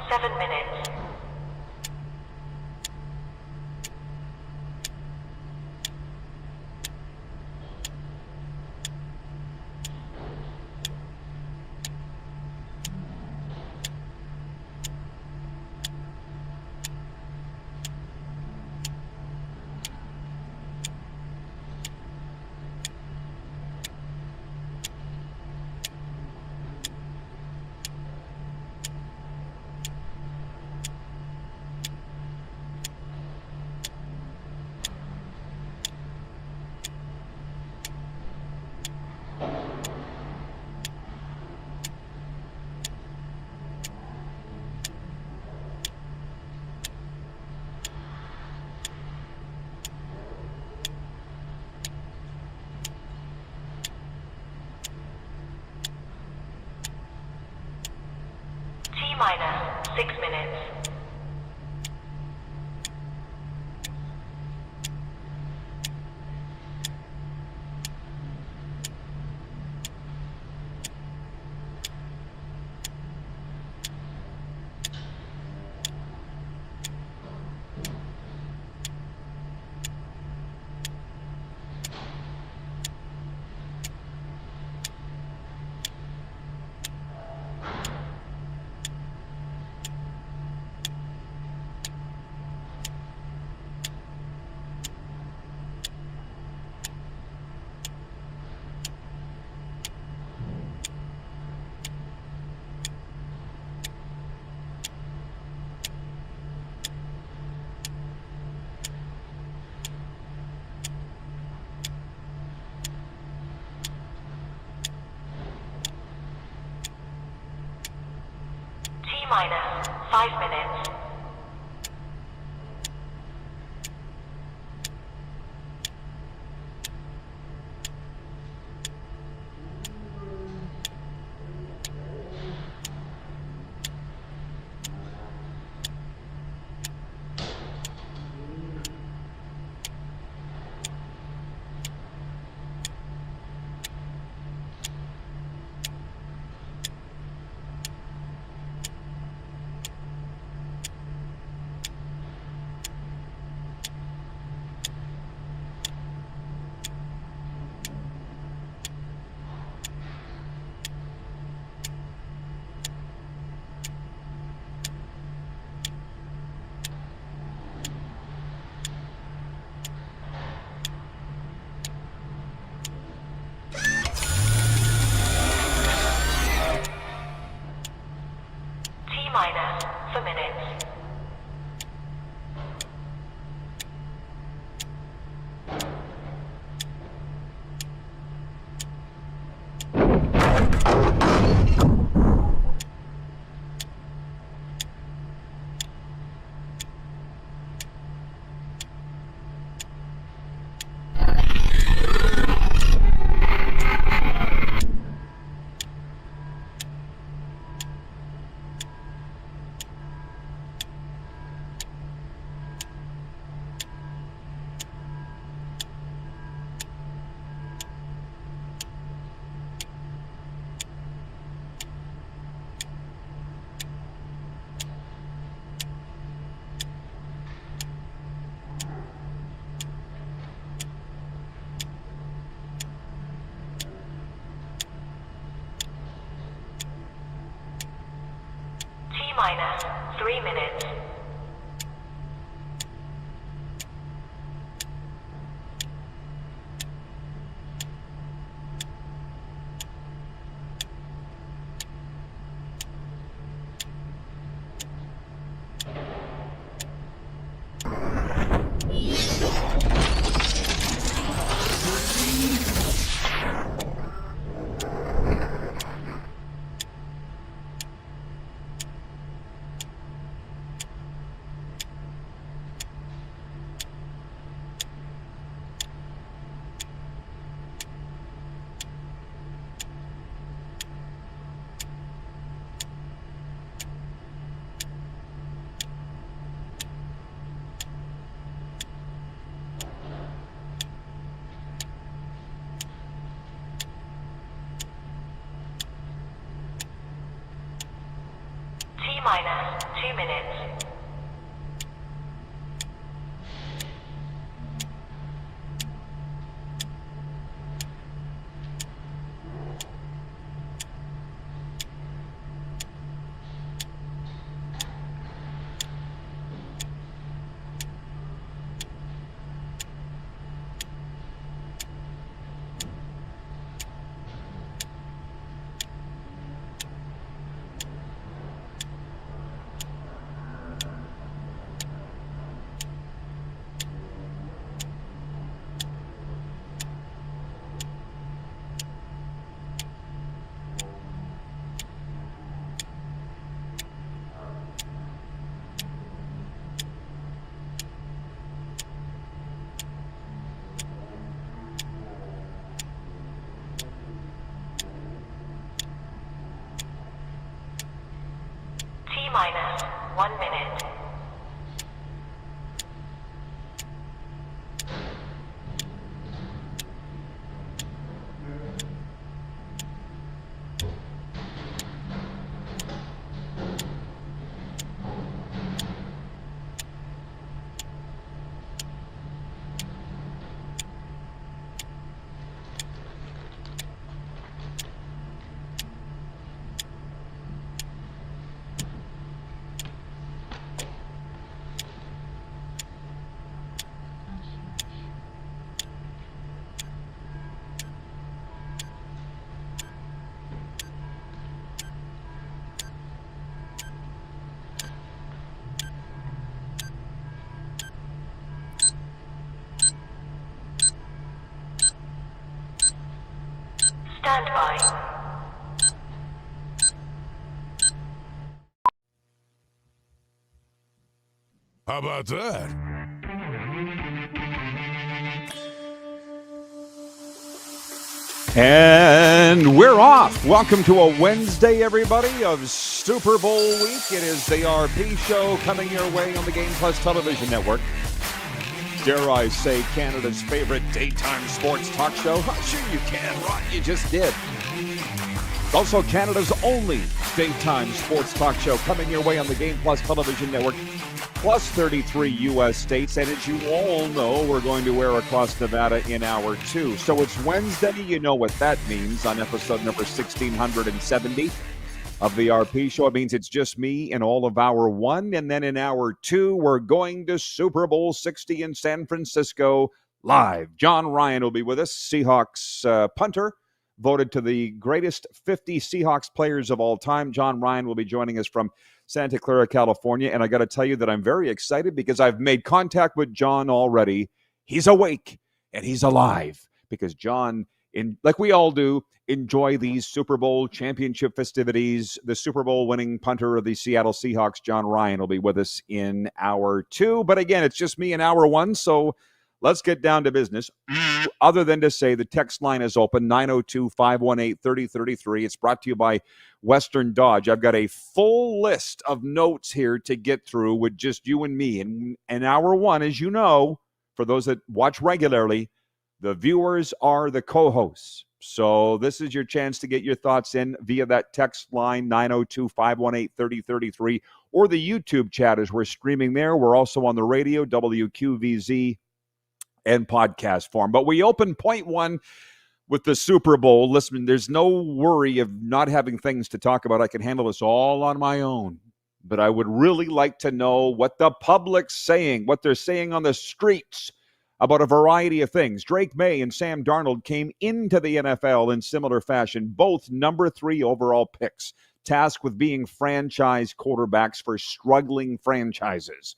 7 minutes. T-minus 6 minutes. T-minus 5 minutes. 1 minute. Stand by. How about that? And we're off. Welcome to a Wednesday, everybody, of Super Bowl week. It is the RP Show coming your way on the Game Plus television network. Dare I say Canada's favorite daytime sports talk show? Oh, sure you can, Rod. You just did. It's also Canada's only daytime sports talk show coming your way on the Game Plus television network, plus 33 U.S. states. And as you all know, we're going to air across Nevada in hour 2. So it's Wednesday. You know what that means on episode number 1670 of the RP Show. It means it's just me in all of hour 1. And then in hour 2, we're going to Super Bowl 60 in San Francisco live. John Ryan will be with us, Seahawks punter, voted to the greatest 50 Seahawks players of all time. John Ryan will be joining us from Santa Clara, California. And I got to tell you that I'm very excited because I've made contact with John already. He's awake and he's alive because John, like we all do, enjoy these Super Bowl championship festivities. The Super Bowl winning punter of the Seattle Seahawks, John Ryan, will be with us in hour 2. But again, it's just me in hour 1, so let's get down to business. Other than to say the text line is open, 902-518-3033. It's brought to you by Western Dodge. I've got a full list of notes here to get through with just you and me. And hour 1, as you know, for those that watch regularly, the viewers are the co-hosts. So this is your chance to get your thoughts in via that text line, 902-518-3033, or the YouTube chat as we're streaming there. We're also on the radio, WQVZ, and podcast form. But we open point 1 with the Super Bowl. Listen, there's no worry of not having things to talk about. I can handle this all on my own. But I would really like to know what the public's saying, what they're saying on the streets about a variety of things. Drake May and Sam Darnold came into the NFL in similar fashion, both number 3 overall picks, tasked with being franchise quarterbacks for struggling franchises.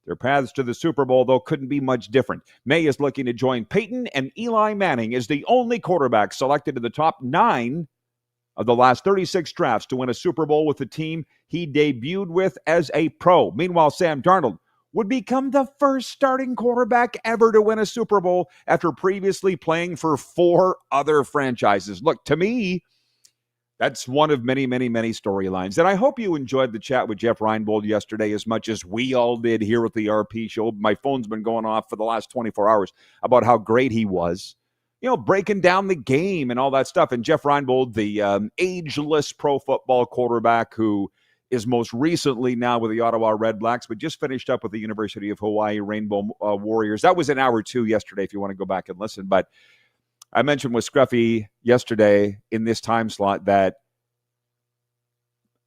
Their paths to the Super Bowl, though, couldn't be much different. May is looking to join Peyton, and Eli Manning is the only quarterback selected in the top 9 of the last 36 drafts to win a Super Bowl with the team he debuted with as a pro. Meanwhile, Sam Darnold would become the first starting quarterback ever to win a Super Bowl after previously playing for 4 other franchises. Look, to me, that's one of many, many, many storylines. And I hope you enjoyed the chat with Jeff Reinbold yesterday as much as we all did here at the RP Show. My phone's been going off for the last 24 hours about how great he was, breaking down the game and all that stuff. And Jeff Reinbold, the ageless pro football quarterback who is most recently now with the Ottawa Red Blacks, but just finished up with the University of Hawaii Rainbow Warriors. That was in hour 2 yesterday, if you want to go back and listen. But I mentioned with Scruffy yesterday in this time slot that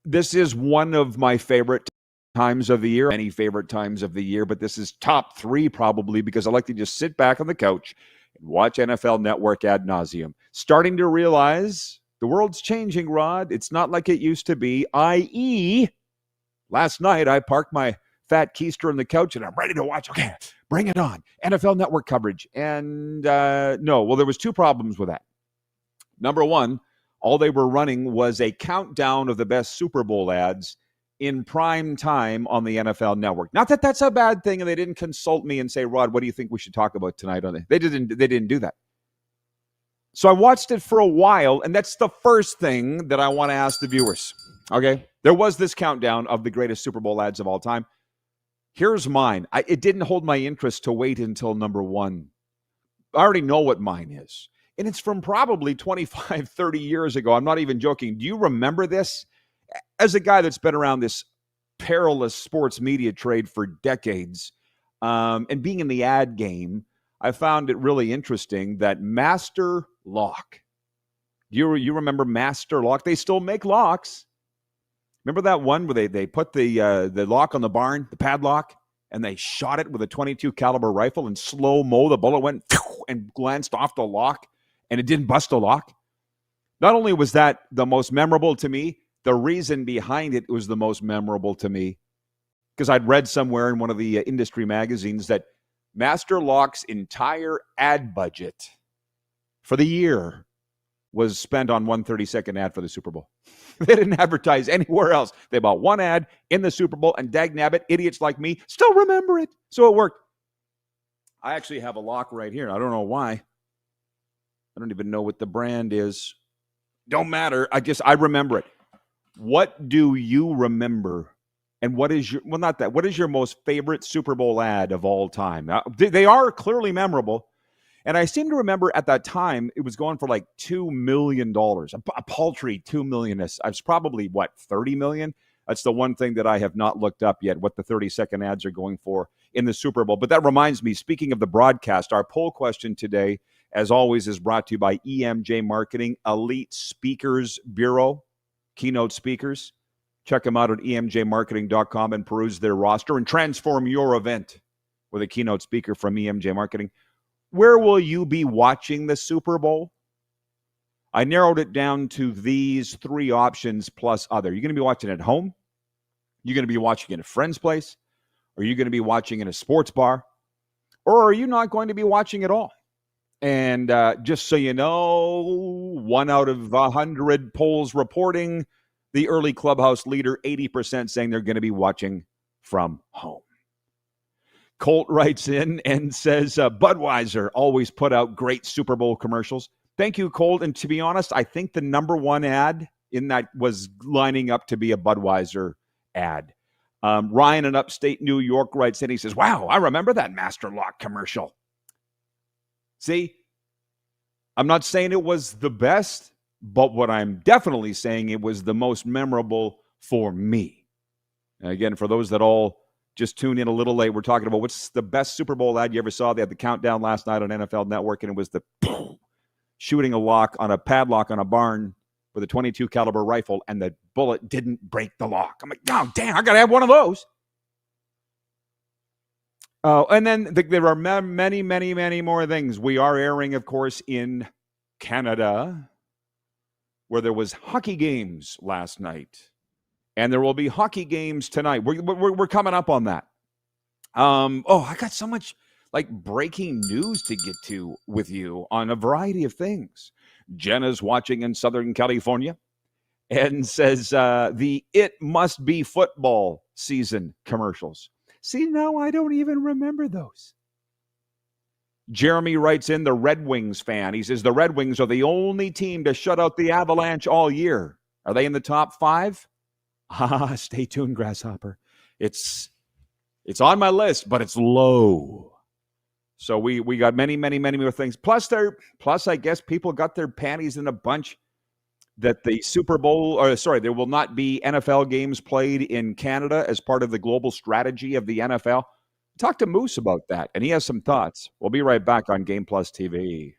this is one of my favorite times of the year, many favorite times of the year, but this is top 3 probably because I like to just sit back on the couch and watch NFL Network ad nauseum. Starting to realize the world's changing, Rod. It's not like it used to be, i.e., last night I parked my fat keister on the couch and I'm ready to watch. Okay, bring it on. NFL Network coverage. And no, well, there was 2 problems with that. Number 1, all they were running was a countdown of the best Super Bowl ads in prime time on the NFL Network. Not that that's a bad thing, and they didn't consult me and say, Rod, what do you think we should talk about tonight on it? They didn't do that. So I watched it for a while, and that's the first thing that I want to ask the viewers. Okay. There was this countdown of the greatest Super Bowl ads of all time. Here's mine. It didn't hold my interest to wait until number one. I already know what mine is. And it's from probably 25, 30 years ago. I'm not even joking. Do you remember this? As a guy that's been around this perilous sports media trade for decades, and being in the ad game, I found it really interesting that Master Lock. You remember Master Lock? They still make locks. Remember that one where they put the lock on the barn, the padlock, and they shot it with a .22 caliber rifle in slow-mo. The bullet went and glanced off the lock, and it didn't bust the lock. Not only was that the most memorable to me, the reason behind it was the most memorable to me, because I'd read somewhere in one of the industry magazines that Master Lock's entire ad budget for the year was spent on one 30-second ad for the Super Bowl. They didn't advertise anywhere else. They bought one ad in the Super Bowl, and dagnabbit, idiots like me still remember it. So it worked. I actually have a lock right here. I don't know why. I don't even know what the brand is. Don't matter. I remember it. What do you remember? And what is what is your most favorite Super Bowl ad of all time? Now, they are clearly memorable. And I seem to remember at that time, it was going for like $2 million, a paltry $2 million. I was probably, $30 million? That's the one thing that I have not looked up yet, what the 30-second ads are going for in the Super Bowl. But that reminds me, speaking of the broadcast, our poll question today, as always, is brought to you by EMJ Marketing, Elite Speakers Bureau, keynote speakers. Check them out at emjmarketing.com and peruse their roster and transform your event with a keynote speaker from EMJ Marketing. Where will you be watching the Super Bowl? I narrowed it down to these three options plus other. You're going to be watching at home. You're going to be watching at a friend's place. Or you're going to be watching in a sports bar. Or are you not going to be watching at all? And just so you know, 1 out of 100 polls reporting the early clubhouse leader, 80% saying they're going to be watching from home. Colt writes in and says, Budweiser always put out great Super Bowl commercials. Thank you, Colt. And to be honest, I think the number one ad in that was lining up to be a Budweiser ad. Ryan in upstate New York writes in, he says, wow, I remember that Master Lock commercial. See, I'm not saying it was the best, but what I'm definitely saying, it was the most memorable for me. And again, for those that all just tune in a little late, we're talking about what's the best Super Bowl ad you ever saw. They had the countdown last night on NFL Network, and it was the shooting a lock on a padlock on a barn with a .22 caliber rifle, and the bullet didn't break the lock. I'm like, oh, damn, I got to have one of those. And then there are many, many, many more things. We are airing, of course, in Canada, where there was hockey games last night. And there will be hockey games tonight. We're coming up on that. I got so much breaking news to get to with you on a variety of things. Jenna's watching in Southern California and says the It Must Be Football season commercials. See, now I don't even remember those. Jeremy writes in, the Red Wings fan. He says the Red Wings are the only team to shut out the Avalanche all year. Are they in the top 5? Stay tuned, Grasshopper. It's on my list, but it's low. So we got many, many, many more things. Plus, I guess people got their panties in a bunch that the Super Bowl, there will not be NFL games played in Canada as part of the global strategy of the NFL. Talk to Moose about that, and he has some thoughts. We'll be right back on Game Plus TV.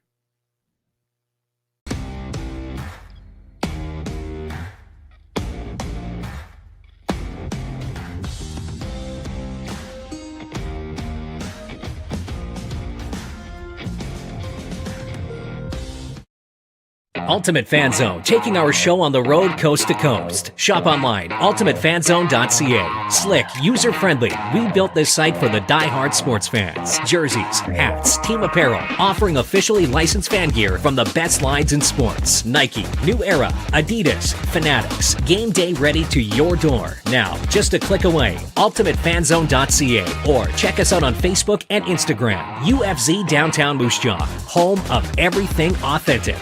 Ultimate Fan Zone, taking our show on the road coast to coast. Shop online, ultimatefanzone.ca. Slick, user-friendly. We built this site for the die-hard sports fans. Jerseys, hats, team apparel, offering officially licensed fan gear from the best lines in sports. Nike, New Era, Adidas, Fanatics. Game day ready to your door. Now, just a click away. ultimatefanzone.ca or check us out on Facebook and Instagram. UFZ Downtown Moose Jaw, home of everything authentic.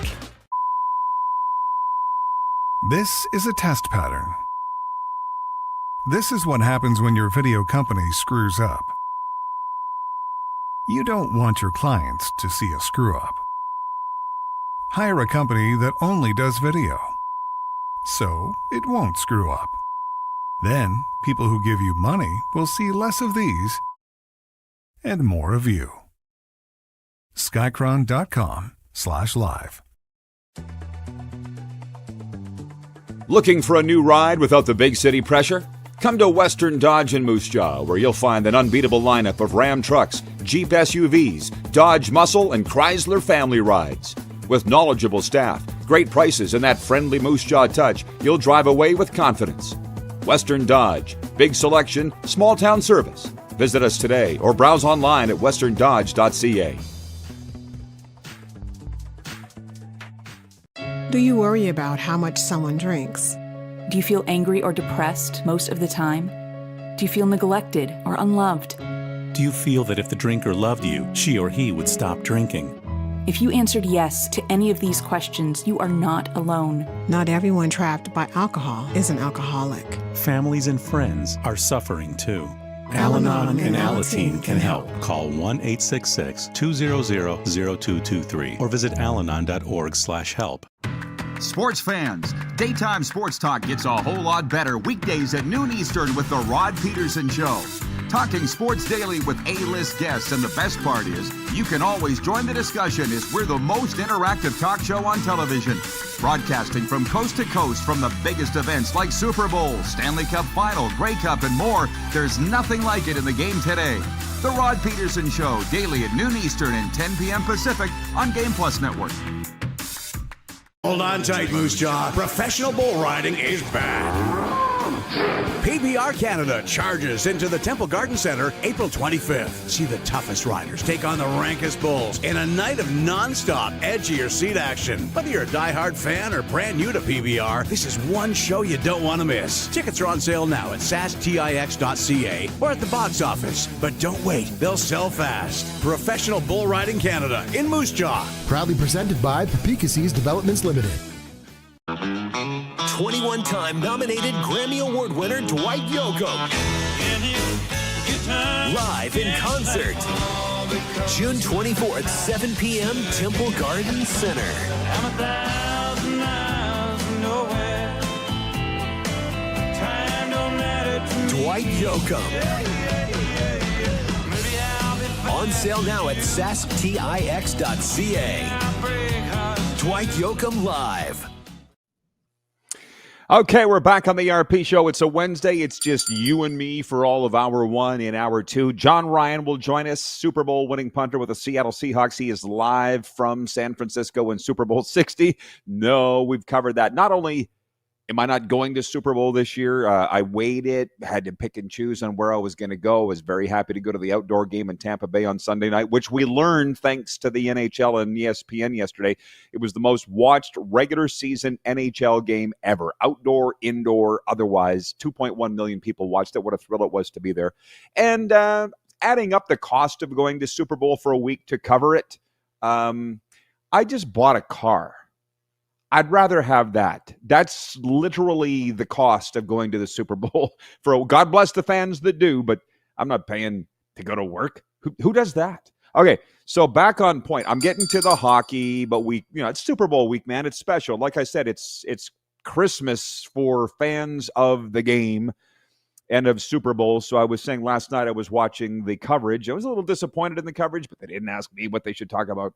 This is a test pattern. This is what happens when your video company screws up. You don't want your clients to see a screw-up. Hire a company that only does video, so it won't screw up. Then, people who give you money will see less of these and more of you. Skycron.com/live. Looking for a new ride without the big city pressure? Come to Western Dodge in Moose Jaw, where you'll find an unbeatable lineup of Ram trucks, Jeep SUVs, Dodge Muscle, and Chrysler family rides. With knowledgeable staff, great prices, and that friendly Moose Jaw touch, you'll drive away with confidence. Western Dodge. Big selection, small town service. Visit us today or browse online at westerndodge.ca. Do you worry about how much someone drinks? Do you feel angry or depressed most of the time? Do you feel neglected or unloved? Do you feel that if the drinker loved you, she or he would stop drinking? If you answered yes to any of these questions, you are not alone. Not everyone trapped by alcohol is an alcoholic. Families and friends are suffering too. Al-Anon and Alateen can help. Call 1-866-200-0223 or visit alanon.org/help. Sports fans, daytime sports talk gets a whole lot better weekdays at noon Eastern with the Rod Pedersen Show. Talking sports daily with A-list guests, and the best part is, you can always join the discussion as we're the most interactive talk show on television. Broadcasting from coast to coast from the biggest events like Super Bowl, Stanley Cup Final, Grey Cup, and more. There's nothing like it in the game today. The Rod Pedersen Show, daily at noon Eastern and 10 p.m. Pacific on Game Plus Network. Hold on tight, Moose Jaw. Professional bull riding is back. PBR Canada charges into the Temple Garden Center April 25th. See the toughest riders take on the rankest bulls in a night of non-stop, edgier seat action. Whether you're a diehard fan or brand new to PBR, this is one show you don't want to miss. Tickets are on sale now at sastix.ca or at the box office. But don't wait, they'll sell fast. Professional Bull Riding Canada in Moose Jaw. Proudly presented by Papikassis Developments Limited. 21-time nominated Grammy Award winner Dwight Yoakam. Live in concert. June 24th, 7 p.m., Temple Garden Center. Dwight Yoakam. On sale now at sastix.ca. Dwight Yoakam Live. Okay, we're back on the RP Show. It's a Wednesday. It's just you and me for all of hour one and hour two. John Ryan will join us, Super Bowl winning punter with the Seattle Seahawks. He is live from San Francisco in Super Bowl 60. No, we've covered that. Not only am I not going to Super Bowl this year, I weighed it, had to pick and choose on where I was going to go. I was very happy to go to the outdoor game in Tampa Bay on Sunday night, which we learned thanks to the NHL and ESPN yesterday. It was the most watched regular season NHL game ever. Outdoor, indoor, otherwise. 2.1 million people watched it. What a thrill it was to be there. And adding up the cost of going to Super Bowl for a week to cover it, I just bought a car. I'd rather have that. That's literally the cost of going to the Super Bowl. God bless the fans that do, but I'm not paying to go to work. Who does that? Okay, so back on point. I'm getting to the hockey, but it's Super Bowl week, man. It's special. Like I said, it's Christmas for fans of the game and of Super Bowl. So I was saying last night I was watching the coverage. I was a little disappointed in the coverage, but they didn't ask me what they should talk about.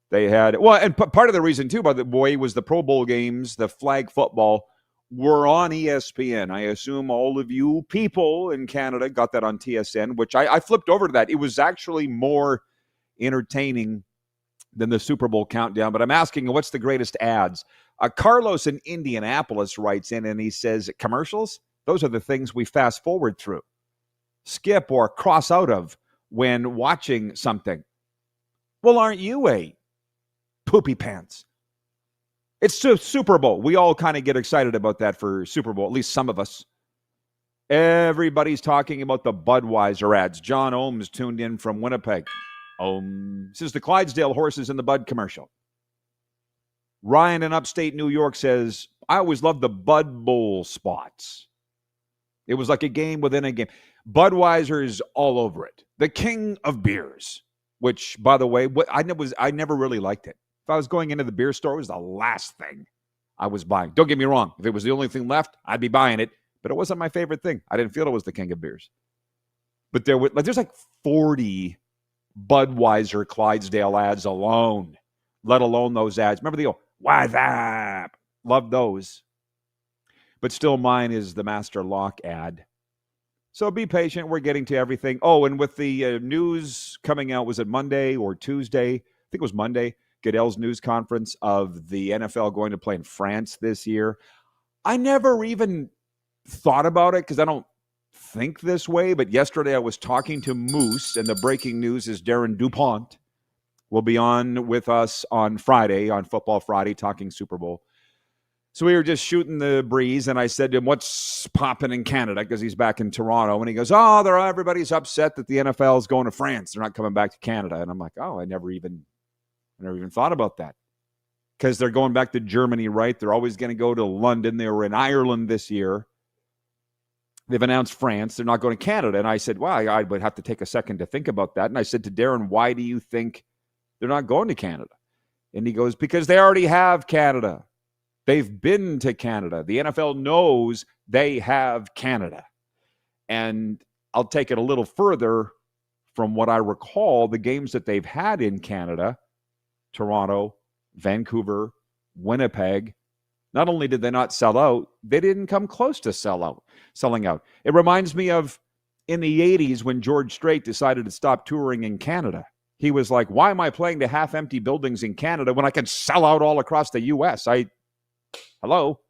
They had, and part of the reason, too, by the way, was the Pro Bowl games, the flag football, were on ESPN. I assume all of you people in Canada got that on TSN, which I flipped over to that. It was actually more entertaining than the Super Bowl countdown. But I'm asking, what's the greatest ads? Carlos in Indianapolis writes in, and he says, commercials? Those are the things we fast forward through, skip or cross out of when watching something. Well, aren't you a poopy pants? It's Super Bowl. We all kind of get excited about that for Super Bowl, at least some of us. Everybody's talking about the Budweiser ads. John Ohms tuned in from Winnipeg. This is the Clydesdale horses in the Bud commercial. Ryan in upstate New York says, I always love the Bud Bowl spots. It was like a game within a game. Budweiser is all over it. The king of beers, which, by the way, I never really liked it. If I was going into the beer store, it was the last thing I was buying. Don't get me wrong. If it was the only thing left, I'd be buying it. But it wasn't my favorite thing. I didn't feel it was the king of beers. But there's like 40 Budweiser Clydesdale ads alone, let alone those ads. Remember the old, why that? Love those. But still, mine is the Master Lock ad. So be patient. We're getting to everything. Oh, and with the news coming out, was it Monday or Tuesday? I think it was Monday. Goodell's news conference of the NFL going to play in France this year. I never even thought about it because I don't think this way. But yesterday I was talking to Moose, and the breaking news is Darren DuPont will be on with us on Friday, on Football Friday, talking Super Bowl. So we were just shooting the breeze, and I said to him, what's popping in Canada? Because he's back in Toronto. And he goes, everybody's upset that the NFL is going to France. They're not coming back to Canada. And I'm like, I never even thought about that. Because they're going back to Germany, right? They're always going to go to London. They were in Ireland this year. They've announced France. They're not going to Canada. And I said, I would have to take a second to think about that. And I said to Darren, why do you think they're not going to Canada? And he goes, because they already have Canada. They've been to Canada. The NFL knows they have Canada. And I'll take it a little further. From what I recall, the games that they've had in Canada, Toronto, Vancouver, Winnipeg, not only did they not sell out, they didn't come close to selling out. It reminds me of in the 80s when George Strait decided to stop touring in Canada. He was like, why am I playing to half-empty buildings in Canada when I can sell out all across the U.S.? Hello?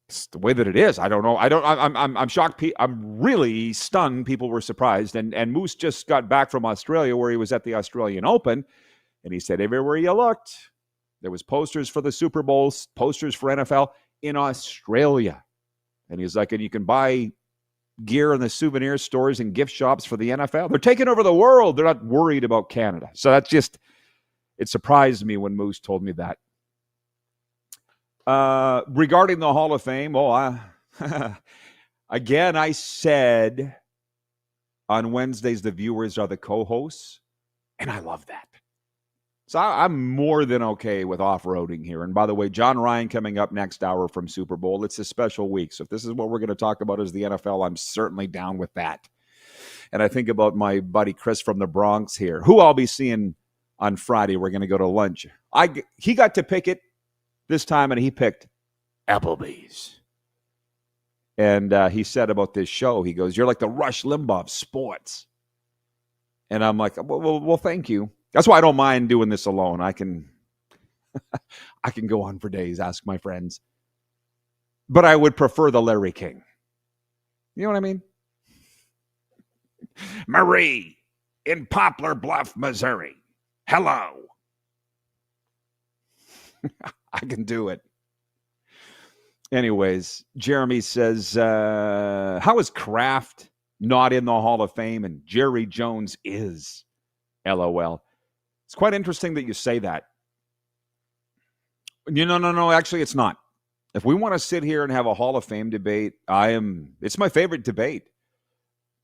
It's the way that it is. I don't know. I'm shocked. I'm really stunned. People were surprised. And Moose just got back from Australia where he was at the Australian Open. And he said everywhere you looked, there was posters for the Super Bowls, posters for NFL in Australia. And he's like, and you can buy gear in the souvenir stores and gift shops for the NFL. They're taking over the world. They're not worried about Canada. So that's just, it surprised me when Moose told me that. Regarding the Hall of Fame, again, I said on Wednesdays, the viewers are the co-hosts, and I love that. So I'm more than okay with off-roading here. And by the way, John Ryan coming up next hour from Super Bowl. It's a special week. So if this is what we're going to talk about is the NFL, I'm certainly down with that. And I think about my buddy Chris from the Bronx here, who I'll be seeing on Friday. We're going to go to lunch. He got to pick it this time, and he picked Applebee's. And he said about this show, he goes, you're like the Rush Limbaugh of sports. And I'm like, well, thank you. That's why I don't mind doing this alone. I can go on for days, ask my friends. But I would prefer the Larry King. You know what I mean? Marie in Poplar Bluff, Missouri. Hello. I can do it. Anyways, Jeremy says, how is Kraft not in the Hall of Fame and Jerry Jones is? LOL. It's quite interesting that you say that. No, actually it's not. If we want to sit here and have a Hall of Fame debate, it's my favorite debate.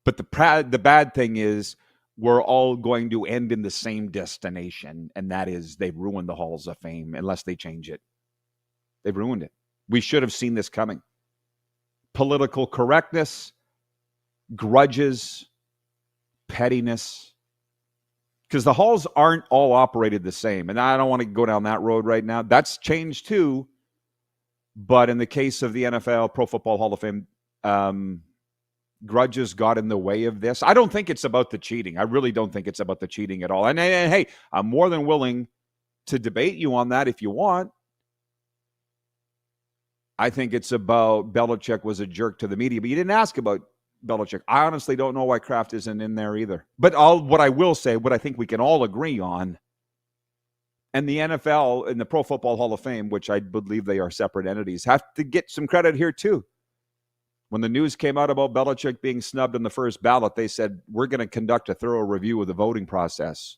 But the bad thing is we're all going to end in the same destination, and that is they've ruined the Halls of Fame unless they change it. They've ruined it. We should have seen this coming. Political correctness, grudges, pettiness. Because the halls aren't all operated the same. And I don't want to go down that road right now. That's changed too. But in the case of the NFL, Pro Football Hall of Fame, grudges got in the way of this. I don't think it's about the cheating. I really don't think it's about the cheating at all. And hey, I'm more than willing to debate you on that if you want. I think it's about Belichick was a jerk to the media. But you didn't ask about Belichick. I honestly don't know why Kraft isn't in there either. But what I will say, what I think we can all agree on, and the NFL and the Pro Football Hall of Fame, which I believe they are separate entities, have to get some credit here too. When the news came out about Belichick being snubbed in the first ballot, they said, we're going to conduct a thorough review of the voting process.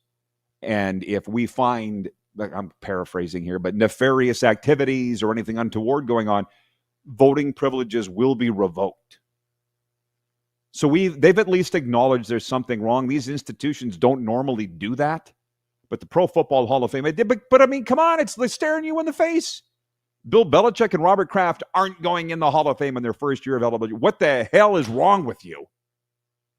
And if we find, I'm paraphrasing here, but nefarious activities or anything untoward going on, voting privileges will be revoked. So they've at least acknowledged there's something wrong. These institutions don't normally do that. But the Pro Football Hall of Fame, it did. But I mean, come on, it's staring you in the face. Bill Belichick and Robert Kraft aren't going in the Hall of Fame in their first year of eligibility. What the hell is wrong with you?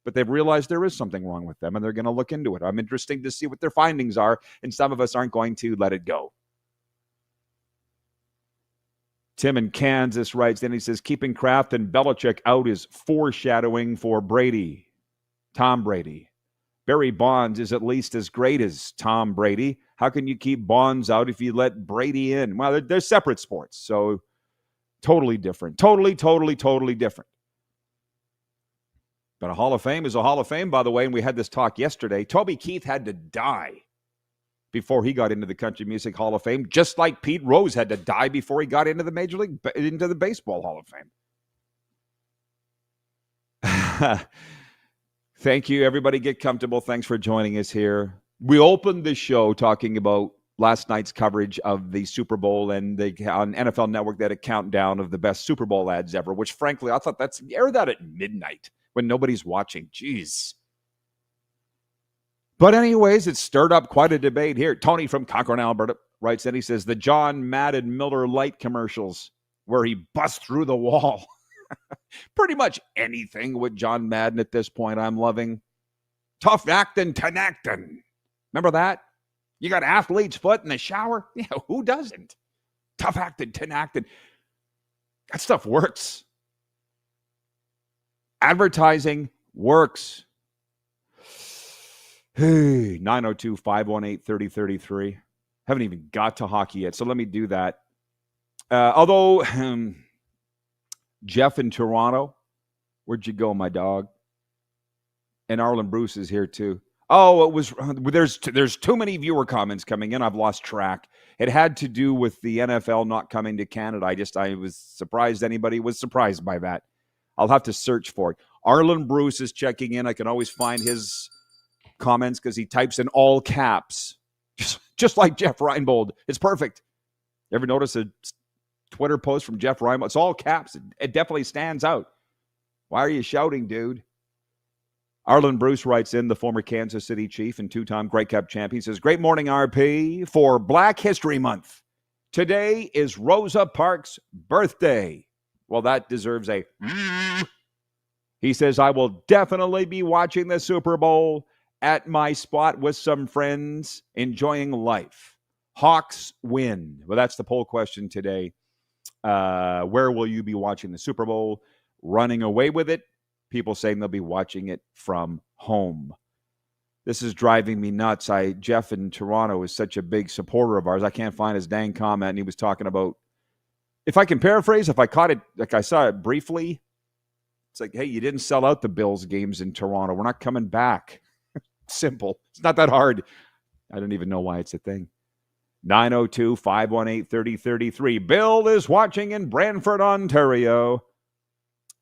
But they've realized there is something wrong with them, and they're going to look into it. I'm interested to see what their findings are, and some of us aren't going to let it go. Tim in Kansas writes, then he says, keeping Kraft and Belichick out is foreshadowing for Brady, Tom Brady. Barry Bonds is at least as great as Tom Brady. How can you keep Bonds out if you let Brady in? Well, they're separate sports, so totally different. Totally different. But a Hall of Fame is a Hall of Fame, by the way, and we had this talk yesterday. Toby Keith had to die before he got into the Country Music Hall of Fame, just like Pete Rose had to die before he got into the Baseball Hall of Fame. Thank you, everybody. Get comfortable. Thanks for joining us here. We opened the show talking about last night's coverage of the Super Bowl, and on NFL Network, they had a countdown of the best Super Bowl ads ever, which, frankly, I thought air that at midnight when nobody's watching. Jeez. But anyways, it stirred up quite a debate here. Tony from Cochrane, Alberta writes in, he says, the John Madden Miller Lite commercials where he busts through the wall. Pretty much anything with John Madden at this point I'm loving. Tough actin' Tenactin. Remember that? You got athlete's foot in the shower? Yeah, who doesn't? Tough actin' Tenactin. That stuff works. Advertising works. Hey, 902-518-3033. Haven't even got to hockey yet, so let me do that. Although... Jeff in Toronto, where'd you go, my dog? And Arlen Bruce is here too. Oh, there's too many viewer comments coming in. I've lost track. It had to do with the NFL not coming to Canada. I was surprised anybody was surprised by that. I'll have to search for it. Arlen Bruce is checking in. I can always find his comments because he types in all caps, just like Jeff Reinbold. It's perfect. Ever notice a Twitter post from Jeff Reinbold? It's all caps. It definitely stands out. Why are you shouting, dude? Arlen Bruce writes in, the former Kansas City Chief and two-time Grey Cup champion, says, great morning, RP, for Black History Month. Today is Rosa Parks' birthday. Well, that deserves a... He says, I will definitely be watching the Super Bowl at my spot with some friends, enjoying life. Hawks win. Well, that's the poll question today. Where will you be watching the Super Bowl? Running away with it. People saying they'll be watching it from home. This is driving me nuts. Jeff in Toronto is such a big supporter of ours. I can't find his dang comment. And he was talking about, if I can paraphrase, if I caught it, like I saw it briefly, it's like, hey, you didn't sell out the Bills games in Toronto. We're not coming back. Simple. It's not that hard. I don't even know why it's a thing. 902-518-3033. Bill is watching in Brantford, Ontario.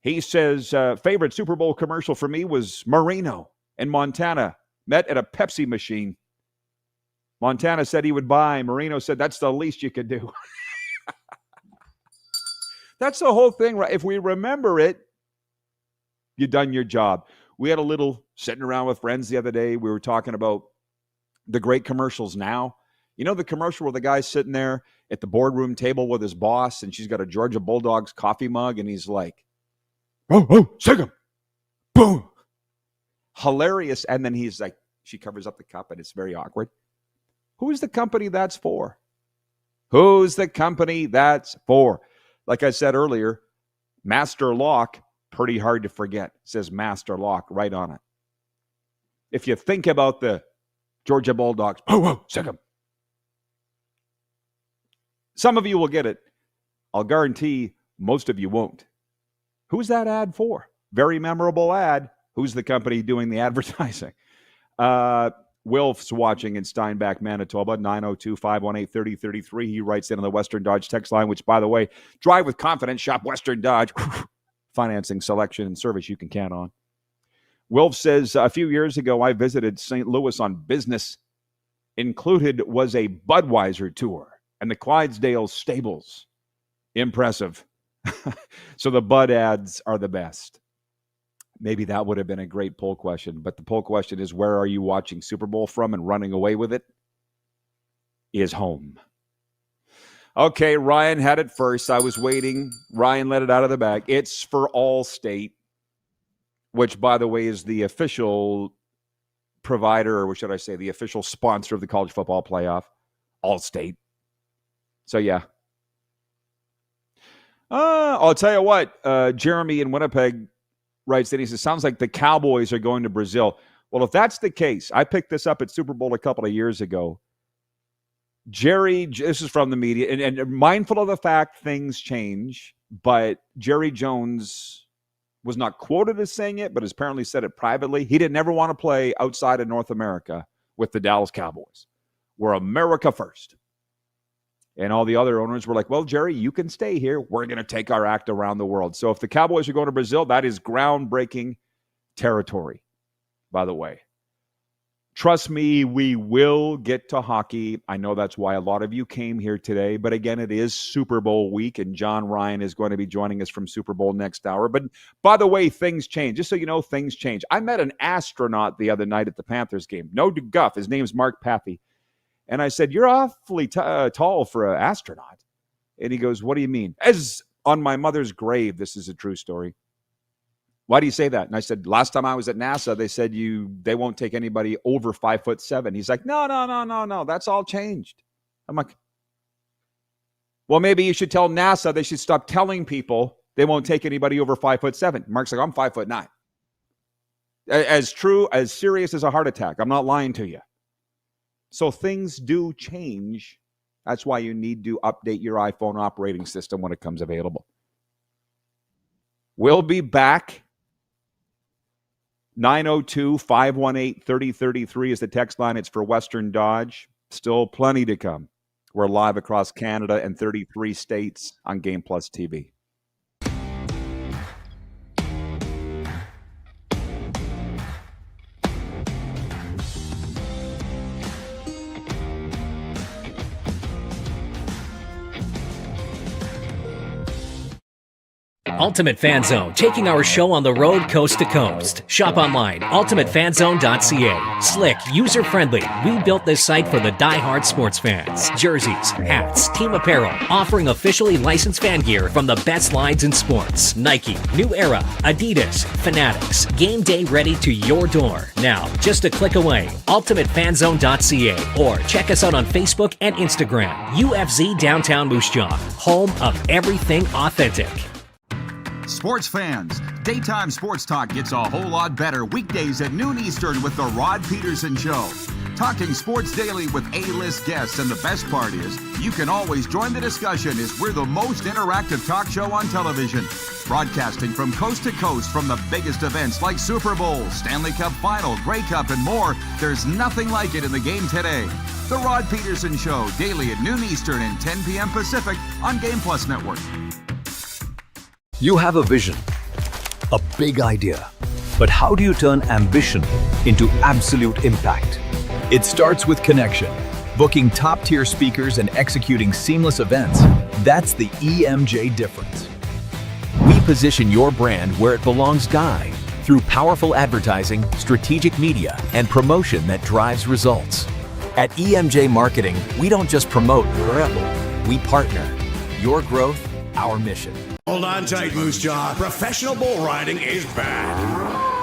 He says, favorite Super Bowl commercial for me was Marino in Montana. Met at a Pepsi machine. Montana said he would buy. Marino said, that's the least you could do. That's the whole thing, right? If we remember it, you've done your job. We had a little sitting around with friends the other day. We were talking about the great commercials now. You know the commercial where the guy's sitting there at the boardroom table with his boss, and she's got a Georgia Bulldogs coffee mug, and he's like, oh, sick him. Boom. Hilarious. And then he's like, she covers up the cup, and it's very awkward. Who's the company that's for? Who's the company that's for? Like I said earlier, Master Lock, pretty hard to forget. It says Master Lock right on it. If you think about the Georgia Bulldogs, sick him. Some of you will get it. I'll guarantee most of you won't. Who's that ad for? Very memorable ad. Who's the company doing the advertising? Wilf's watching in Steinbach, Manitoba, 902-518-3033. He writes in on the Western Dodge text line, which, by the way, drive with confidence, shop Western Dodge. Financing, selection, and service you can count on. Wilf says, a few years ago, I visited St. Louis on business. Included was a Budweiser tour and the Clydesdale stables. Impressive. So the Bud ads are the best. Maybe that would have been a great poll question. But the poll question is, where are you watching Super Bowl from and running away with it? Is home. Okay, Ryan had it first. I was waiting. Ryan let it out of the bag. It's for Allstate, which, by the way, is the official provider, or what should I say, the official sponsor of the college football playoff, Allstate. So, yeah. I'll tell you what, Jeremy in Winnipeg writes that he says, sounds like the Cowboys are going to Brazil. Well, if that's the case, I picked this up at Super Bowl a couple of years ago. Jerry, this is from the media, and mindful of the fact things change, but Jerry Jones was not quoted as saying it, but has apparently said it privately. He didn't ever want to play outside of North America with the Dallas Cowboys. We're America first. And all the other owners were like, well, Jerry, you can stay here. We're going to take our act around the world. So if the Cowboys are going to Brazil, that is groundbreaking territory, by the way. Trust me, we will get to hockey. I know that's why a lot of you came here today. But again, it is Super Bowl week, and John Ryan is going to be joining us from Super Bowl next hour. But by the way, things change. Just so you know, things change. I met an astronaut the other night at the Panthers game. No guff. His name's Mark Pathy. And I said, you're awfully tall for an astronaut. And he goes, what do you mean? As on my mother's grave, this is a true story. Why do you say that? And I said, last time I was at NASA, they said they won't take anybody over 5'7". He's like, no. That's all changed. I'm like, well, maybe you should tell NASA they should stop telling people they won't take anybody over 5'7". Mark's like, I'm 5'9". As true, as serious as a heart attack. I'm not lying to you. So things do change. That's why you need to update your iPhone operating system when it comes available. We'll be back. 902-518-3033 is the text line. It's for Western Dodge. Still plenty to come. We're live across Canada and 33 states on Game Plus TV. Ultimate Fan Zone, taking our show on the road coast to coast. Shop online, ultimatefanzone.ca. Slick, user-friendly. We built this site for the die-hard sports fans. Jerseys, hats, team apparel, offering officially licensed fan gear from the best lines in sports. Nike, New Era, Adidas, Fanatics. Game day ready to your door. Now, just a click away, ultimatefanzone.ca, or check us out on Facebook and Instagram. UFZ Downtown Moose Jaw, home of everything authentic. Sports fans, daytime sports talk gets a whole lot better weekdays at noon Eastern with the Rod Pedersen Show. Talking sports daily with A-list guests, and the best part is you can always join the discussion as we're the most interactive talk show on television. Broadcasting from coast to coast from the biggest events like Super Bowl, Stanley Cup Final, Grey Cup, and more. There's nothing like it in the game today. The Rod Pedersen Show, daily at noon Eastern and 10 p.m. Pacific on Game Plus Network. You have a vision, a big idea, but how do you turn ambition into absolute impact? It starts with connection, booking top-tier speakers and executing seamless events. That's the EMJ difference. We position your brand where it belongs, Guy, through powerful advertising, strategic media, and promotion that drives results. At EMJ Marketing, we don't just promote, we partner. Your growth, our mission. Hold on tight, Moose Jaw. Professional bull riding is back.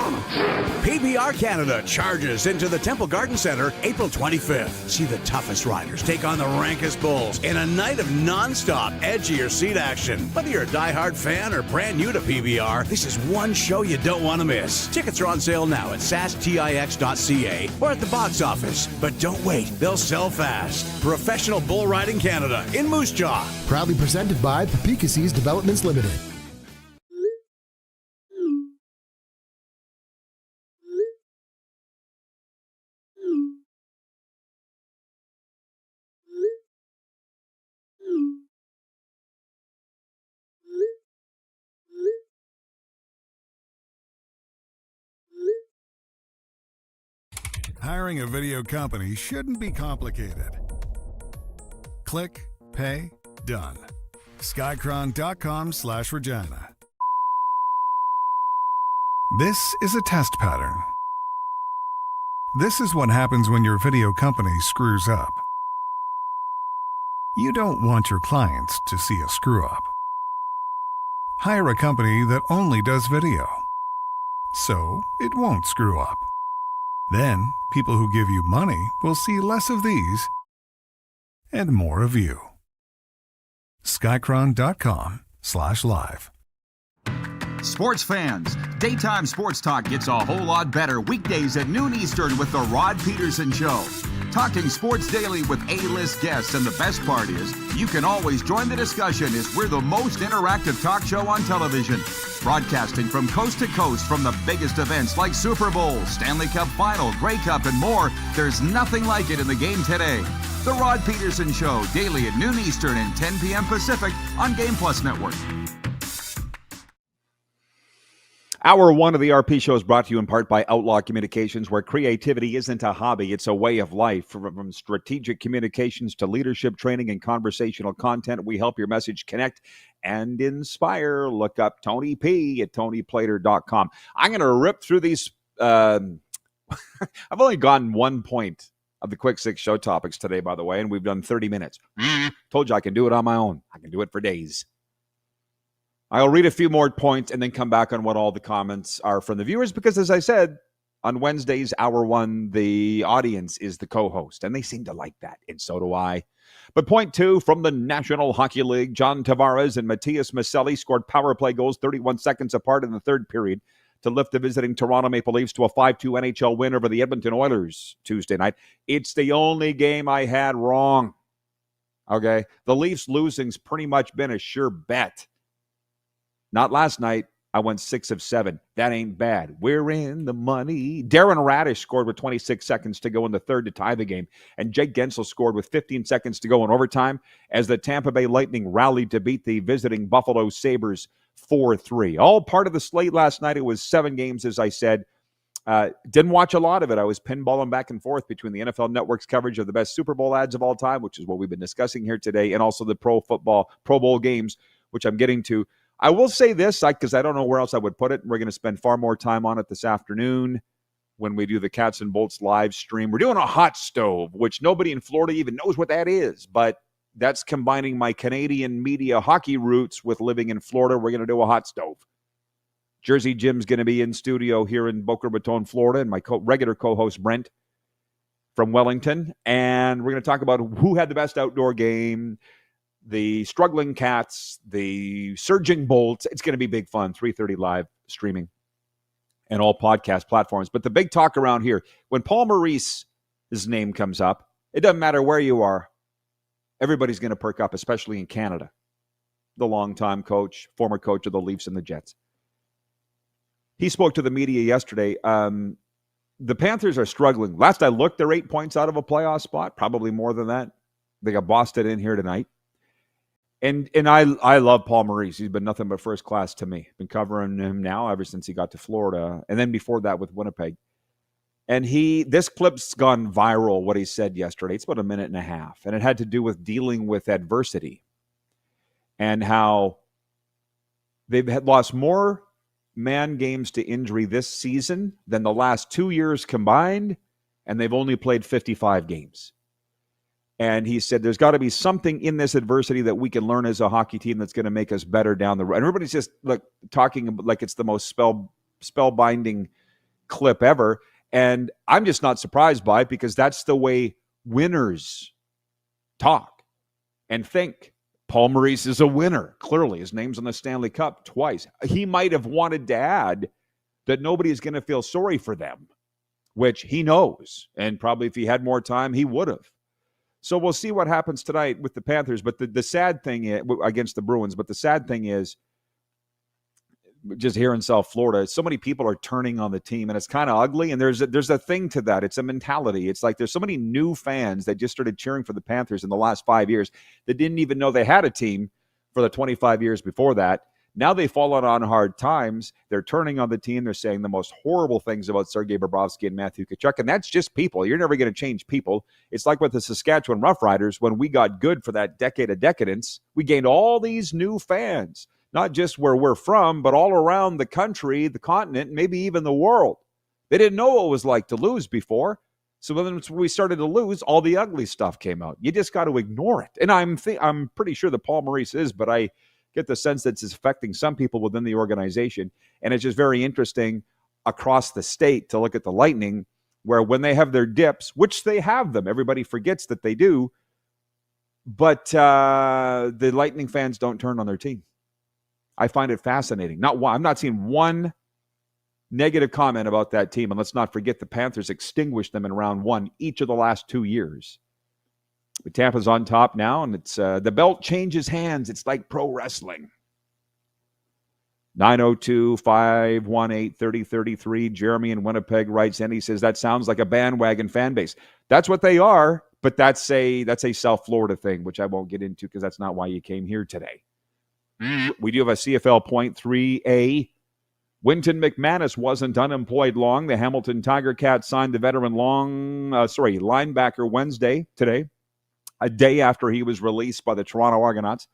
PBR Canada charges into the Temple Garden Center April 25th. See the toughest riders take on the rankest bulls in a night of non-stop edgier seat action. Whether you're a diehard fan or brand new to PBR, this is one show you don't want to miss. Tickets are on sale now at sastix.ca or at the box office. But don't wait, they'll sell fast. Professional Bull Riding Canada in Moose Jaw. Proudly presented by Papikas's Developments Limited. Hiring a video company shouldn't be complicated. Click, pay, done. Skycron.com/Regina. This is a test pattern. This is what happens when your video company screws up. You don't want your clients to see a screw up. Hire a company that only does video, so it won't screw up. Then, people who give you money will see less of these and more of you. Skycron.com/live. Sports fans, daytime sports talk gets a whole lot better weekdays at noon Eastern with the Rod Pedersen Show. Talking sports daily with A-list guests, and the best part is, you can always join the discussion as we're the most interactive talk show on television. Broadcasting from coast to coast from the biggest events like Super Bowl, Stanley Cup Final, Grey Cup, and more, there's nothing like it in the game today. The Rod Pedersen Show, daily at noon Eastern and 10 p.m. Pacific on Game Plus Network. Hour one of the RP Show is brought to you in part by Outlaw Communications, where creativity isn't a hobby, it's a way of life. From strategic communications to leadership training and conversational content, we help your message connect and inspire. Look up Tony P at TonyPlater.com. I'm going to rip through these. I've only gone 1 point of the Quick Six show topics today, by the way, and we've done 30 minutes. Told you I can do it on my own. I can do it for days. I'll read a few more points and then come back on what all the comments are from the viewers, because as I said, on Wednesdays, hour one, the audience is the co-host, and they seem to like that, and so do I. But point two, from the National Hockey League, John Tavares and Matias Maselli scored power play goals 31 seconds apart in the third period to lift the visiting Toronto Maple Leafs to a 5-2 NHL win over the Edmonton Oilers Tuesday night. It's the only game I had wrong. Okay? The Leafs losing's pretty much been a sure bet. Not last night. I went 6 of 7. That ain't bad. We're in the money. Darren Radish scored with 26 seconds to go in the third to tie the game. And Jake Gensel scored with 15 seconds to go in overtime as the Tampa Bay Lightning rallied to beat the visiting Buffalo Sabres 4-3. All part of the slate last night. It was 7 games, as I said. Didn't watch a lot of it. I was pinballing back and forth between the NFL Network's coverage of the best Super Bowl ads of all time, which is what we've been discussing here today, and also the Pro Bowl games, which I'm getting to. I will say this, because I don't know where else I would put it. We're going to spend far more time on it this afternoon when we do the Cats and Bolts live stream. We're doing a hot stove, which nobody in Florida even knows what that is, but that's combining my Canadian media hockey roots with living in Florida. We're going to do a hot stove. Jersey Jim's going to be in studio here in Boca Raton, Florida, and my regular co-host Brent from Wellington. And we're going to talk about who had the best outdoor game, the struggling Cats, the surging Bolts. It's going to be big fun. 3:30 live streaming and all podcast platforms. But the big talk around here, when Paul Maurice's name comes up, it doesn't matter where you are. Everybody's going to perk up, especially in Canada. The longtime coach, former coach of the Leafs and the Jets. He spoke to the media yesterday. The Panthers are struggling. Last I looked, they're 8 points out of a playoff spot, probably more than that. They got Boston in here tonight. And I love Paul Maurice. He's been nothing but first class to me. Been covering him now ever since he got to Florida, and then before that with Winnipeg. And this clip's gone viral, what he said yesterday. It's about a minute and a half, and it had to do with dealing with adversity and how they've lost more man games to injury this season than the last 2 years combined, and they've only played 55 games. And he said, there's got to be something in this adversity that we can learn as a hockey team that's going to make us better down the road. And everybody's just talking like it's the most spellbinding clip ever. And I'm just not surprised by it, because that's the way winners talk and think. Paul Maurice is a winner. Clearly, his name's on the Stanley Cup twice. He might have wanted to add that nobody is going to feel sorry for them, which he knows. And probably if he had more time, he would have. So we'll see what happens tonight with the Panthers. But the sad thing is, against the Bruins, but the sad thing is, just here in South Florida, so many people are turning on the team, and it's kind of ugly. And there's a thing to that. It's a mentality. It's like there's so many new fans that just started cheering for the Panthers in the last 5 years that didn't even know they had a team for the 25 years before that. Now they've fallen on hard times. They're turning on the team. They're saying the most horrible things about Sergei Bobrovsky and Matthew Tkachuk, and that's just people. You're never going to change people. It's like with the Saskatchewan Roughriders. When we got good for that decade of decadence, we gained all these new fans, not just where we're from, but all around the country, the continent, maybe even the world. They didn't know what it was like to lose before. So when we started to lose, all the ugly stuff came out. You just got to ignore it. And I'm pretty sure that Paul Maurice is, but I get the sense that it's affecting some people within the organization. And it's just very interesting across the state to look at the Lightning, where when they have their dips, which they have them, everybody forgets that they do, but the Lightning fans don't turn on their team. I find it fascinating. I'm not seeing one negative comment about that team. And let's not forget the Panthers extinguished them in round 1 each of the last 2 years. But Tampa's on top now, and it's the belt changes hands. It's like pro wrestling. 902-518-3033. Jeremy in Winnipeg writes in. He says, that sounds like a bandwagon fan base. That's what they are, but that's a South Florida thing, which I won't get into because that's not why you came here today. We do have a CFL point 3A. Winton McManus wasn't unemployed long. The Hamilton Tiger Cats signed the veteran linebacker today, a day after he was released by the Toronto Argonauts.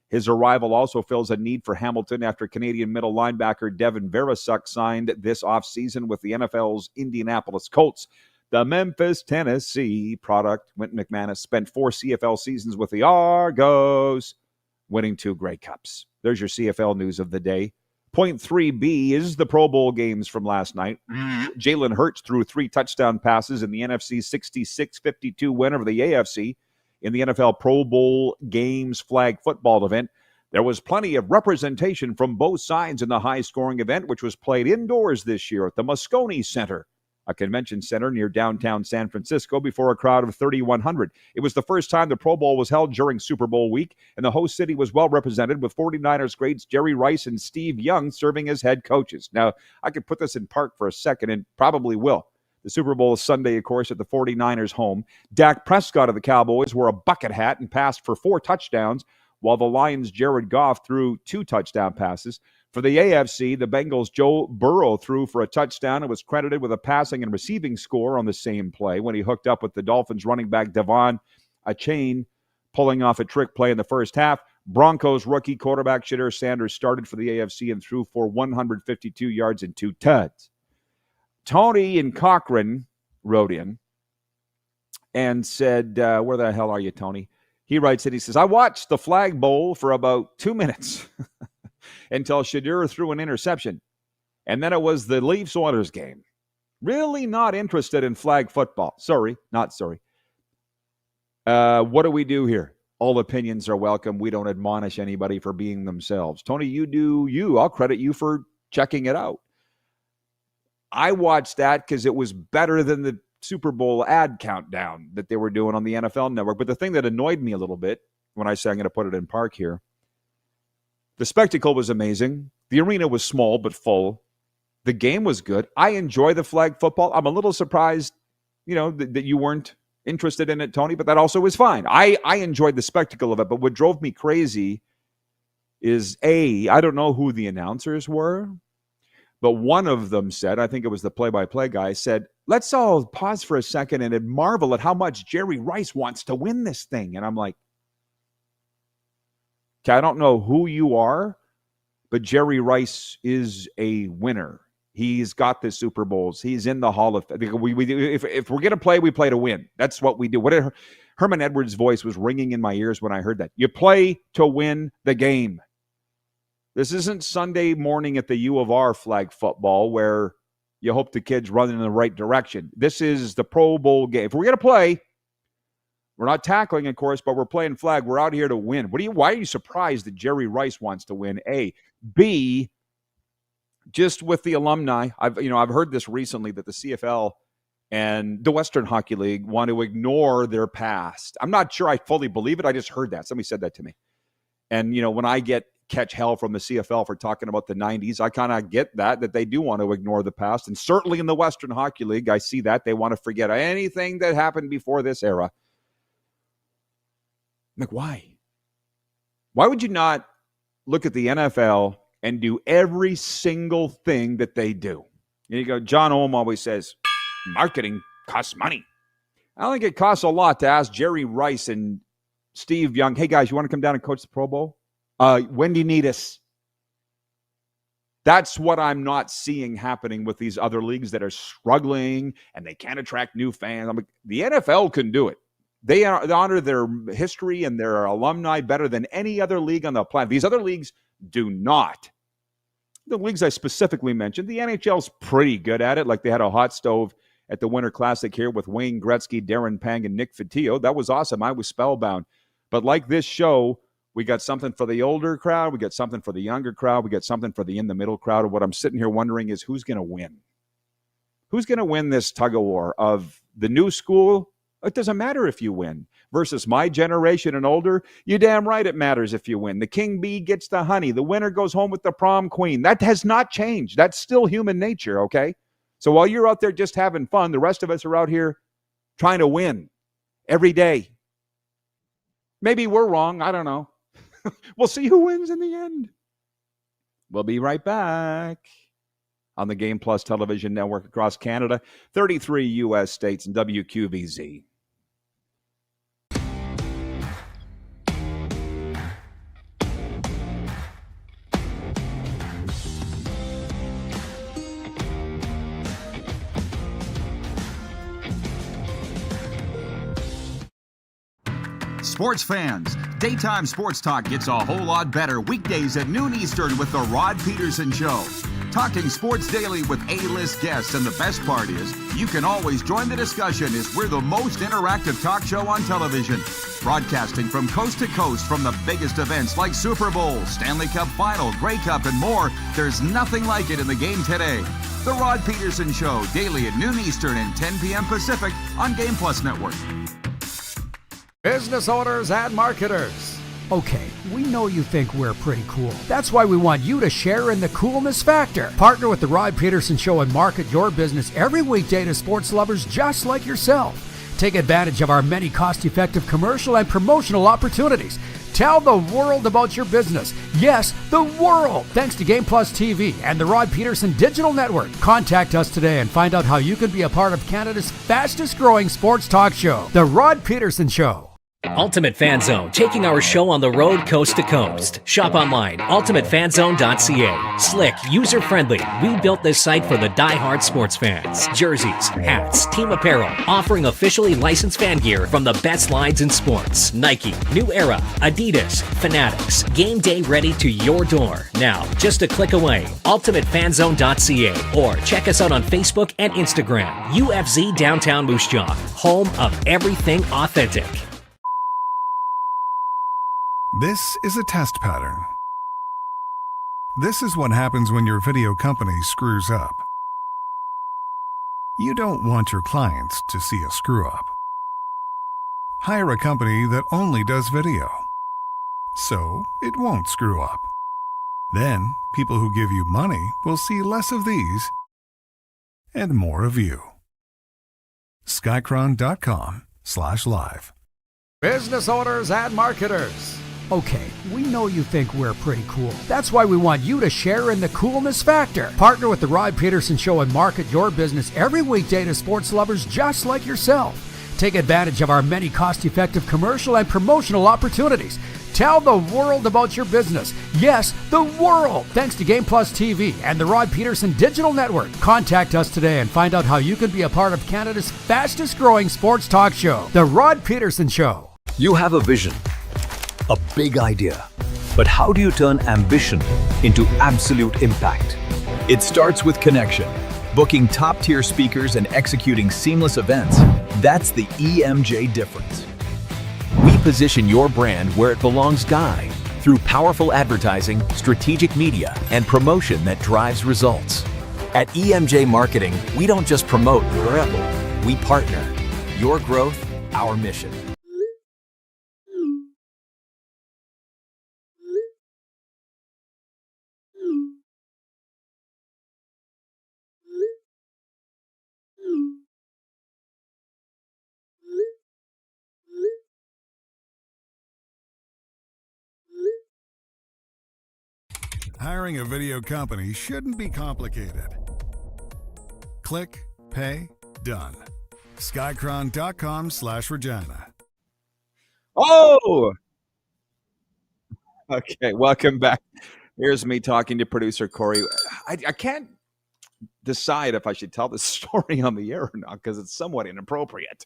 His arrival also fills a need for Hamilton after Canadian middle linebacker Devin Verasuk signed this offseason with the NFL's Indianapolis Colts. The Memphis, Tennessee product, Winton McManus, spent 4 CFL seasons with the Argos, winning 2 Grey Cups. There's your CFL news of the day. Point 3B is the Pro Bowl games from last night. Jalen Hurts threw 3 touchdown passes in the NFC 66-52 win over the AFC in the NFL Pro Bowl games flag football event. There was plenty of representation from both sides in the high-scoring event, which was played indoors this year at the Moscone Center, a convention center near downtown San Francisco, before a crowd of 3,100. It was the first time the Pro Bowl was held during Super Bowl week, and the host city was well represented, with 49ers greats Jerry Rice and Steve Young serving as head coaches. Now, I could put this in park for a second, and probably will. The Super Bowl is Sunday, of course, at the 49ers' home. Dak Prescott of the Cowboys wore a bucket hat and passed for 4 touchdowns, while the Lions' Jared Goff threw 2 touchdown passes. For the AFC, the Bengals' Joe Burrow threw for a touchdown and was credited with a passing and receiving score on the same play when he hooked up with the Dolphins' running back Devon Achane, pulling off a trick play in the first half. Broncos rookie quarterback Shedeur Sanders started for the AFC and threw for 152 yards and 2 tuds. Tony in Cochrane wrote in and said, where the hell are you, Tony? He writes it. He says, I watched the Flag Bowl for about 2 minutes until Shedeur threw an interception. And then it was the Leafs-Oilers game. Really not interested in flag football. Sorry, not sorry. What do we do here? All opinions are welcome. We don't admonish anybody for being themselves. Tony, you do you. I'll credit you for checking it out. I watched that because it was better than the Super Bowl ad countdown that they were doing on the NFL Network. But the thing that annoyed me a little bit when I say I'm going to put it in park here, the spectacle was amazing. The arena was small but full. The game was good. I enjoy the flag football. I'm a little surprised, that you weren't interested in it, Tony, but that also was fine. I enjoyed the spectacle of it, but what drove me crazy is, I don't know who the announcers were, but one of them said, I think it was the play-by-play guy, said, let's all pause for a second and marvel at how much Jerry Rice wants to win this thing. And I'm like, okay, I don't know who you are, but Jerry Rice is a winner. He's got the Super Bowls. He's in the Hall of Fame. If we're going to play, we play to win. That's what we do. Herman Edwards' voice was ringing in my ears when I heard that. You play to win the game. This isn't Sunday morning at the U of R flag football where you hope the kids run in the right direction. This is the Pro Bowl game. If we're going to play, we're not tackling, of course, but we're playing flag. We're out here to win. Why are you surprised that Jerry Rice wants to win? A. B, just with the alumni, I've heard this recently that the CFL and the Western Hockey League want to ignore their past. I'm not sure I fully believe it. I just heard that. Somebody said that to me. And, when I catch hell from the CFL for talking about the 90s, I kind of get that they do want to ignore the past. And certainly in the Western Hockey League, I see that. They want to forget anything that happened before this era. I'm like, why? Why would you not look at the NFL and do every single thing that they do. And you go, John Ohm always says, marketing costs money. I think it costs a lot to ask Jerry Rice and Steve Young, hey, guys, you want to come down and coach the Pro Bowl? When do you need us? That's what I'm not seeing happening with these other leagues that are struggling and they can't attract new fans. The NFL can do it. They honor their history and their alumni better than any other league on the planet. These other leagues do not. The leagues I specifically mentioned, the NHL's pretty good at it. Like they had a hot stove at the Winter Classic here with Wayne Gretzky, Darren Pang, and Nick Fotiu. That was awesome. I was spellbound. But like this show, we got something for the older crowd. We got something for the younger crowd. We got something for the in-the-middle crowd. And what I'm sitting here wondering is who's going to win? Who's going to win this tug-of-war of the new school? It doesn't matter if you win. Versus my generation and older, you damn right it matters if you win. The king bee gets the honey. The winner goes home with the prom queen. That has not changed. That's still human nature, okay? So while you're out there just having fun, the rest of us are out here trying to win every day. Maybe we're wrong. I don't know. We'll see who wins in the end. We'll be right back on the Game Plus television network across Canada, 33 U.S. states, and WQVZ. Sports fans, daytime sports talk gets a whole lot better weekdays at noon Eastern with the Rod Pedersen Show. Talking sports daily with A-list guests, and the best part is you can always join the discussion as we're the most interactive talk show on television. Broadcasting from coast to coast from the biggest events like Super Bowl, Stanley Cup Final, Grey Cup, and more. There's nothing like it in the game today. The Rod Pedersen Show, daily at noon Eastern and 10 p.m. Pacific on Game Plus Network. Business owners and marketers. Okay, we know you think we're pretty cool. That's why we want you to share in the coolness factor. Partner with the Rod Pedersen Show and market your business every weekday to sports lovers just like yourself. Take advantage of our many cost-effective commercial and promotional opportunities. Tell the world about your business. Yes, the world. Thanks to Game Plus TV and the Rod Pedersen Digital Network. Contact us today and find out how you can be a part of Canada's fastest growing sports talk show, The Rod Pedersen Show. Ultimate Fan Zone, taking our show on the road coast to coast. Shop online, ultimatefanzone.ca. Slick, user-friendly. We built this site for the die-hard sports fans. Jerseys, hats, team apparel, offering officially licensed fan gear from the best lines in sports. Nike, New Era, Adidas, Fanatics. Game day ready to your door. Now, just a click away. ultimatefanzone.ca, or check us out on Facebook and Instagram. UFZ Downtown Moose Jaw, home of everything authentic. This is a test pattern. This is what happens when your video company screws up. You don't want your clients to see a screw up. Hire a company that only does video, so it won't screw up. Then, people who give you money will see less of these and more of you. Skycron.com/live. Business owners and marketers. Okay, we know you think we're pretty cool. That's why we want you to share in the coolness factor. Partner with the Rod Pedersen Show and market your business every weekday to sports lovers just like yourself. Take advantage of our many cost-effective commercial and promotional opportunities. Tell the world about your business. Yes, the world. Thanks to Game Plus TV and the Rod Pedersen Digital Network. Contact us today and find out how you can be a part of Canada's fastest growing sports talk show, The Rod Pedersen Show. You have a vision, a big idea, but how do you turn ambition into absolute impact? It starts with connection. Booking top-tier speakers and executing seamless events. That's the EMJ difference. We position your brand where it belongs, Guy, through powerful advertising, strategic media, and promotion that drives results. At EMJ Marketing, we don't just promote, we partner. Your growth, our mission. Hiring a video company shouldn't be complicated. Click, pay, done. Skycron.com/Regina. Oh! Okay, welcome back. Here's me talking to producer Corey. I can't decide if I should tell this story on the air or not because it's somewhat inappropriate.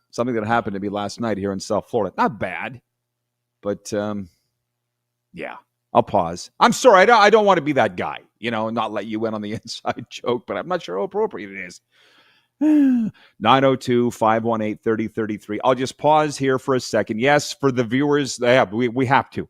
Something that happened to me last night here in South Florida. Not bad, but yeah, I'll pause. I'm sorry. I don't want to be that guy, not let you in on the inside joke, but I'm not sure how appropriate it is. 902-518-3033. I'll just pause here for a second. Yes, for the viewers, we have to.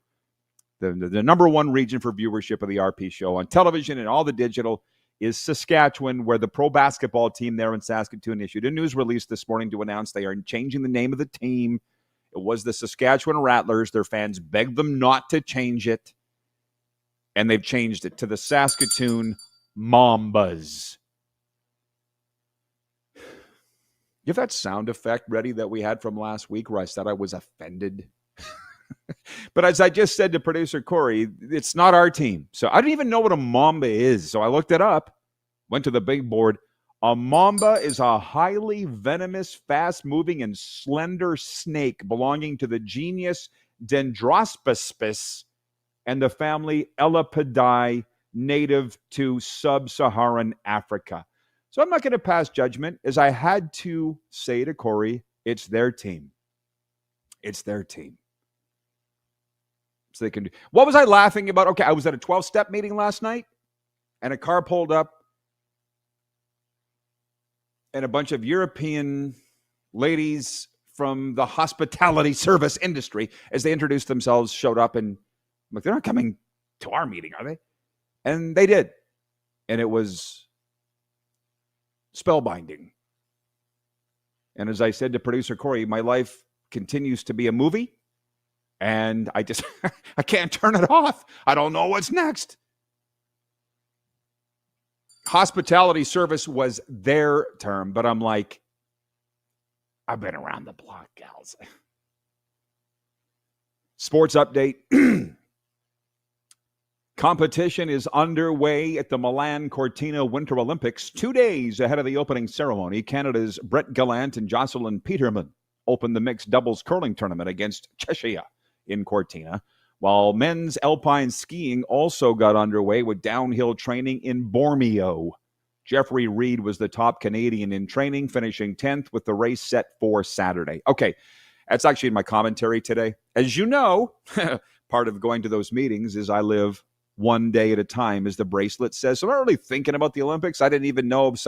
The number one region for viewership of the RP show on television and all the digital is Saskatchewan, where the pro basketball team there in Saskatoon issued a news release this morning to announce they are changing the name of the team. It was the Saskatchewan Rattlers. Their fans begged them not to change it, and they've changed it to the Saskatoon Mambas. You have that sound effect ready that we had from last week where I said I was offended? But as I just said to producer Corey, it's not our team. So I didn't even know what a mamba is. So I looked it up, went to the big board. A mamba is a highly venomous, fast-moving, and slender snake belonging to the genus Dendrospispis and the family Elapidae, native to sub-Saharan Africa. So I'm not going to pass judgment, as I had to say to Corey, it's their team. It's their team. So they can do. What was I laughing about? Okay, I was at a 12-step meeting last night, and a car pulled up, and a bunch of European ladies from the hospitality service industry, as they introduced themselves, showed up, and I'm like, they're not coming to our meeting, are they? And they did. And it was spellbinding. And as I said to producer Corey, my life continues to be a movie. And I just, I can't turn it off. I don't know what's next. Hospitality service was their term, but I'm like, I've been around the block, gals. Sports update. Competition is underway at the Milan Cortina Winter Olympics 2 days ahead of the opening ceremony. Canada's Brett Gallant and Jocelyn Peterman opened the mixed doubles curling tournament against Czechia in Cortina, while men's alpine skiing also got underway with downhill training in Bormio. Jeffrey Reed was the top Canadian in training, finishing 10th with the race set for Saturday. Okay, that's actually in my commentary today. As you know, part of going to those meetings is I live one day at a time, as the bracelet says. So I'm not really thinking about the Olympics. I didn't even know of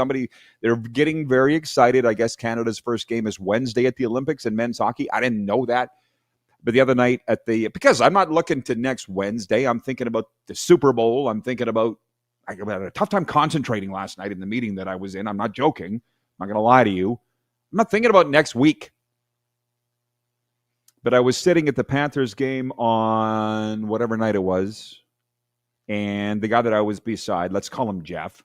they're getting very excited. I guess Canada's first game is Wednesday at the Olympics in men's hockey. I didn't know that. But the other night because I'm not looking to next Wednesday, I'm thinking about the Super Bowl. I had a tough time concentrating last night in the meeting that I was in. I'm not joking. I'm not going to lie to you. I'm not thinking about next week. But I was sitting at the Panthers game on whatever night it was, and the guy that I was beside, let's call him Jeff,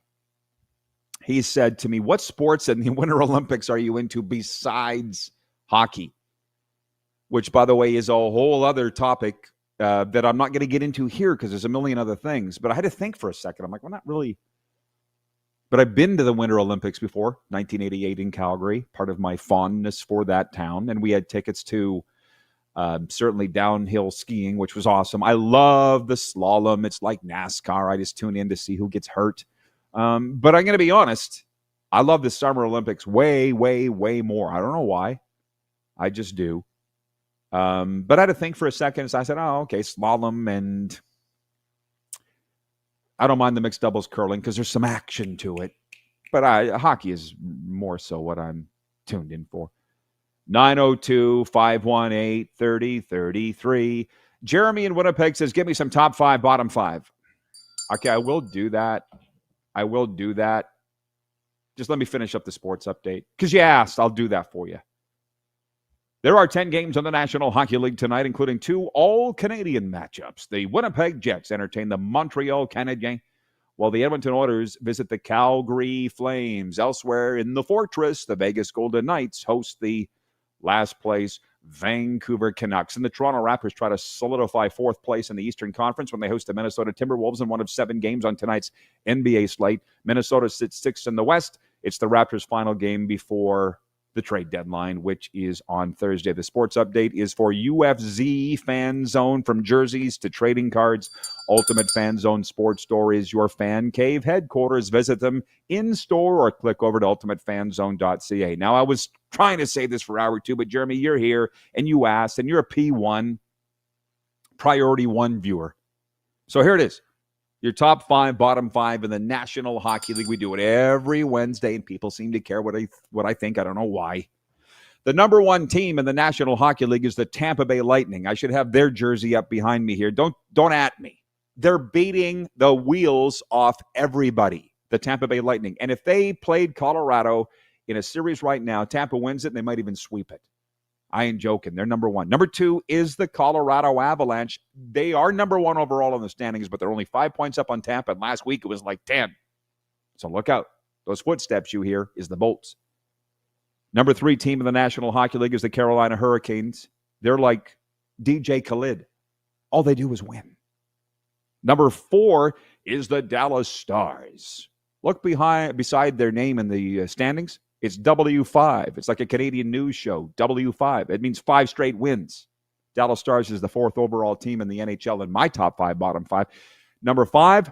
he said to me, what sports in the Winter Olympics are you into besides hockey? Which, by the way, is a whole other topic that I'm not going to get into here because there's a million other things. But I had to think for a second. I'm like, well, not really. But I've been to the Winter Olympics before, 1988 in Calgary, part of my fondness for that town. And we had tickets to certainly downhill skiing, which was awesome. I love the slalom. It's like NASCAR. I just tune in to see who gets hurt. But I'm going to be honest. I love the Summer Olympics way, way, way more. I don't know why. I just do. But I had to think for a second. So I said, oh, okay, slalom, and I don't mind the mixed doubles curling because there's some action to it. But hockey is more so what I'm tuned in for. 902-518-3033. Jeremy in Winnipeg says, give me some top five, bottom five. Okay, I will do that. Just let me finish up the sports update. Because you asked, I'll do that for you. There are 10 games in the National Hockey League tonight, including 2 all-Canadian matchups. The Winnipeg Jets entertain the Montreal Canadiens, while the Edmonton Oilers visit the Calgary Flames. Elsewhere in the Fortress, the Vegas Golden Knights host the last place, Vancouver Canucks. And the Toronto Raptors try to solidify fourth place in the Eastern Conference when they host the Minnesota Timberwolves in one of 7 games on tonight's NBA slate. Minnesota sits 6th in the West. It's the Raptors' final game before the trade deadline, which is on Thursday. The sports update is for UFZ Fan Zone. From jerseys to trading cards, Ultimate Fan Zone Sports Store is your fan cave headquarters. Visit them in store or click over to ultimatefanzone.ca. Now, I was trying to say this for hour 2, but Jeremy, you're here and you asked, and you're a P1, Priority 1 viewer. So here it is. Your top 5, bottom 5 in the National Hockey League. We do it every Wednesday, and people seem to care what I think. I don't know why. The number 1 team in the National Hockey League is the Tampa Bay Lightning. I should have their jersey up behind me here. Don't at me. They're beating the wheels off everybody, the Tampa Bay Lightning. And if they played Colorado in a series right now, Tampa wins it, and they might even sweep it. I ain't joking. They're number 1. Number 2 is the Colorado Avalanche. They are number 1 overall in the standings, but they're only 5 points up on Tampa. And last week it was like 10. So look out. Those footsteps you hear is the Bolts. Number 3 team in the National Hockey League is the Carolina Hurricanes. They're like DJ Khaled. All they do is win. Number 4 is the Dallas Stars. Look beside their name in the standings. It's W5. It's like a Canadian news show, W5. It means 5 straight wins. Dallas Stars is the 4th overall team in the NHL in my top 5, bottom 5. Number 5,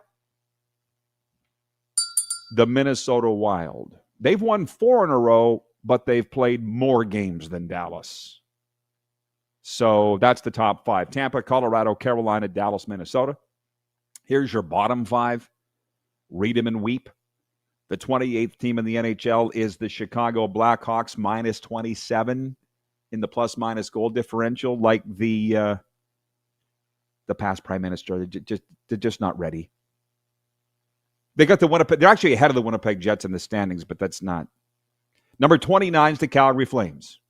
the Minnesota Wild. They've won 4 in a row, but they've played more games than Dallas. So that's the top 5. Tampa, Colorado, Carolina, Dallas, Minnesota. Here's your bottom 5. Read them and weep. The 28th team in the NHL is the Chicago Blackhawks, minus 27 in the plus-minus goal differential, like the past prime minister. They're just not ready. They got the Winnipeg. They're actually ahead of the Winnipeg Jets in the standings, but that's not. Number 29 is the Calgary Flames.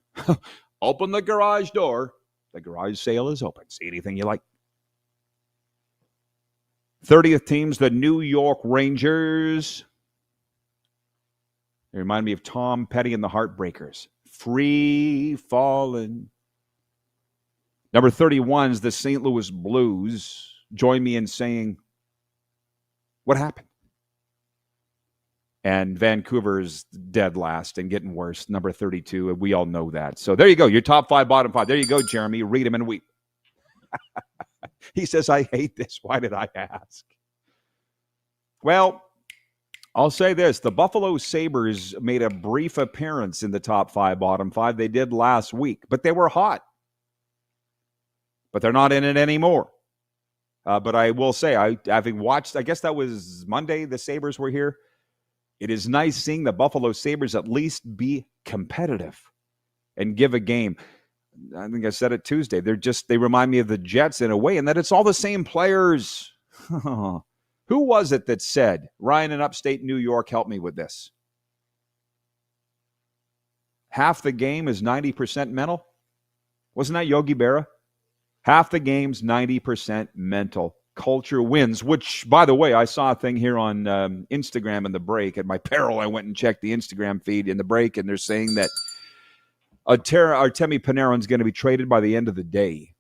Open the garage door. The garage sale is open. See anything you like. 30th team's the New York Rangers. They remind me of Tom Petty and the Heartbreakers. Free falling. Number 31 is the St. Louis Blues. Join me in saying, what happened? And Vancouver's dead last and getting worse. Number 32, we all know that. So there you go. Your top 5, bottom 5. There you go, Jeremy. Read them and weep. He says, I hate this. Why did I ask? Well, I'll say this. The Buffalo Sabres made a brief appearance in the top 5, bottom 5. They did last week, but they were hot. But they're not in it anymore. But I will say, having watched, I guess that was Monday, the Sabres were here. It is nice seeing the Buffalo Sabres at least be competitive and give a game. I think I said it Tuesday. They remind me of the Jets in a way, and that it's all the same players. Who was it that said, Ryan in upstate New York, help me with this? Half the game is 90% mental? Wasn't that Yogi Berra? Half the game's 90% mental. Culture wins, which, by the way, I saw a thing here on Instagram in the break. At my peril, I went and checked the Instagram feed in the break, and they're saying that Artemi Panarin's going to be traded by the end of the day.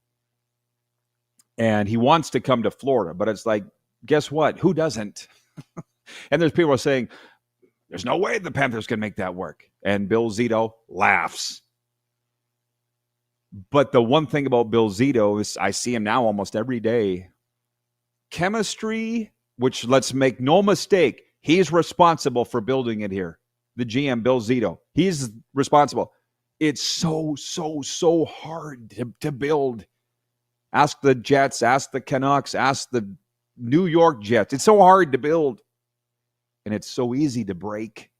And he wants to come to Florida, but it's like, guess what? Who doesn't? And there's people saying, there's no way the Panthers can make that work. And Bill Zito laughs. But the one thing about Bill Zito is I see him now almost every day. Chemistry, which let's make no mistake, he's responsible for building it here. The GM, Bill Zito, he's responsible. It's so hard to build. Ask the Jets, ask the Canucks, ask the New York Jets. It's so hard to build, and it's so easy to break.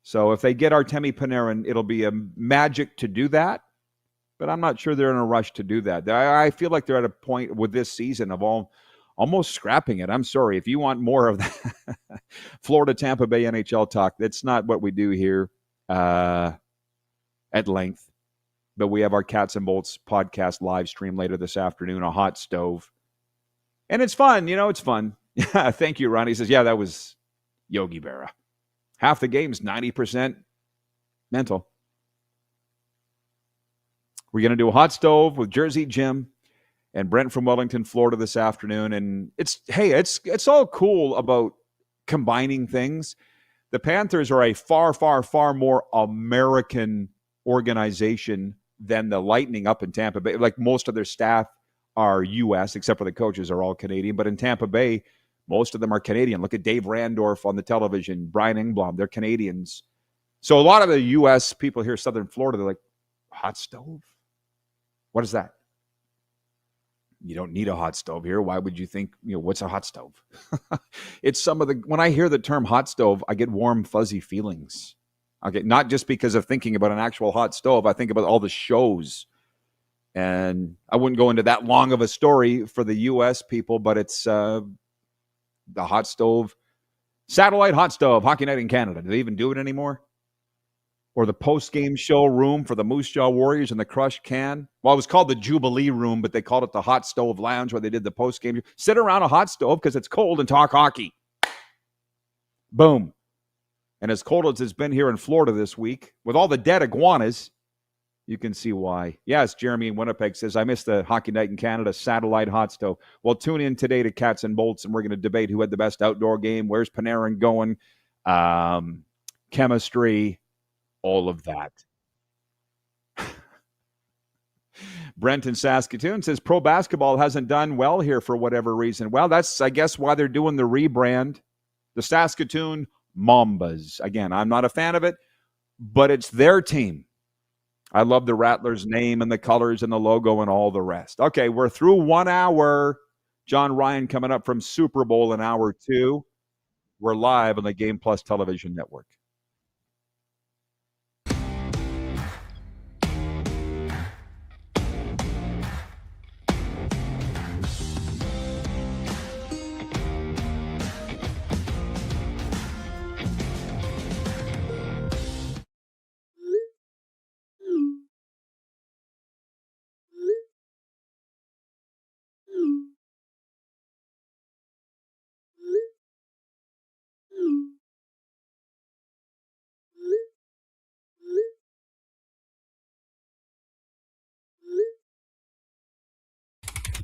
So if they get Artemi Panarin, it'll be a magic to do that, but I'm not sure they're in a rush to do that. I feel like they're at a point with this season of almost scrapping it. I'm sorry. If you want more of that Florida Tampa Bay NHL talk, that's not what we do here at length. But we have our Cats and Bolts podcast live stream later this afternoon, a hot stove. And it's fun. It's fun. Yeah, thank you, Ronnie. He says, yeah, that was Yogi Berra. Half the game's 90% mental. We're going to do a hot stove with Jersey Jim and Brent from Wellington, Florida this afternoon. And it's all cool about combining things. The Panthers are a far, far, far more American organization than the Lightning up in Tampa Bay. Like, most of their staff are U.S., except for the coaches are all Canadian. But in Tampa Bay, most of them are Canadian. Look at Dave Randorf on the television, Brian Engblom. They're Canadians. So a lot of the U.S. people here, Southern Florida, they're like, hot stove? What is that? You don't need a hot stove here. Why would you think, what's a hot stove? It's when I hear the term hot stove, I get warm, fuzzy feelings. Okay, not just because of thinking about an actual hot stove. I think about all the shows. And I wouldn't go into that long of a story for the U.S. people, but it's the hot stove, satellite hot stove, Hockey Night in Canada. Do they even do it anymore? Or the post-game show room for the Moose Jaw Warriors and the Crush Can. Well, it was called the Jubilee Room, but they called it the Hot Stove Lounge where they did the post-game. Sit around a hot stove because it's cold and talk hockey. Boom. And as cold as it's been here in Florida this week, with all the dead iguanas, you can see why. Yes, Jeremy in Winnipeg says, I missed the Hockey Night in Canada satellite hot stove. Well, tune in today to Cats and Bolts, and we're going to debate who had the best outdoor game, where's Panarin going, chemistry, all of that. Brent in Saskatoon says pro basketball hasn't done well here for whatever reason. Well, that's, I guess, why they're doing the rebrand. The Saskatoon Mambas. Again, I'm not a fan of it, but it's their team. I love the Rattlers name and the colors and the logo and all the rest. Okay, we're through 1 hour. John Ryan coming up from Super Bowl in hour 2. We're live on the Game Plus television network.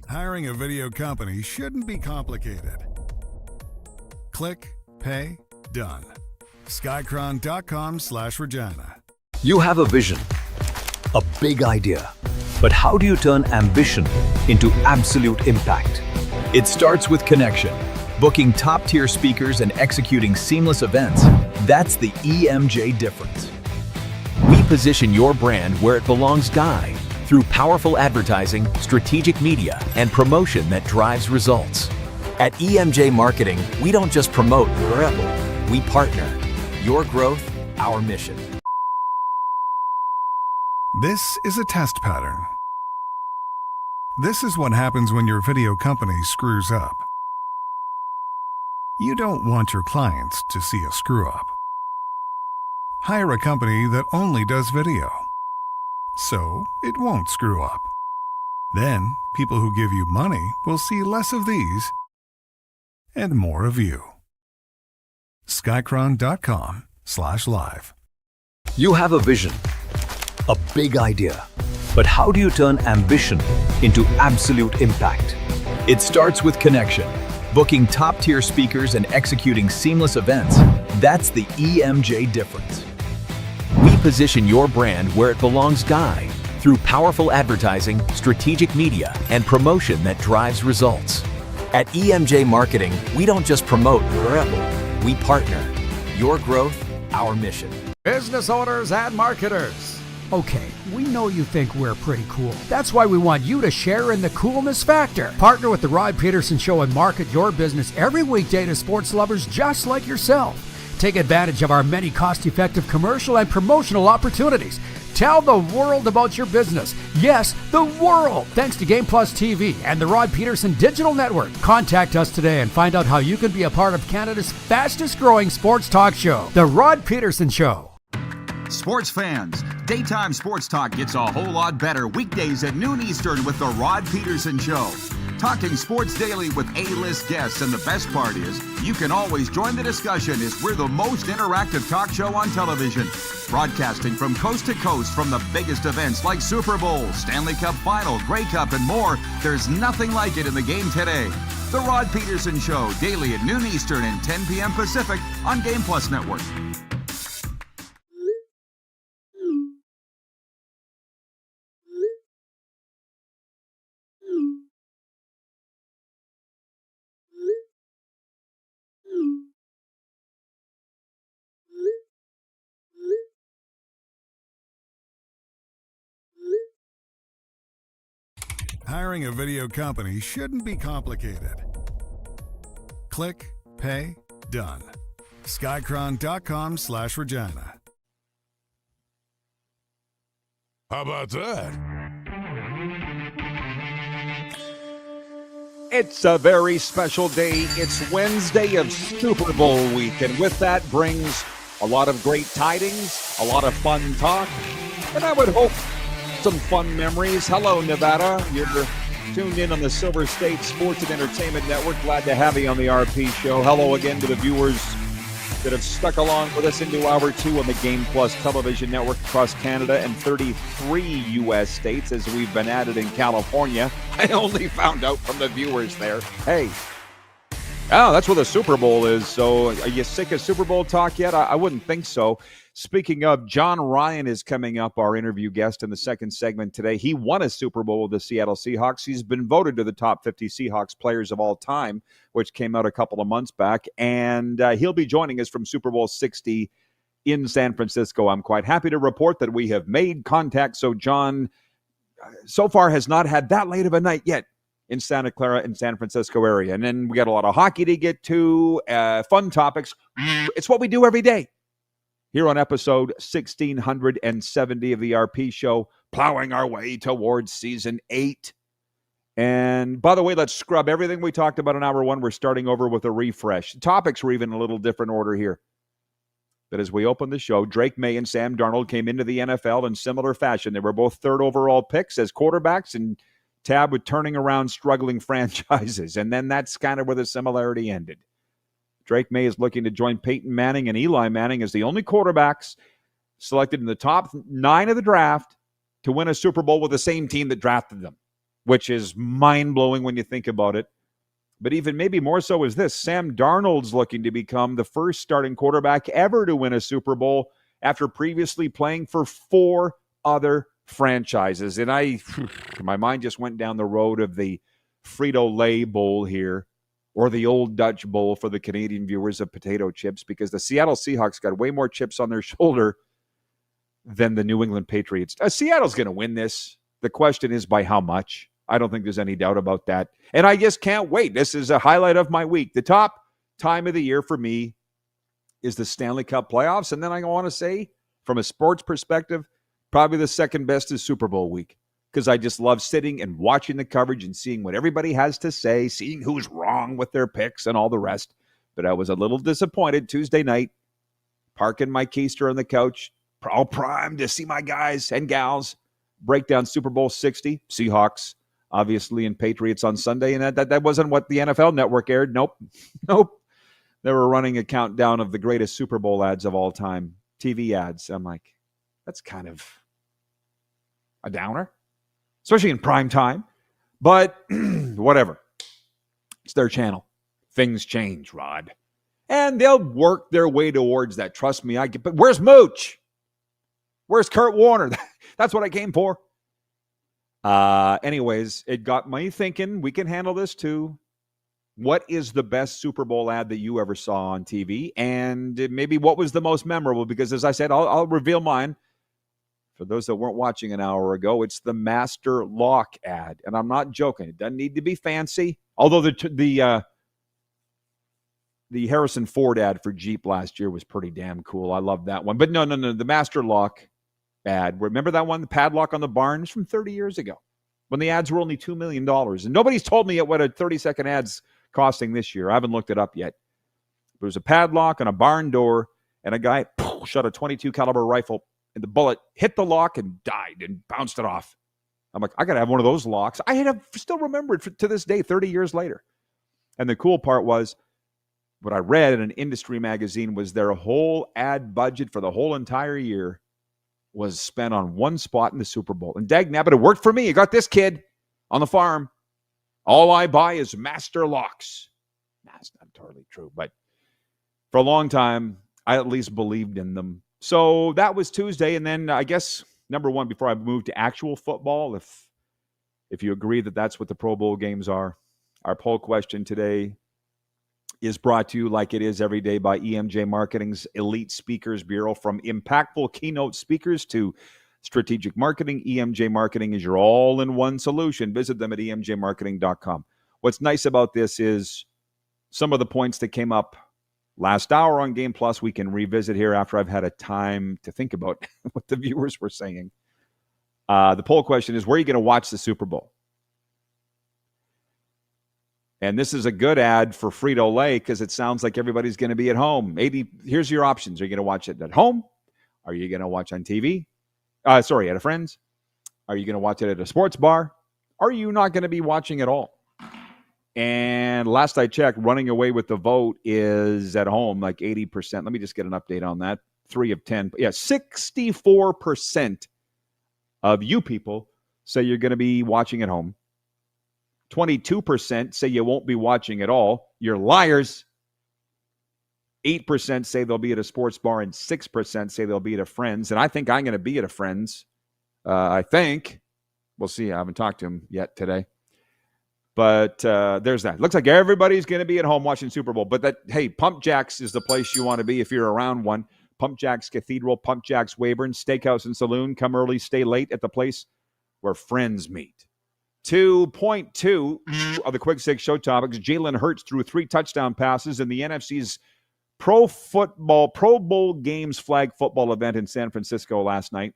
Hiring a video company shouldn't be complicated. Click, pay, done. Skycron.com/Regina. You have a vision, a big idea, but how do you turn ambition into absolute impact? It starts with connection. Booking top-tier speakers and executing seamless events. That's the EMJ difference. We position your brand where it belongs, Guy, through powerful advertising, strategic media, and promotion that drives results. At EMJ Marketing, we don't just promote, we partner. Your growth, our mission. This is a test pattern. This is what happens when your video company screws up. You don't want your clients to see a screw-up. Hire a company that only does video, so it won't screw up. Then, people who give you money will see less of these and more of you. Skycron.com/live. You have a vision, a big idea, but how do you turn ambition into absolute impact? It starts with connection. Booking top-tier speakers and executing seamless events. That's the EMJ difference. We position your brand where it belongs, Guy, through powerful advertising, strategic media, and promotion that drives results. At EMJ Marketing, we don't just promote, we partner. Your growth, our mission. Business owners and marketers. Okay, we know you think we're pretty cool. That's why we want you to share in the coolness factor. Partner with the Rod Pedersen Show and market your business every weekday to sports lovers just like yourself. Take advantage of our many cost-effective commercial and promotional opportunities. Tell the world about your business. Yes, the world. Thanks to Game Plus TV and the Rod Pedersen Digital Network. Contact us today and find out how you can be a part of Canada's fastest-growing sports talk show, The Rod Pedersen Show. Sports fans, daytime sports talk gets a whole lot better weekdays at noon Eastern with the Rod Pedersen Show. Talking sports daily with A-list guests, and the best part is, you can always join the discussion as we're the most interactive talk show on television. Broadcasting from coast to coast from the biggest events like Super Bowl, Stanley Cup Final, Grey Cup, and more, there's nothing like it in the game today. The Rod Pedersen Show, daily at noon Eastern and 10 p.m. Pacific on Game Plus Network. Hiring a video company shouldn't be complicated. Click, pay, done. Skycron.com/Regina. How about that? It's a very special day. It's Wednesday of Super Bowl week, and with that brings a lot of great tidings, a lot of fun talk, and I would hope some fun memories. Hello, Nevada. You're tuned in on the Silver State Sports and Entertainment Network. Glad to have you on the RP Show. Hello again to the viewers that have stuck along with us into Hour 2 on the Game Plus television network across Canada and 33 U.S. states as we've been at it in California. I only found out from the viewers there. Hey. Oh, that's where the Super Bowl is. So are you sick of Super Bowl talk yet? I wouldn't think so. Speaking of, John Ryan is coming up, our interview guest in the second segment today. He won a Super Bowl with the Seattle Seahawks. He's been voted to the top 50 Seahawks players of all time, which came out a couple of months back. And he'll be joining us from Super Bowl 60 in San Francisco. I'm quite happy to report that we have made contact. So John, so far, has not had that late of a night yet in Santa Clara and San Francisco area. And then we got a lot of hockey to get to, fun topics. It's what we do every day here on episode 1670 of the RP Show, plowing our way towards season 8. And by the way, let's scrub everything we talked about in hour 1. We're starting over with a refresh. The topics were even in a little different order here. But as we open the show, Drake May and Sam Darnold came into the NFL in similar fashion. They were both third overall picks as quarterbacks, and tab with turning around struggling franchises. And then that's kind of where the similarity ended. Drake May is looking to join Peyton Manning and Eli Manning as the only quarterbacks selected in the top 9 of the draft to win a Super Bowl with the same team that drafted them, which is mind-blowing when you think about it. But even maybe more so is this. Sam Darnold's looking to become the first starting quarterback ever to win a Super Bowl after previously playing for 4 other franchises. And my mind just went down the road of the Frito-Lay Bowl here, or the Old Dutch Bowl for the Canadian viewers of potato chips, because the Seattle Seahawks got way more chips on their shoulder than the New England Patriots. Seattle's going to win this. The question is by how much. I don't think there's any doubt about that. And I just can't wait. This is a highlight of my week. The top time of the year for me is the Stanley Cup playoffs. And then I want to say, from a sports perspective, probably the second best is Super Bowl week, because I just love sitting and watching the coverage and seeing what everybody has to say, seeing who's wrong with their picks and all the rest. But I was a little disappointed Tuesday night, parking my keister on the couch, all primed to see my guys and gals break down Super Bowl 60, Seahawks, obviously, and Patriots on Sunday. And that wasn't what the NFL Network aired. Nope. They were running a countdown of the greatest Super Bowl ads of all time, TV ads. I'm like, that's kind of a downer, especially in prime time. But whatever. It's their channel. Things change, Rod. And they'll work their way towards that. Trust me, but where's Mooch? Where's Kurt Warner? That's what I came for. Anyways, it got me thinking, we can handle this too. What is the best Super Bowl ad that you ever saw on TV? And maybe what was the most memorable? Because as I said, I'll reveal mine. For those that weren't watching an hour ago, it's the Master Lock ad. And I'm not joking. It doesn't need to be fancy. Although the Harrison Ford ad for Jeep last year was pretty damn cool. I love that one. But no. The Master Lock ad. Remember that one, the padlock on the barn? It's from 30 years ago when the ads were only $2 million. And nobody's told me yet what a 30-second ad's costing this year. I haven't looked it up yet. But it was a padlock on a barn door, and a guy shot a .22 caliber rifle, and the bullet hit the lock and died and bounced it off. I'm like, I got to have one of those locks. I still remember it to this day, 30 years later. And the cool part was, what I read in an industry magazine was their whole ad budget for the whole entire year was spent on one spot in the Super Bowl. And dagnabbit, it worked for me. I got this kid on the farm. All I buy is master locks. That's not totally true, but for a long time, I at least believed in them. So that was Tuesday. And then I guess, number one, before I move to actual football, if you agree that that's what the Pro Bowl games are, our poll question today is brought to you like it is every day by EMJ Marketing's Elite Speakers Bureau. From impactful keynote speakers to strategic marketing, EMJ Marketing is your all-in-one solution. Visit them at emjmarketing.com. What's nice about this is some of the points that came up last hour on Game Plus, we can revisit here after I've had a time to think about what the viewers were saying. The poll question is, where are you going to watch the Super Bowl? And this is a good ad for Frito-Lay because it sounds like everybody's going to be at home. Here's your options. Are you going to watch it at home? Are you going to watch on TV? At a friend's? Are you going to watch it at a sports bar? Are you not going to be watching at all? And last I checked, running away with the vote is at home, like 80%. Let me just get an update on that. 3 of 10. Yeah, 64% of you people say you're going to be watching at home. 22% say you won't be watching at all. You're liars. 8% say they'll be at a sports bar, and 6% say they'll be at a friend's. And I think I'm going to be at a friend's. I think. We'll see. I haven't talked to him yet today. But there's that. Looks like everybody's going to be at home watching Super Bowl. But hey, Pump Jacks is the place you want to be if you're around one. Pump Jacks Cathedral, Pump Jacks Weyburn, Steakhouse and Saloon. Come early, stay late at the place where friends meet. 2.2 of the Quick Six show topics. Jalen Hurts threw 3 touchdown passes in the NFC's Pro Bowl Games flag football event in San Francisco last night.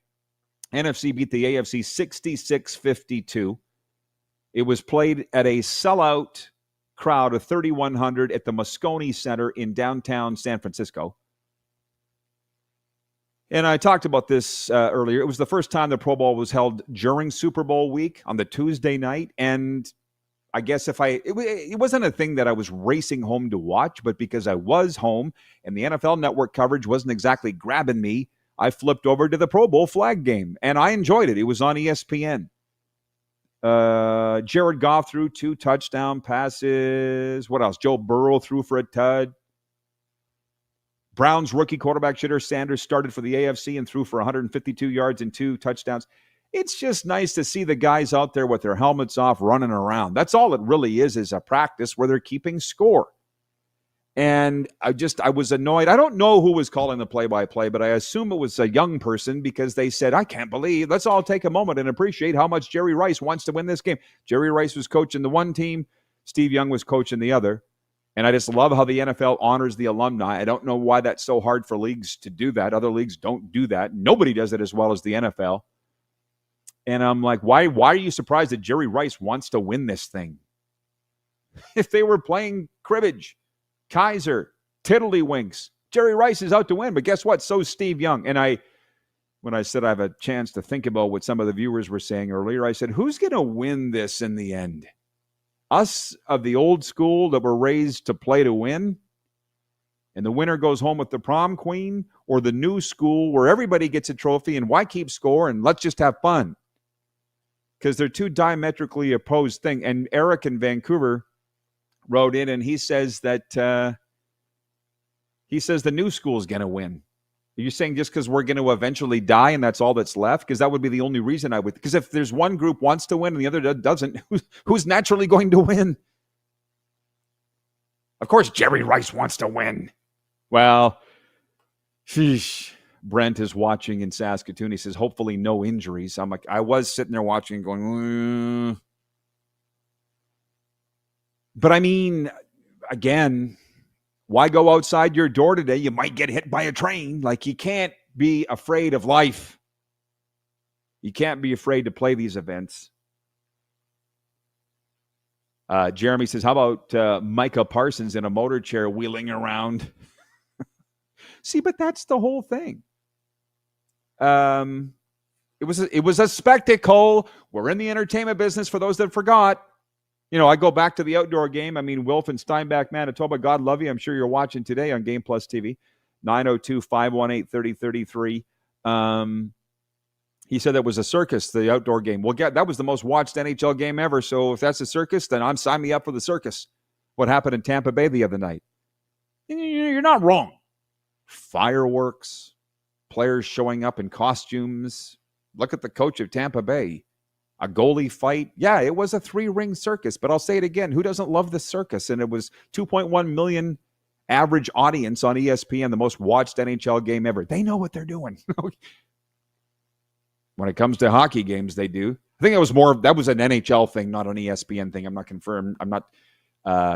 NFC beat the AFC 66-52. It was played at a sellout crowd of 3,100 at the Moscone Center in downtown San Francisco. And I talked about this earlier. It was the first time the Pro Bowl was held during Super Bowl week on the Tuesday night. And I guess it wasn't a thing that I was racing home to watch, but because I was home and the NFL Network coverage wasn't exactly grabbing me, I flipped over to the Pro Bowl flag game, and I enjoyed it. It was on ESPN. Jared Goff threw 2 touchdown passes. What else? Joe Burrow threw for a tud. Browns rookie quarterback Shedeur Sanders started for the AFC and threw for 152 yards and 2 touchdowns. It's just nice to see the guys out there with their helmets off running around. That's all it really is a practice where they're keeping score. And I was annoyed. I don't know who was calling the play-by-play, but I assume it was a young person because they said, I can't believe, let's all take a moment and appreciate how much Jerry Rice wants to win this game. Jerry Rice was coaching the one team. Steve Young was coaching the other. And I just love how the NFL honors the alumni. I don't know why that's so hard for leagues to do that. Other leagues don't do that. Nobody does it as well as the NFL. And I'm like, why are you surprised that Jerry Rice wants to win this thing? If they were playing cribbage, Kaiser, Tiddlywinks, Jerry Rice is out to win. But guess what? So is Steve Young. And when I said I have a chance to think about what some of the viewers were saying earlier, I said, who's going to win this in the end? Us of the old school that were raised to play to win, and the winner goes home with the prom queen, or the new school where everybody gets a trophy and why keep score and let's just have fun? Because they're two diametrically opposed things. And Eric in Vancouver wrote in and he says that the new school is going to win. Are you saying just because we're going to eventually die and that's all that's left? Because that would be the only reason I would. Because if there's one group wants to win and the other doesn't, who's naturally going to win? Of course, Jerry Rice wants to win. Well, sheesh. Brent is watching in Saskatoon. He says, hopefully no injuries. I'm like, I was sitting there watching and going, But I mean, again, why go outside your door today? You might get hit by a train. Like, you can't be afraid of life. You can't be afraid to play these events. Jeremy says, how about Micah Parsons in a motor chair wheeling around? See, but that's the whole thing. It was a spectacle. We're in the entertainment business for those that forgot. I go back to the outdoor game. I mean, Wilf in Steinbach, Manitoba, God love you. I'm sure you're watching today on Game Plus TV, 902-518-3033. He said that was a circus, the outdoor game. Well, that was the most watched NHL game ever. So if that's a circus, then sign me up for the circus. What happened in Tampa Bay the other night? You're not wrong. Fireworks, players showing up in costumes. Look at the coach of Tampa Bay. A goalie fight. Yeah, it was a 3-ring circus, but I'll say it again. Who doesn't love the circus? And it was 2.1 million average audience on ESPN, the most watched NHL game ever. They know what they're doing. When it comes to hockey games, they do. I think that was an NHL thing, not an ESPN thing. I'm not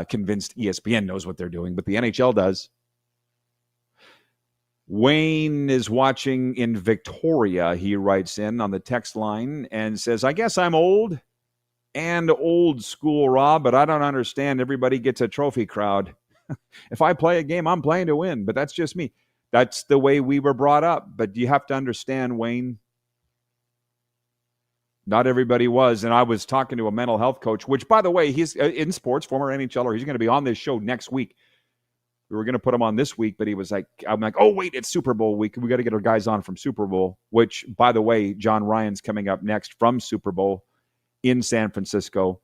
convinced ESPN knows what they're doing, but the NHL does. Wayne is watching in Victoria, he writes in on the text line and says, I guess I'm old and old school, Rob, but I don't understand. Everybody gets a trophy crowd. If I play a game, I'm playing to win, but that's just me. That's the way we were brought up. But you have to understand, Wayne, not everybody was. And I was talking to a mental health coach, which, by the way, he's in sports, former NHLer. He's going to be on this show next week. We were going to put him on this week, but he was like, I'm like, oh, wait, it's Super Bowl week. We got to get our guys on from Super Bowl, which, by the way, John Ryan's coming up next from Super Bowl in San Francisco.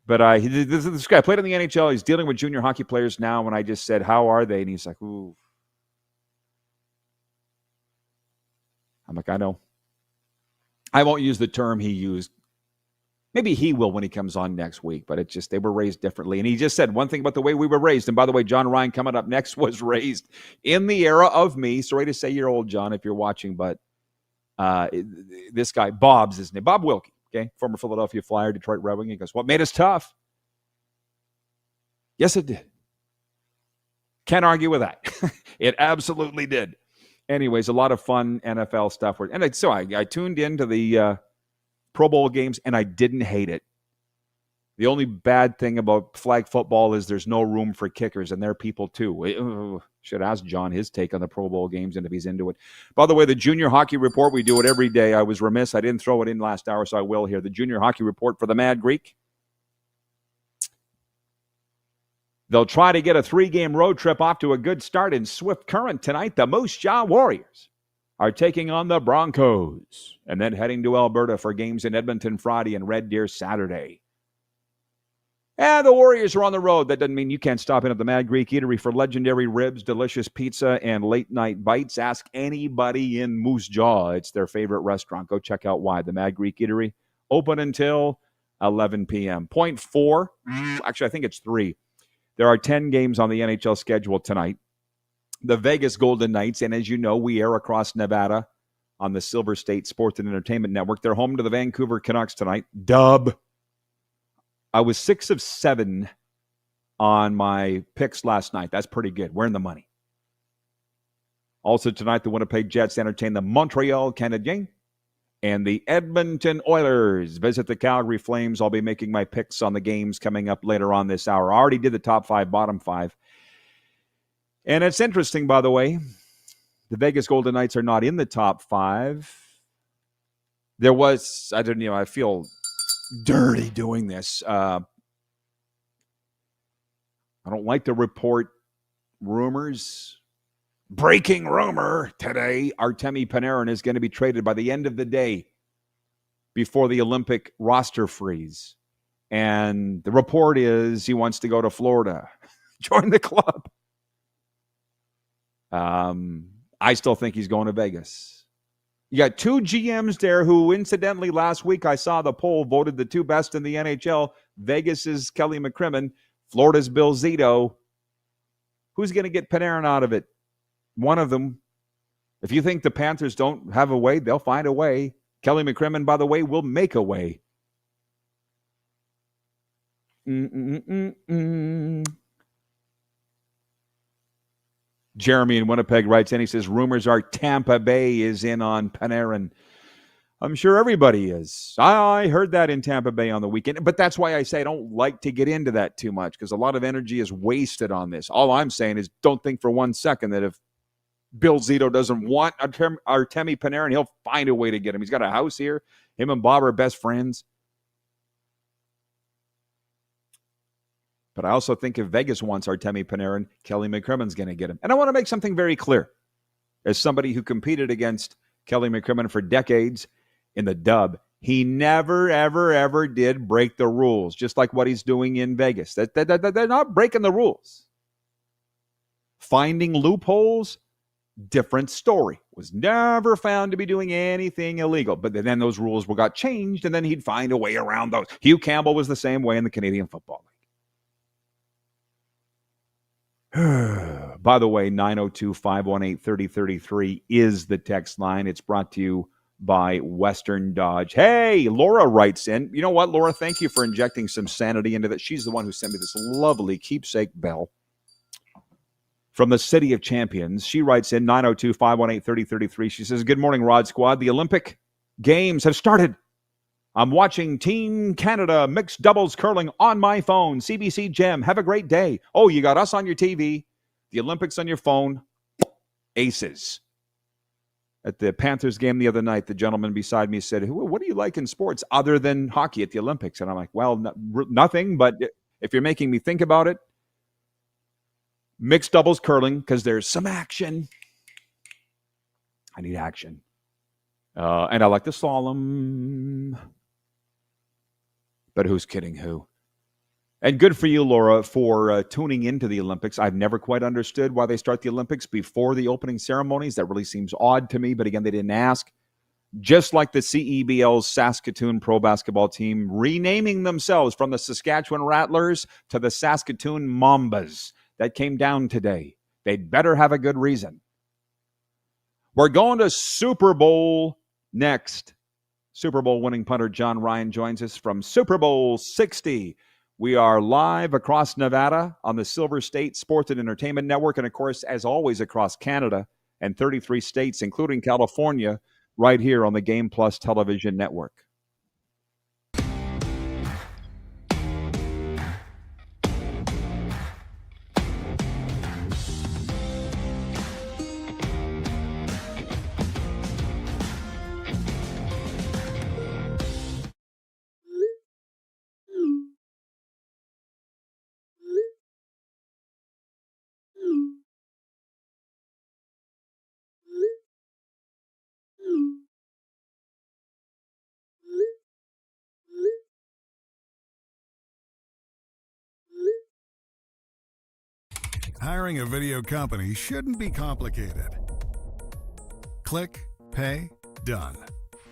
But this guy played in the NHL. He's dealing with junior hockey players now. And I just said, how are they? And he's like, ooh. I'm like, I know. I won't use the term he used. Maybe he will when he comes on next week, but it's just they were raised differently. And he just said one thing about the way we were raised. And by the way, John Ryan coming up next was raised in the era of me. Sorry to say you're old, John, if you're watching, but this guy, Bob's his name. Bob Wilkie, okay, former Philadelphia Flyer, Detroit Red Wing. He goes, what made us tough? Yes, it did. Can't argue with that. It absolutely did. Anyways, a lot of fun NFL stuff. So I tuned into the Pro Bowl games, and I didn't hate it. The only bad thing about flag football is there's no room for kickers, and they're people too. Should ask John his take on the Pro Bowl games and if he's into it. By the way, the Junior Hockey Report, we do it every day. I was remiss. I didn't throw it in last hour, so I will here. The Junior Hockey Report for the Mad Greek. They'll try to get a 3-game road trip off to a good start in Swift Current tonight. The Moose Jaw Warriors are taking on the Broncos and then heading to Alberta for games in Edmonton Friday and Red Deer Saturday. And the Warriors are on the road. That doesn't mean you can't stop in at the Mad Greek Eatery for legendary ribs, delicious pizza, and late-night bites. Ask anybody in Moose Jaw. It's their favorite restaurant. Go check out why. The Mad Greek Eatery, open until 11 p.m. Point 4, actually I think it's 3. There are 10 games on the NHL schedule tonight. The Vegas Golden Knights, and as you know, we air across Nevada on the Silver State Sports and Entertainment Network. They're home to the Vancouver Canucks tonight. Dub. I was 6 of 7 on my picks last night. That's pretty good. We're in the money. Also tonight, the Winnipeg Jets entertain the Montreal Canadiens and the Edmonton Oilers visit the Calgary Flames. I'll be making my picks on the games coming up later on this hour. I already did the top 5, bottom 5. And it's interesting, by the way, the Vegas Golden Knights are not in the top 5. There was, I feel dirty doing this. I don't like to report rumors. Breaking rumor today, Artemi Panarin is going to be traded by the end of the day before the Olympic roster freeze. And the report is he wants to go to Florida, join the club. I still think he's going to Vegas. You got 2 GMs there who, incidentally, last week I saw the poll voted the 2 best in the NHL. Vegas's Kelly McCrimmon, Florida's Bill Zito. Who's going to get Panarin out of it? One of them. If you think the Panthers don't have a way, they'll find a way. Kelly McCrimmon, by the way, will make a way. Jeremy in Winnipeg writes in, he says, rumors are Tampa Bay is in on Panarin. I'm sure everybody is. I heard that in Tampa Bay on the weekend, but that's why I say I don't like to get into that too much because a lot of energy is wasted on this. All I'm saying is don't think for 1 second that if Bill Zito doesn't want Artemi Panarin. He'll find a way to get him. He's got a house here. Him and Bob are best friends. But I also think if Vegas wants Artemi Panarin, Kelly McCrimmon's going to get him. And I want to make something very clear. As somebody who competed against Kelly McCrimmon for decades in the dub, he never, ever, ever did break the rules, just like what he's doing in Vegas. They're not breaking the rules. Finding loopholes, different story. Was never found to be doing anything illegal. But then those rules got changed, and then he'd find a way around those. Hugh Campbell was the same way in the Canadian Football League. By the way, 902-518-3033 is the text line. It's brought to you by Western Dodge. Hey, Laura writes in. You know what, Laura? Thank you for injecting some sanity into that. She's the one who sent me this lovely keepsake bell from the City of Champions. She writes in 902-518-3033. She says, good morning, Rod Squad. The Olympic Games have started. I'm watching Team Canada mixed doubles curling on my phone. CBC Gem. Have a great day. Oh, you got us on your TV, the Olympics on your phone. Aces. At the Panthers game the other night, the gentleman beside me said, what do you like in sports other than hockey at the Olympics? And I'm like, well, nothing, but if you're making me think about it, mixed doubles curling, because there's some action. I need action. And I like the slalom. But who's kidding who? And good for you, Laura, for tuning into the Olympics. I've never quite understood why they start the Olympics before the opening ceremonies. That really seems odd to me, but again, they didn't ask. Just like the CEBL's Saskatoon pro basketball team renaming themselves from the Saskatchewan Rattlers to the Saskatoon Mambas. That came down today. They'd better have a good reason. We're going to Super Bowl next. Super Bowl winning punter John Ryan joins us from Super Bowl 60. We are live across Nevada on the Silver State Sports and Entertainment Network, and of course, as always, across Canada and 33 states, including California, right here on the Game Plus television network. Hiring a video company shouldn't be complicated. Click, pay, done.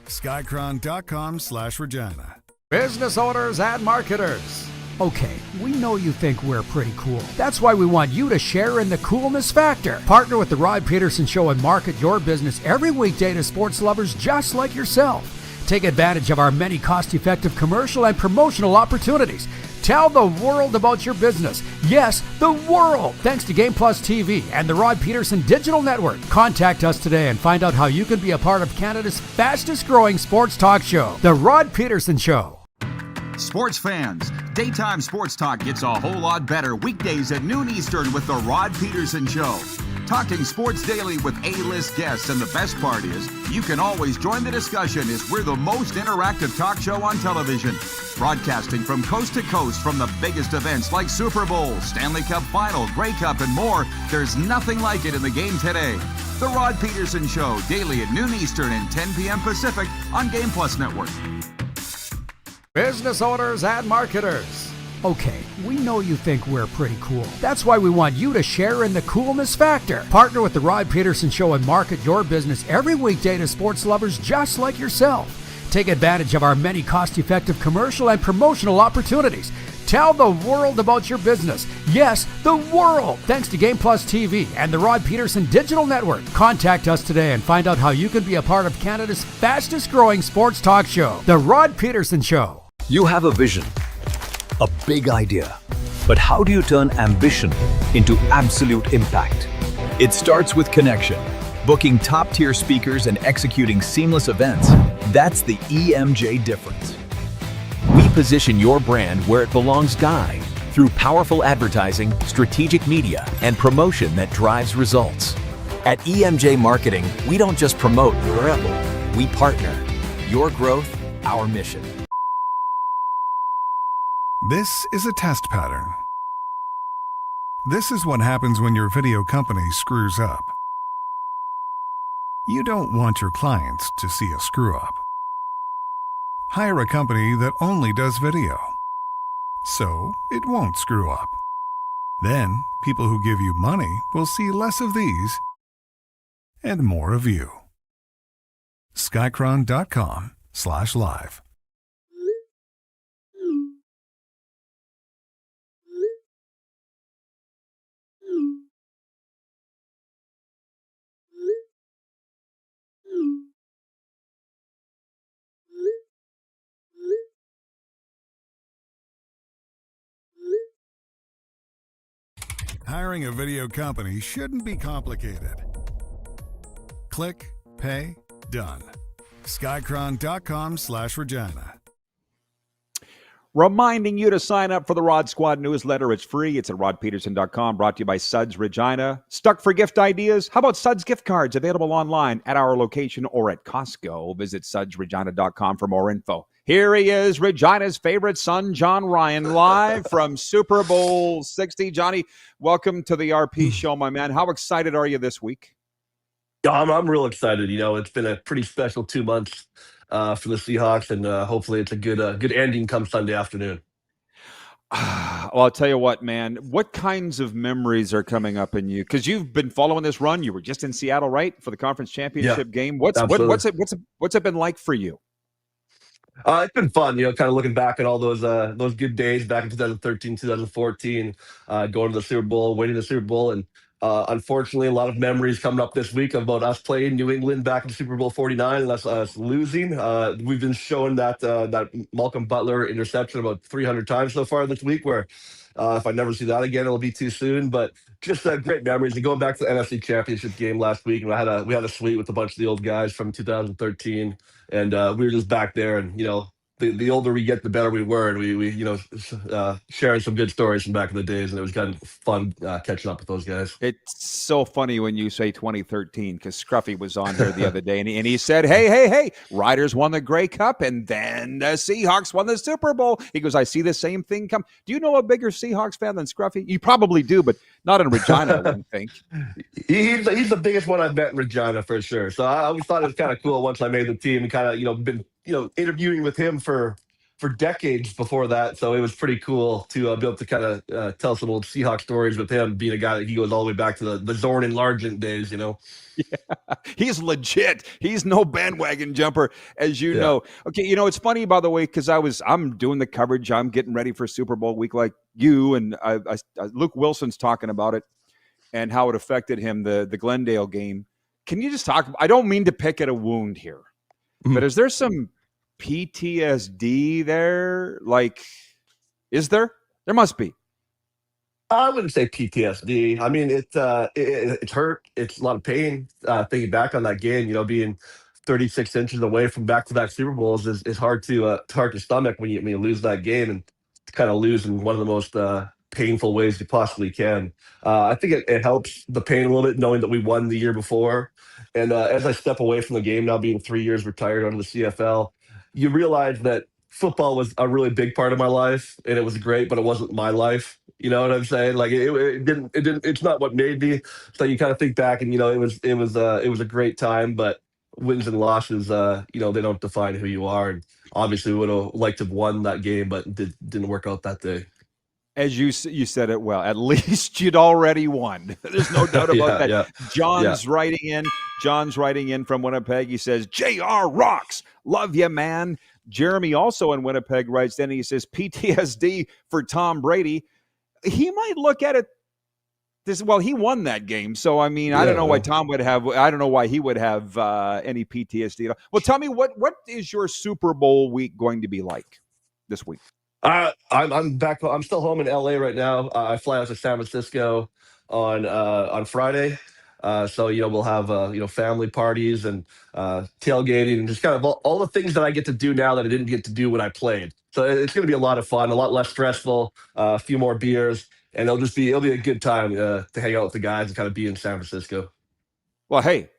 Skycron.com/Regina. Business owners and marketers. Okay, we know you think we're pretty cool. That's why we want you to share in the coolness factor. Partner with the Rod Pedersen Show and market your business every weekday to sports lovers just like yourself. Take advantage of our many cost-effective commercial and promotional opportunities. Tell the world about your business. Yes, the world. Thanks to Game Plus TV and the Rod Pedersen Digital Network. Contact us today and find out how you can be a part of Canada's fastest growing sports talk show, The Rod Pedersen Show. Sports fans, daytime sports talk gets a whole lot better weekdays at noon Eastern with the Rod Pedersen Show. Talking sports daily with A-list guests, and the best part is, you can always join the discussion as we're the most interactive talk show on television. Broadcasting from coast to coast from the biggest events like Super Bowl, Stanley Cup Final, Grey Cup, and more. There's nothing like it in the game today. The Rod Pedersen Show, daily at noon Eastern and 10 p.m. Pacific on Game Plus Network. Business owners and marketers. Okay, we know you think we're pretty cool. That's why we want you to share in the coolness factor. Partner with the Rod Pedersen Show and market your business every weekday to sports lovers just like yourself. Take advantage of our many cost-effective commercial and promotional opportunities. Tell the world about your business. Yes, the world. Thanks to Game Plus TV and the Rod Pedersen Digital Network. Contact us today and find out how you can be a part of Canada's fastest growing sports talk show, The Rod Pedersen Show. You have a vision, a big idea, but how do you turn ambition into absolute impact? It starts with connection. Booking top-tier speakers and executing seamless events, that's the EMJ difference. We position your brand where it belongs, Guy, through powerful advertising, strategic media, and promotion that drives results. At EMJ Marketing, we don't just promote your Apple, we partner. Your growth, our mission. This is a test pattern. This is what happens when your video company screws up. You don't want your clients to see a screw up. Hire a company that only does video, so it won't screw up. Then, people who give you money will see less of these and more of you. Skycron.com/live. Hiring a video company shouldn't be complicated. Click, pay, done. Skycron.com/Regina. Reminding you to sign up for the Rod Squad newsletter. It's free. It's at rodpedersen.com, brought to you by Suds Regina. Stuck for gift ideas? How about Suds gift cards available online at our location or at Costco? Visit sudsregina.com for more info. Here he is, Regina's favorite son, John Ryan, live from Super Bowl 60. Johnny, welcome to the RP show, my man. How excited are you this week? I'm real excited. It's been a pretty special 2 months for the Seahawks, and hopefully it's a good ending come Sunday afternoon. Well, I'll tell you what, man. What kinds of memories are coming up in you? Because you've been following this run. You were just in Seattle, right, for the conference championship game. What's it been like for you? It's been fun, kind of looking back at all those good days back in 2013, 2014, going to the Super Bowl, winning the Super Bowl, and unfortunately, a lot of memories coming up this week about us playing New England back in Super Bowl 49 and us losing. We've been showing that Malcolm Butler interception about 300 times so far this week, where if I never see that again, it'll be too soon. But just great memories. And going back to the NFC Championship game last week, and we had a suite with a bunch of the old guys from 2013, and we were just back there, and the older we get, the better we were, and we sharing some good stories from back in the days, and it was kind of fun catching up with those guys. It's so funny when you say 2013, because Scruffy was on here the other day, and he said, hey, Riders won the Grey Cup, and then the Seahawks won the Super Bowl. He goes, I see the same thing come. Do you know a bigger Seahawks fan than Scruffy? You probably do, but not in Regina, I wouldn't think. He's the biggest one I've met in Regina for sure. So I always thought it was kind of cool once I made the team, and kind of been interviewing with him for decades before that. So it was pretty cool to be able to kind of tell some old Seahawks stories with him, being a guy that he goes all the way back to the Zorn and Largent days. Yeah, he's legit. He's no bandwagon jumper, as you know. Okay, it's funny, by the way, because I'm doing the coverage. I'm getting ready for Super Bowl week like you, and Luke Wilson's talking about it and how it affected him, the Glendale game. Can you just talk? I don't mean to pick at a wound here, but is there some PTSD there? Like, is there? There must be. I wouldn't say PTSD. I mean, it's hurt. It's a lot of pain thinking back on that game. Being 36 inches away from back-to-back Super Bowls is hard to stomach when you lose that game, and kind of lose in one of the most painful ways you possibly can. I think it helps the pain a little bit knowing that we won the year before. And as I step away from the game now, being 3 years retired under the CFL, you realize that football was a really big part of my life, and it was great, but it wasn't my life. You know what I'm saying? Like it didn't. It's not what made me. So you kind of think back, and it was a great time, but wins and losses, they don't define who you are. And obviously, we would have liked to have won that game, but didn't work out that day. As you said it well, at least you'd already won. There's no doubt about that. Yeah. John's writing in from Winnipeg. He says, JR rocks. Love you, man. Jeremy also in Winnipeg writes in, he says, PTSD for Tom Brady. He might look at it he won that game. So, I mean, I don't know why I don't know why he would have any PTSD. Well, tell me, what is your Super Bowl week going to be like this week? I'm back. I'm still home in LA right now. I fly out to San Francisco on Friday. So we'll have family parties and tailgating and just kind of all the things that I get to do now that I didn't get to do when I played. So it's going to be a lot of fun, a lot less stressful, a few more beers, and it'll be a good time to hang out with the guys and kind of be in San Francisco. Well, hey,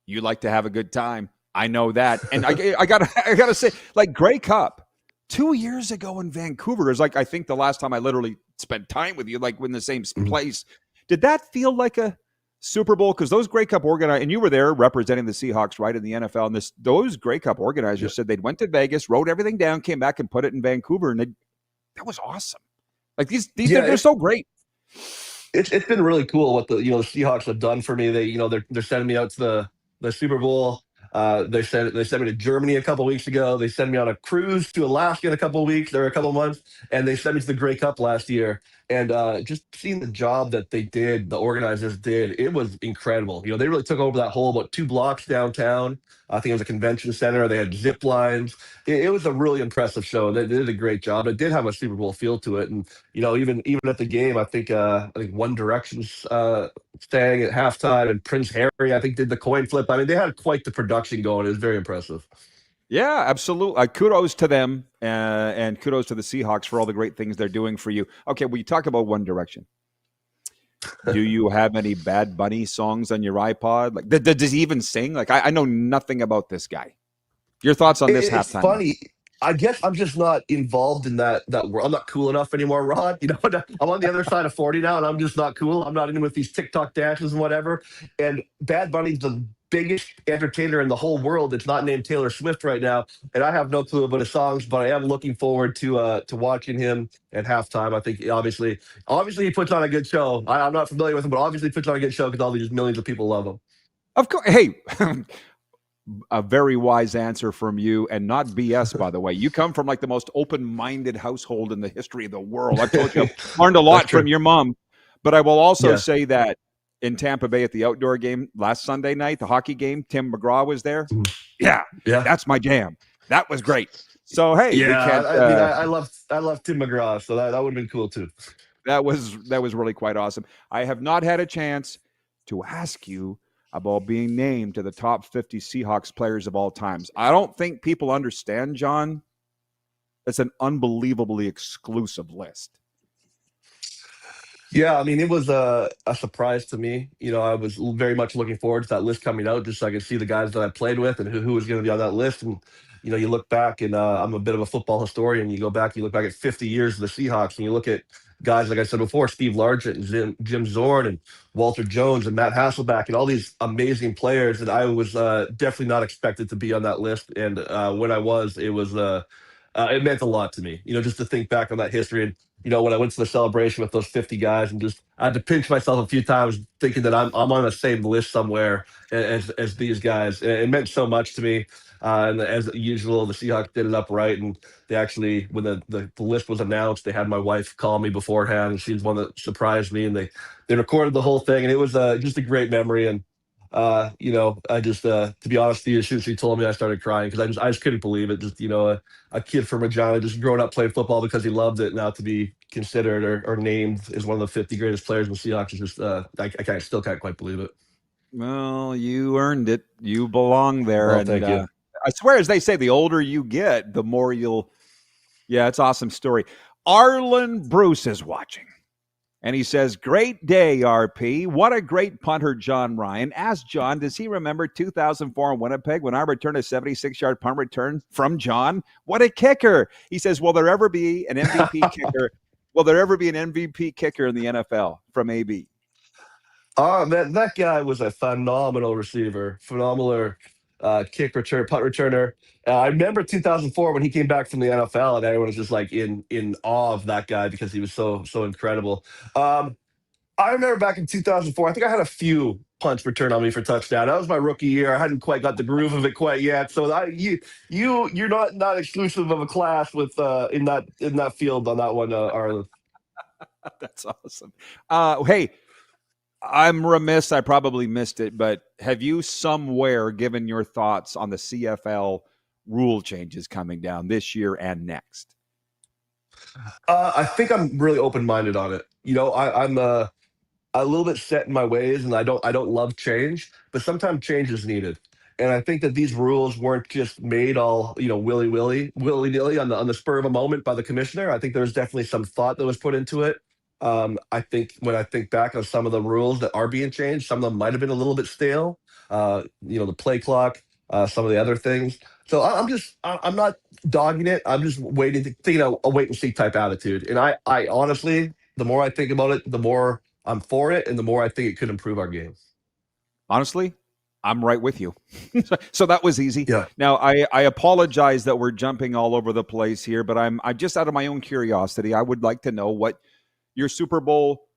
you like to have a good time. I know that. And I gotta say, like Grey Cup 2 years ago in Vancouver is like, I think the last time I literally spent time with you, like in the same place. Did that feel like a Super Bowl? Because those Grey Cup organizers, and you were there representing the Seahawks, right, in the NFL, and those Grey Cup organizers said they'd went to Vegas, wrote everything down, came back and put it in Vancouver, and that was awesome. Like these they're so great. It's been really cool what the Seahawks have done for me. They're sending me out to the Super Bowl. They sent me to Germany a couple weeks ago. They sent me on a cruise to Alaska in a couple of weeks or a couple of months, and they sent me to the Grey Cup last year. And just seeing the job that the organizers did, it was incredible. They really took over that whole about 2 blocks downtown. I think it was a convention center. They had zip lines. It was a really impressive show. They did a great job. It did have a Super Bowl feel to it. And even at the game, I think One Direction's staying at halftime, and Prince Harry, I think, did the coin flip. I mean, they had quite the production going. It was very impressive. Yeah, absolutely. Kudos to them, and kudos to the Seahawks for all the great things they're doing for you. Okay, well, you talk about One Direction. Do you have any Bad Bunny songs on your iPod? Like, does he even sing? Like, I know nothing about this guy. Your thoughts on this halftime? It's funny. I guess I'm just not involved in that world. I'm not cool enough anymore, Rod. I'm on the other side of 40 now, and I'm just not cool. I'm not in with these TikTok dances and whatever. And Bad Bunny's the biggest entertainer in the whole world. It's not named Taylor Swift right now, and I have no clue about his songs, but I am looking forward to watching him at halftime. I think obviously he puts on a good show. I'm not familiar with him, but obviously he puts on a good show because all these millions of people love him. Of course. Hey, a very wise answer from you, and not BS, by the way. You come from like the most open-minded household in the history of the world. I've told you, I've learned a lot from your mom. But I will also say that in Tampa Bay at the outdoor game last Sunday night, the hockey game, Tim McGraw was there. Yeah, that's my jam. That was great. So hey, I love Tim McGraw, so that would have been cool too. That was really quite awesome. I have not had a chance to ask you about being named to the top 50 Seahawks players of all times. I don't think people understand, John. It's an unbelievably exclusive list. Yeah, I mean, it was a surprise to me. I was very much looking forward to that list coming out just so I could see the guys that I played with and who was going to be on that list. And, you look back, and I'm a bit of a football historian. You look back at 50 years of the Seahawks, and you look at guys, like I said before, Steve Largent and Jim Zorn and Walter Jones and Matt Hasselbeck and all these amazing players. And I was definitely not expected to be on that list. And when I was, it meant a lot to me, just to think back on that history. And, when I went to the celebration with those 50 guys, and just I had to pinch myself a few times thinking that I'm on the same list somewhere as these guys. And it meant so much to me. And as usual, the Seahawks did it upright. And they actually, when the list was announced, they had my wife call me beforehand, and she's the one that surprised me. And they recorded the whole thing, and it was just a great memory. And I just, to be honest with you, as soon as she told me, I started crying because I just couldn't believe it. Just, a kid from Regina just growing up playing football because he loved it. Now to be considered or named as one of the 50 greatest players in the Seahawks is just, I still can't quite believe it. Well, you earned it. You belong there. Well, and thank you. I swear, as they say, the older you get, the more yeah, it's an awesome story. Arlen Bruce is watching. And he says, great day, RP. What a great punter, John Ryan. Ask John, does he remember 2004 in Winnipeg when I returned a 76-yard punt return from John? What a kicker. He says, will there ever be an MVP kicker? Will there ever be an MVP kicker in the NFL from AB? Oh, man, that guy was a phenomenal receiver, phenomenal punt returner. I remember 2004 when he came back from the NFL, and everyone was just like in awe of that guy because he was so incredible. I remember back in 2004, I think I had a few punts returned on me for touchdown. That was my rookie year. I hadn't quite got the groove of it quite yet. So you're not exclusive of a class with in that field on that one, Arlen. That's awesome. Hey, I'm remiss. I probably missed it, but have you somewhere given your thoughts on the CFL rule changes coming down this year and next? I think I'm really open-minded on it. I'm a little bit set in my ways, and I don't love change, but sometimes change is needed. And I think that these rules weren't just made all willy-nilly on the spur of a moment by the commissioner. I think there was definitely some thought that was put into it. I think when I think back on some of the rules that are being changed, some of them might have been a little bit stale. The play clock, some of the other things. So I'm not dogging it. I'm just waiting to think a wait and see type attitude. And I honestly, the more I think about it, the more I'm for it, and the more I think it could improve our game. Honestly, I'm right with you. So that was easy. Yeah. Now I apologize that we're jumping all over the place here, but I'm just out of my own curiosity. I would like to know what your Super Bowl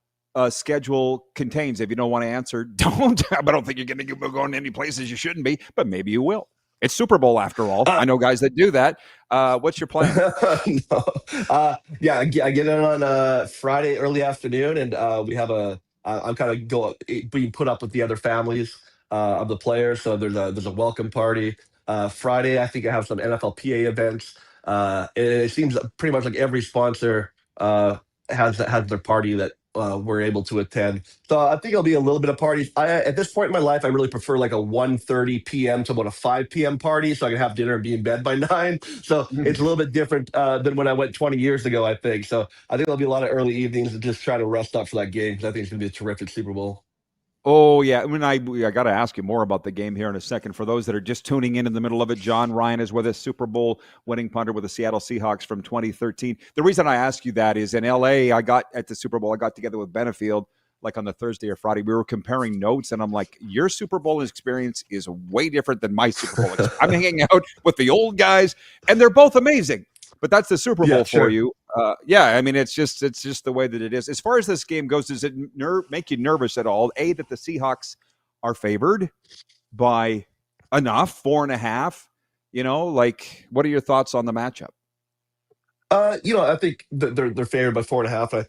schedule contains. If you don't want to answer, don't. I don't think you're going to be going any places you shouldn't be, but maybe you will. It's Super Bowl after all. I know guys that do that. What's your plan? No. I get in on Friday early afternoon, and we have I'm kind of being put up with the other families of the players. So there's a welcome party. Friday, I think I have some NFL PA events. And it seems pretty much like every sponsor has their party that we're able to attend. So I think it'll be a little bit of parties. At this point in my life, I really prefer like a 1:30 p.m. to about a 5 p.m. party, so I can have dinner and be in bed by 9. So it's a little bit different than when I went 20 years ago, I think. So I think there'll be a lot of early evenings and just try to rest up for that game, because I think it's going to be a terrific Super Bowl. Oh, yeah. I mean, I got to ask you more about the game here in a second. For those that are just tuning in the middle of it, John Ryan is with us, Super Bowl winning punter with the Seattle Seahawks from 2013. The reason I ask you that is in L.A., at the Super Bowl, I got together with Benefield, like on the Thursday or Friday. We were comparing notes, and I'm like, your Super Bowl experience is way different than my Super Bowl experience. I'm hanging out with the old guys, and they're both amazing. But that's the Super Bowl for you. I mean, it's just the way that it is. As far as this game goes, does it make you nervous at all? A, that the Seahawks are favored by enough, 4.5. What are your thoughts on the matchup? I think they're favored by 4.5, and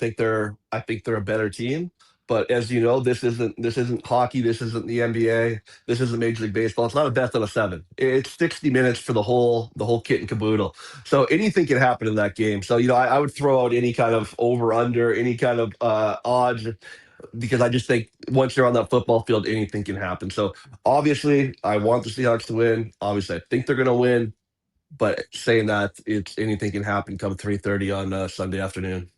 I think they're a better team. But as you know, this isn't hockey. This isn't the NBA. This isn't Major League Baseball. It's not a best out of 7. It's 60 minutes for the whole kit and caboodle. So anything can happen in that game. So I would throw out any kind of over under, any kind of odds, because I just think once you're on that football field, anything can happen. So obviously, I want the Seahawks to win. Obviously, I think they're going to win. But saying that, it's anything can happen come 3:30 on Sunday afternoon.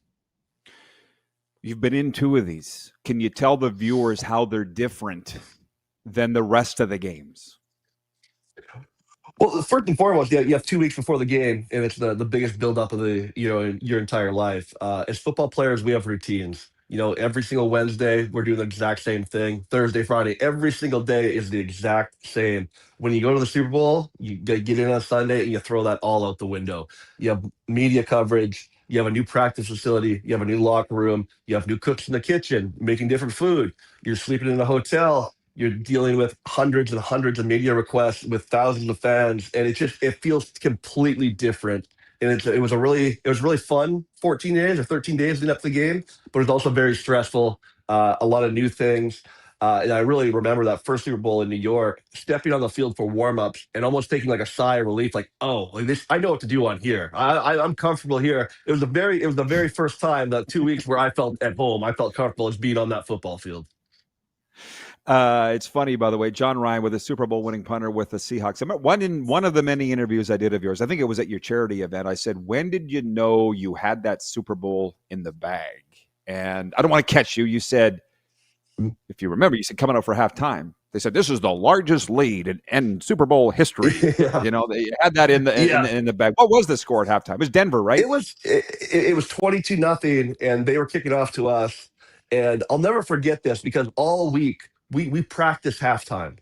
You've been in 2 of these. Can you tell the viewers how they're different than the rest of the games? Well, first and foremost, you have 2 weeks before the game, and it's the biggest buildup of your entire life. As football players, we have routines. Every single Wednesday, we're doing the exact same thing. Thursday, Friday, every single day is the exact same. When you go to the Super Bowl, you get in on Sunday and you throw that all out the window. You have media coverage. You have a new practice facility. You have a new locker room. You have new cooks in the kitchen making different food. You're sleeping in a hotel. You're dealing with hundreds and hundreds of media requests with thousands of fans, and it feels completely different. And it was really fun 14 days or 13 days leading up to the game, but it was also very stressful. A lot of new things. And I really remember that first Super Bowl in New York, stepping on the field for warmups and almost taking like a sigh of relief, like, oh, like this, I know what to do on here. I'm comfortable here. It was the very first time, that 2 weeks where I felt at home. I felt comfortable as being on that football field. It's funny, by the way, John Ryan with a Super Bowl winning punter with the Seahawks. I remember one of the many interviews I did of yours, I think it was at your charity event. I said, when did you know you had that Super Bowl in the bag? And I don't want to catch you. You said, if you remember, you said coming out for halftime. They said, this is the largest lead in Super Bowl history. Yeah. They had that in the bag. What was the score at halftime? It was Denver, right? It was 22-0, and they were kicking off to us. And I'll never forget this, because all week we practice halftime.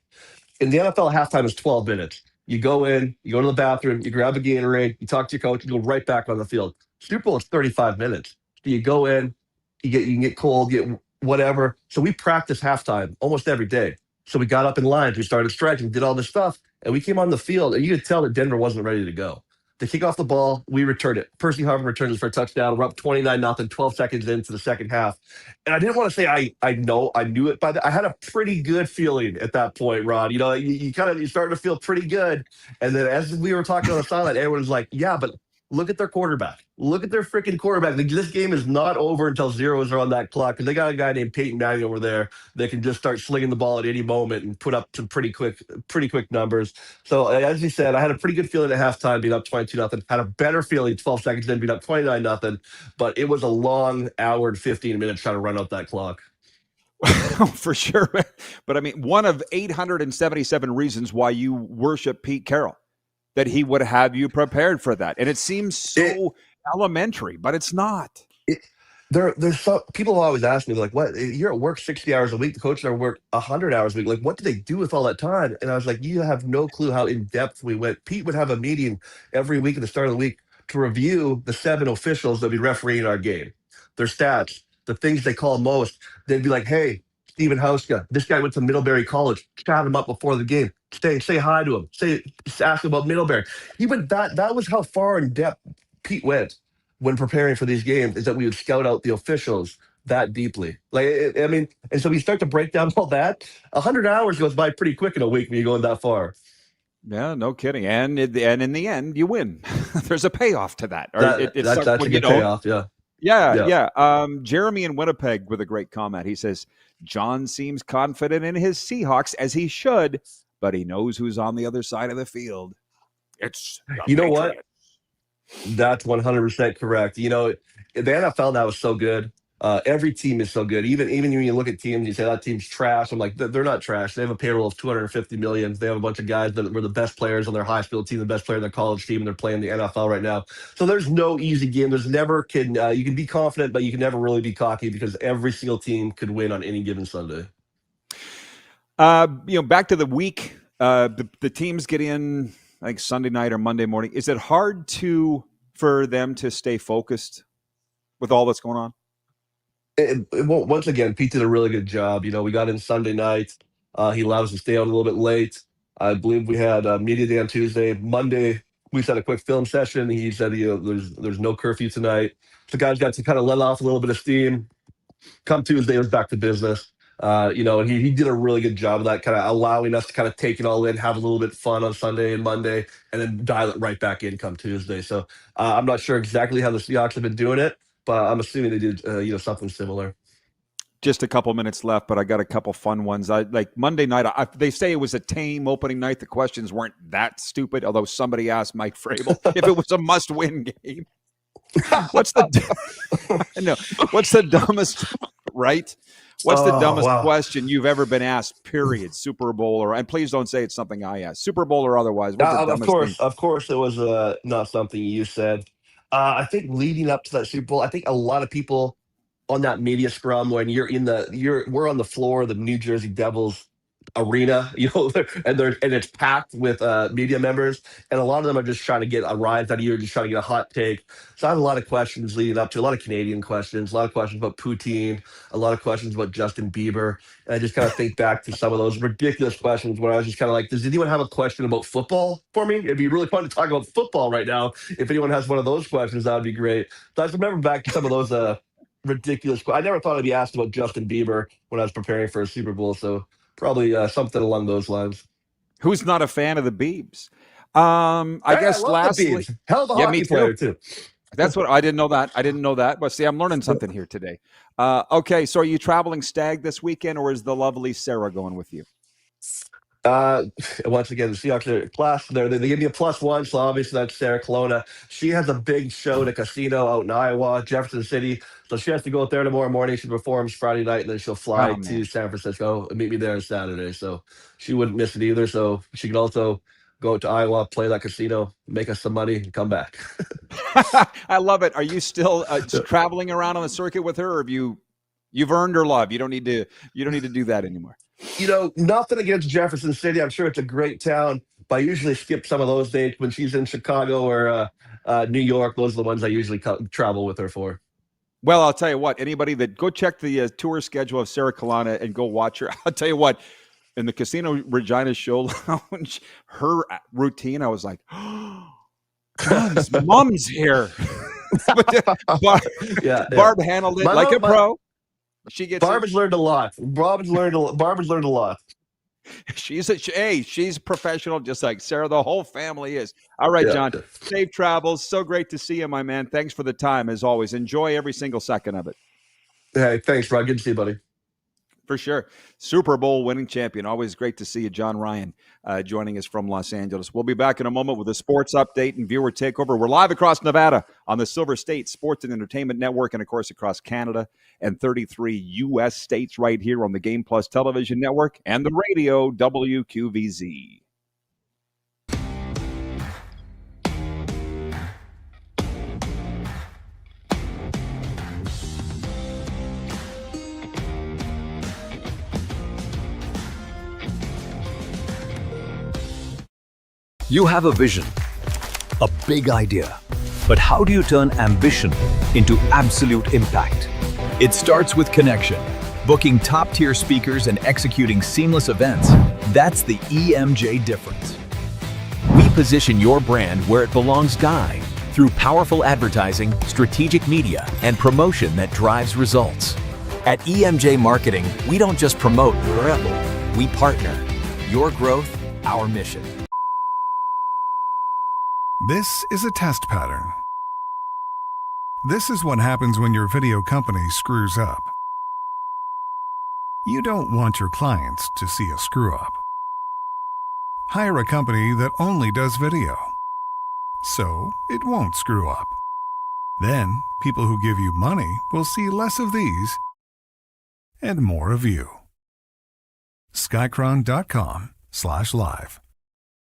In the NFL, halftime is 12 minutes. You go in, you go to the bathroom, you grab a Gatorade, you talk to your coach, you go right back on the field. Super Bowl is 35 minutes. So you go in, you can get cold, get whatever. So we practice halftime almost every day. So we got up in lines, we started stretching, did all this stuff, and we came on the field, and you could tell that Denver wasn't ready to go. They kick off the ball, we returned it. Percy Harvin returns it for a touchdown. We're up 29-0, 12 seconds into the second half. And I didn't want to say I knew it by that. I had a pretty good feeling at that point, Rod. You started to feel pretty good. And then as we were talking on the sideline, everyone was like, yeah, but look at their quarterback. Look at their freaking quarterback. Like, this game is not over until zeros are on that clock. Because they got a guy named Peyton Manning over there that can just start slinging the ball at any moment and put up some pretty quick numbers. So as you said, I had a pretty good feeling at halftime, being up 22-0. Had a better feeling 12 seconds in, being up 29-0. But it was a long hour and 15 minutes trying to run out that clock. For sure. But I mean, one of 877 reasons why you worship Pete Carroll, that he would have you prepared for that. And it seems so elementary, but it's not. There's some people always ask me, like, what, you're at work 60 hours a week, the coaches are at work 100 hours a week, like, what do they do with all that time? And I was like, you have no clue how in depth we went. Pete would have a meeting every week at the start of the week to review the 7 officials that be refereeing our game, their stats, the things they call most. They'd be like, hey, Steven Hauska, this guy went to Middlebury College, chat him up before the game, say hi to him, ask him about Middlebury. He went that was how far in depth Pete went when preparing for these games, is that we would scout out the officials that deeply. Like, I mean, and so we start to break down all that. 100 hours goes by pretty quick in a week when you're going that far. Yeah, no kidding. And in the end, you win. There's a payoff to that. Or That's a good payoff, yeah. Yeah. Jeremy in Winnipeg with a great comment. He says, John seems confident in his Seahawks, as he should, but he knows who's on the other side of the field. It's you know what? That's 100% correct. You know, the NFL now is so good. Every team is so good. Even when you look at teams, you say that team's trash. I'm like, they're not trash. They have a payroll of $250 million. They have a bunch of guys that were the best players on their high school team, the best player on their college team, and they're playing the NFL right now. So there's no easy game. There's never you can be confident, but you can never really be cocky, because every single team could win on any given Sunday. Back to the week. The teams get in, I think, Sunday night or Monday morning. Is it hard for them to stay focused with all that's going on? Once again, Pete did a really good job. You know, we got in Sunday night. He allowed us to stay out a little bit late. I believe we had media day on Tuesday. Monday, we just had a quick film session. He said, there's no curfew tonight. The guys got to kind of let off a little bit of steam. Come Tuesday, it was back to business. And he did a really good job of that, kind of allowing us to kind of take it all in, have a little bit of fun on Sunday and Monday, and then dial it right back in come Tuesday. So I'm not sure exactly how the Seahawks have been doing it, but I'm assuming they did something similar. Just a couple minutes left, but I got a couple fun ones. Like Monday night, they say it was a tame opening night. The questions weren't that stupid, although somebody asked Mike Vrabel if it was a must-win game. What's the dumbest, right? What's the dumbest question you've ever been asked, period? Super Bowl and please don't say it's something I asked. Super Bowl or otherwise. Of course, it was not something you said. I think leading up to that Super Bowl, I think a lot of people on that media scrum, when we're on the floor of the New Jersey Devils arena, and it's packed with media members, and a lot of them are just trying to get a rise out of you, just trying to get a hot take. So I had a lot of questions leading up to, a lot of Canadian questions, a lot of questions about Poutine, a lot of questions about Justin Bieber, and I just kind of think back to some of those ridiculous questions where I was just kind of like, does anyone have a question about football for me? It'd be really fun to talk about football right now. If anyone has one of those questions, that would be great. So I just remember back to some of those ridiculous. I never thought I'd be asked about Justin Bieber when I was preparing for a Super Bowl, so probably something along those lines. Who's not a fan of the Biebs? I guess lastly, hell of a hockey player too. That's what I didn't know that. But see, I'm learning something here today. Okay, so are you traveling stag this weekend, or is the lovely Sarah going with you? Once again, the Seahawks are class. They give me a +1, so obviously that's Sarah Colonna. She has a big show at a casino out in Iowa, Jefferson City. So she has to go out there tomorrow morning. She performs Friday night, and then she'll fly to San Francisco and meet me there on Saturday. So she wouldn't miss it either. So she could also go to Iowa, play that casino, make us some money, and come back. I love it. Are you still traveling around on the circuit with her, or have you've earned her love? You don't need to do that anymore. Nothing against Jefferson City. I'm sure it's a great town, but I usually skip some of those dates when she's in Chicago or New York. Those are the ones I usually travel with her for. Well, I'll tell you what, anybody that go check the tour schedule of Sarah Colonna and go watch her. I'll tell you what, in the Casino Regina Show Lounge, her routine, I was like, oh, mom's here. Barb handled it like a pro. She gets Barb has learned a lot. Barb has learned a lot. She's professional, just like Sarah. The whole family is. All right, Yeah. John. Safe travels. So great to see you, my man. Thanks for the time, as always. Enjoy every single second of it. Hey, thanks, Rod. Good to see you, buddy. For sure. Super Bowl winning champion. Always great to see you, John Ryan, joining us from Los Angeles. We'll be back in a moment with a sports update and viewer takeover. We're live across Nevada on the Silver State Sports and Entertainment Network, and, of course, across Canada and 33 U.S. states right here on the Game Plus Television Network and the radio WQVZ. You have a vision, a big idea. But how do you turn ambition into absolute impact? It starts with connection. Booking top-tier speakers and executing seamless events. That's the EMJ difference. We position your brand where it belongs, Guy, through powerful advertising, strategic media, and promotion that drives results. At EMJ Marketing, we don't just promote, we partner. Your growth, our mission. This is a test pattern. This is what happens when your video company screws up. You don't want your clients to see a screw up. Hire a company that only does video, so it won't screw up. Then, people who give you money will see less of these and more of you. Skycron.com/live.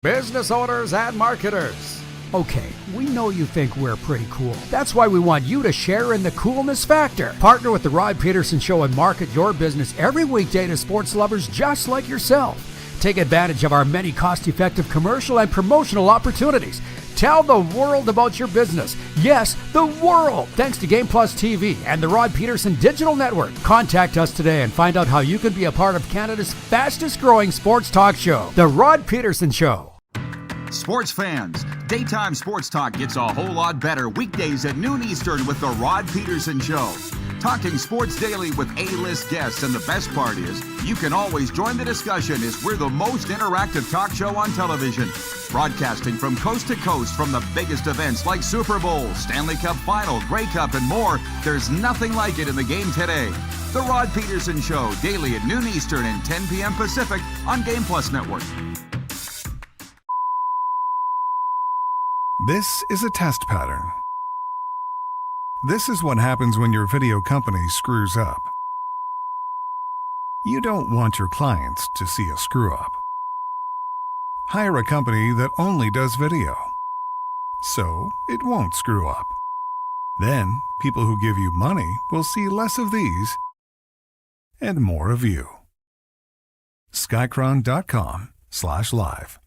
Business owners and marketers. Okay, we know you think we're pretty cool. That's why we want you to share in the coolness factor. Partner with the Rod Pedersen Show and market your business every weekday to sports lovers just like yourself. Take advantage of our many cost-effective commercial and promotional opportunities. Tell the world about your business. Yes, the world! Thanks to Game Plus TV and the Rod Pedersen Digital Network. Contact us today and find out how you can be a part of Canada's fastest-growing sports talk show, The Rod Pedersen Show. Sports fans, daytime sports talk gets a whole lot better weekdays at noon Eastern with the Rod Pedersen Show. Talking sports daily with A-list guests, and the best part is you can always join the discussion as we're the most interactive talk show on television. Broadcasting from coast to coast from the biggest events like Super Bowl, Stanley Cup Final, Grey Cup, and more. There's nothing like it in the game today. The Rod Pedersen Show, daily at noon Eastern and 10 p.m. Pacific on Game Plus Network. This is a test pattern. This is what happens when your video company screws up. You don't want your clients to see a screw up. Hire a company that only does video, so it won't screw up. Then, people who give you money will see less of these and more of you. Skycron.com/live.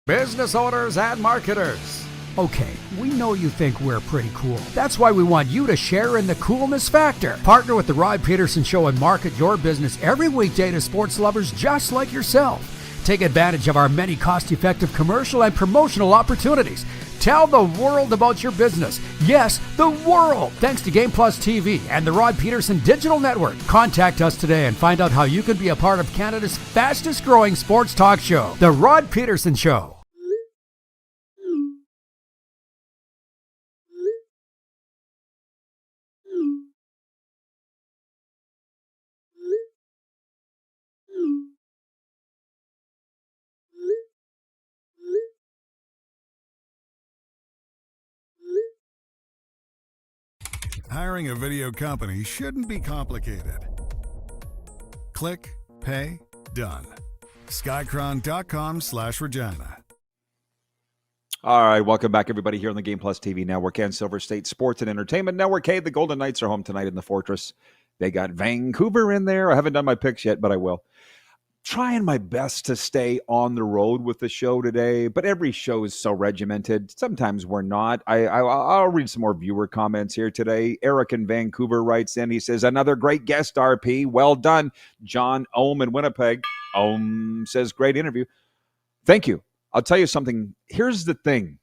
Business owners and marketers. Okay, we know you think we're pretty cool. That's why we want you to share in the coolness factor. Partner with the Rod Pedersen Show and market your business every weekday to sports lovers just like yourself. Take advantage of our many cost-effective commercial and promotional opportunities. Tell the world about your business. Yes, the world! Thanks to Game Plus TV and the Rod Pedersen Digital Network. Contact us today and find out how you can be a part of Canada's fastest-growing sports talk show, The Rod Pedersen Show. Hiring a video company shouldn't be complicated. Click, pay, done. Skycron.com/Regina. All right, welcome back, everybody, here on the Game Plus TV Network and Silver State Sports and Entertainment Network. Hey, the Golden Knights are home tonight in the Fortress. They got Vancouver in there. I haven't done my picks yet, but I will. Trying my best to stay on the road with the show today, but every show is so regimented. Sometimes we're not. I'll read some more viewer comments here today. Eric in Vancouver writes in. He says, another great guest, RP. Well done. John Ohm in Winnipeg. Ohm says, great interview. Thank you. I'll tell you something. Here's the thing.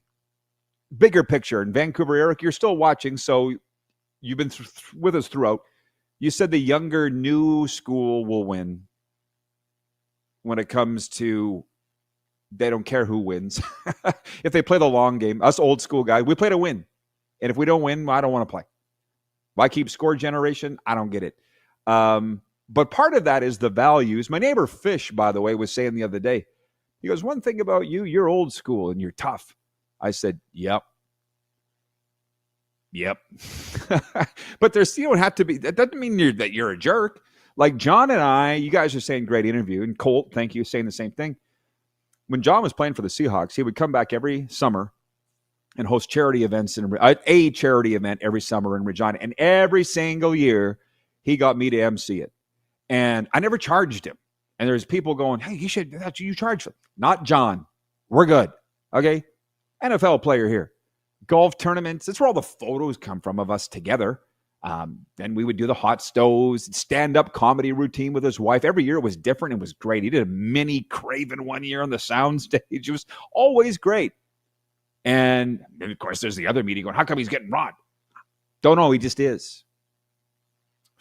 Bigger picture. In Vancouver, Eric, you're still watching, so you've been with us throughout. You said the younger, new school will win. when it comes to they don't care who wins. If they play the long game, us old school guys, we play to win. And if we don't win, I don't want to play. Why keep score generation? I don't get it. But part of that is the values. My neighbor Fish, by the way, was saying the other day, he goes, one thing about you, you're old school and you're tough. I said, yep. But there's, you don't have to be, that doesn't mean that you're a jerk. Like John and I, you guys are saying great interview. And Colt, thank you, saying the same thing. When John was playing for the Seahawks, he would come back every summer and host charity events, a charity event every summer in Regina. And every single year, he got me to MC it. And I never charged him. And there's people going, hey, you charge for. Not John. We're good. Okay? NFL player here. Golf tournaments. That's where all the photos come from of us together. Then we would do the hot stoves, stand-up comedy routine with his wife. Every year it was different. It was great. He did a mini Craven one year on the sound stage. It was always great. And of course, there's the other media going, how come he's getting Rod? Don't know. He just is.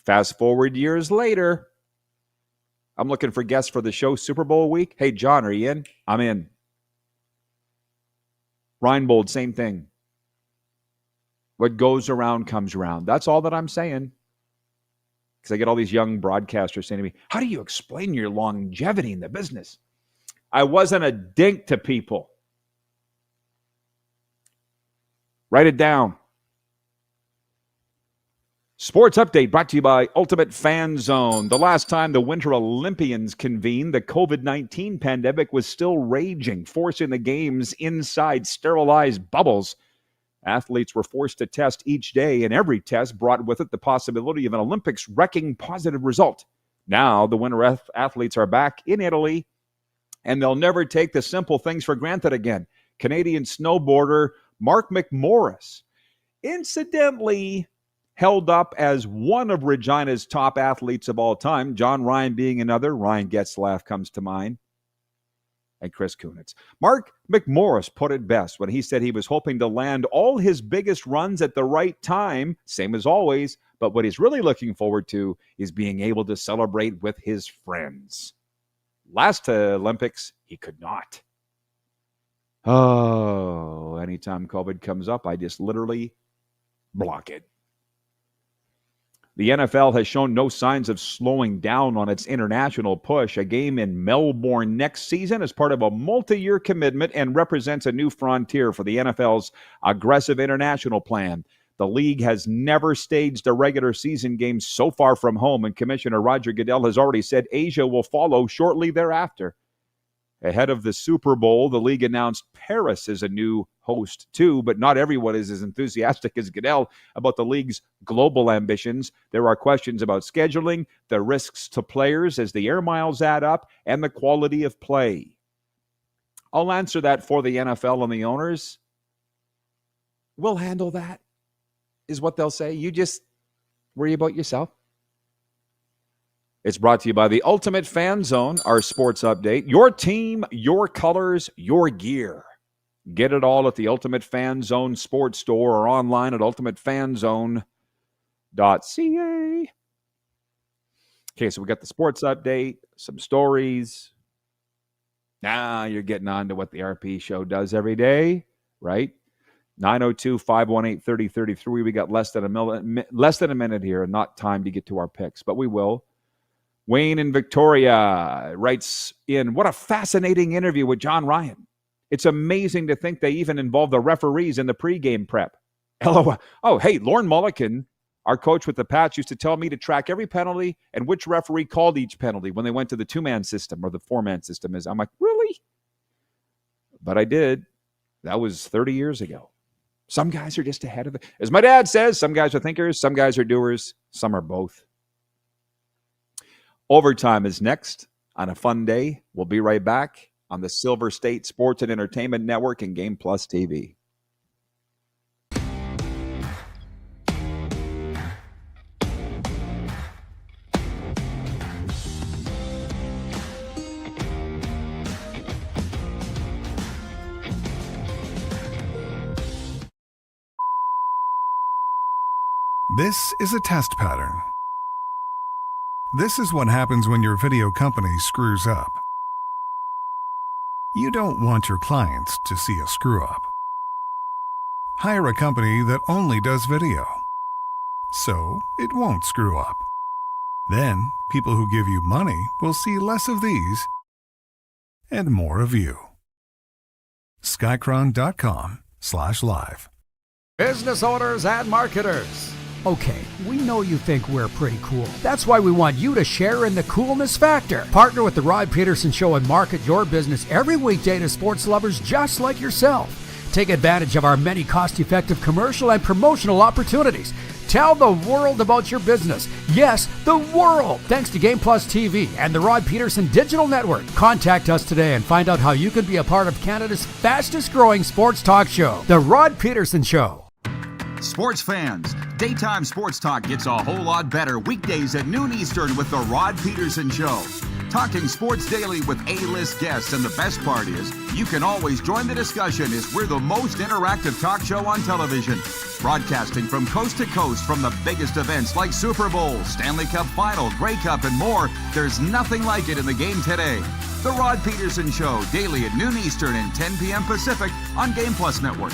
Fast forward years later, I'm looking for guests for the show Super Bowl week. Hey, John, are you in? I'm in. Reinbold, same thing. What goes around comes around. That's all that I'm saying. Because I get all these young broadcasters saying to me, how do you explain your longevity in the business? I wasn't a dink to people. Write it down. Sports update brought to you by Ultimate Fan Zone. The last time the Winter Olympians convened, the COVID-19 pandemic was still raging, forcing the games inside sterilized bubbles. Athletes were forced to test each day, and every test brought with it the possibility of an Olympics-wrecking positive result. Now, the winter athletes are back in Italy, and they'll never take the simple things for granted again. Canadian snowboarder Mark McMorris, incidentally held up as one of Regina's top athletes of all time, John Ryan being another. Ryan Getzlaff comes to mind. And Chris Kunitz. Mark McMorris put it best when he said he was hoping to land all his biggest runs at the right time, same as always, but what he's really looking forward to is being able to celebrate with his friends. Last Olympics, he could not. Oh, anytime COVID comes up, I just literally block it. The NFL has shown no signs of slowing down on its international push. A game in Melbourne next season is part of a multi-year commitment and represents a new frontier for the NFL's aggressive international plan. The league has never staged a regular season game so far from home, and Commissioner Roger Goodell has already said Asia will follow shortly thereafter. Ahead of the Super Bowl, the league announced Paris is a new host too, but not everyone is as enthusiastic as Goodell about the league's global ambitions. There are questions about scheduling, the risks to players as the air miles add up, and the quality of play. I'll answer that for the NFL and the owners. We'll handle that, is what they'll say. You just worry about yourself. It's brought to you by the Ultimate Fan Zone, our sports update. Your team, your colors, your gear. Get it all at the Ultimate Fan Zone sports store or online at ultimatefanzone.ca. Okay, so we got the sports update, some stories. Now you're getting on to what the RP show does every day, right? 902-518-3033. We got less than a minute here and not time to get to our picks, but we will. Wayne in Victoria writes in, what a fascinating interview with John Ryan. It's amazing to think they even involve the referees in the pregame prep. LOL. Oh, hey, Lorne Mulliken, our coach with the Pats, used to tell me to track every penalty and which referee called each penalty when they went to the two-man system or the four-man system. I'm like, really? But I did. That was 30 years ago. Some guys are just ahead of it. As my dad says, some guys are thinkers, some guys are doers, some are both. Overtime is next on a fun day. We'll be right back on the Silver State Sports and Entertainment Network and Game Plus TV. This is a test pattern. This is what happens when your video company screws up. You don't want your clients to see a screw-up. Hire a company that only does video, so it won't screw up. Then, people who give you money will see less of these and more of you. Skycron.com/live. Business owners and marketers. Okay, we know you think we're pretty cool. That's why we want you to share in the coolness factor. Partner with the Rod Pedersen Show and market your business every weekday to sports lovers just like yourself. Take advantage of our many cost-effective commercial and promotional opportunities. Tell the world about your business. Yes, the world. Thanks to Game Plus TV and the Rod Pedersen Digital Network. Contact us today and find out how you can be a part of Canada's fastest-growing sports talk show, The Rod Pedersen Show. Sports fans, daytime sports talk gets a whole lot better weekdays at noon Eastern with the Rod Pedersen Show. Talking sports daily with A-list guests, and the best part is you can always join the discussion as we're the most interactive talk show on television. Broadcasting from coast to coast from the biggest events like Super Bowl, Stanley Cup Final, Grey Cup, and more. There's nothing like it in the game today. The Rod Pedersen Show, daily at noon Eastern and 10 p.m. Pacific on Game Plus Network.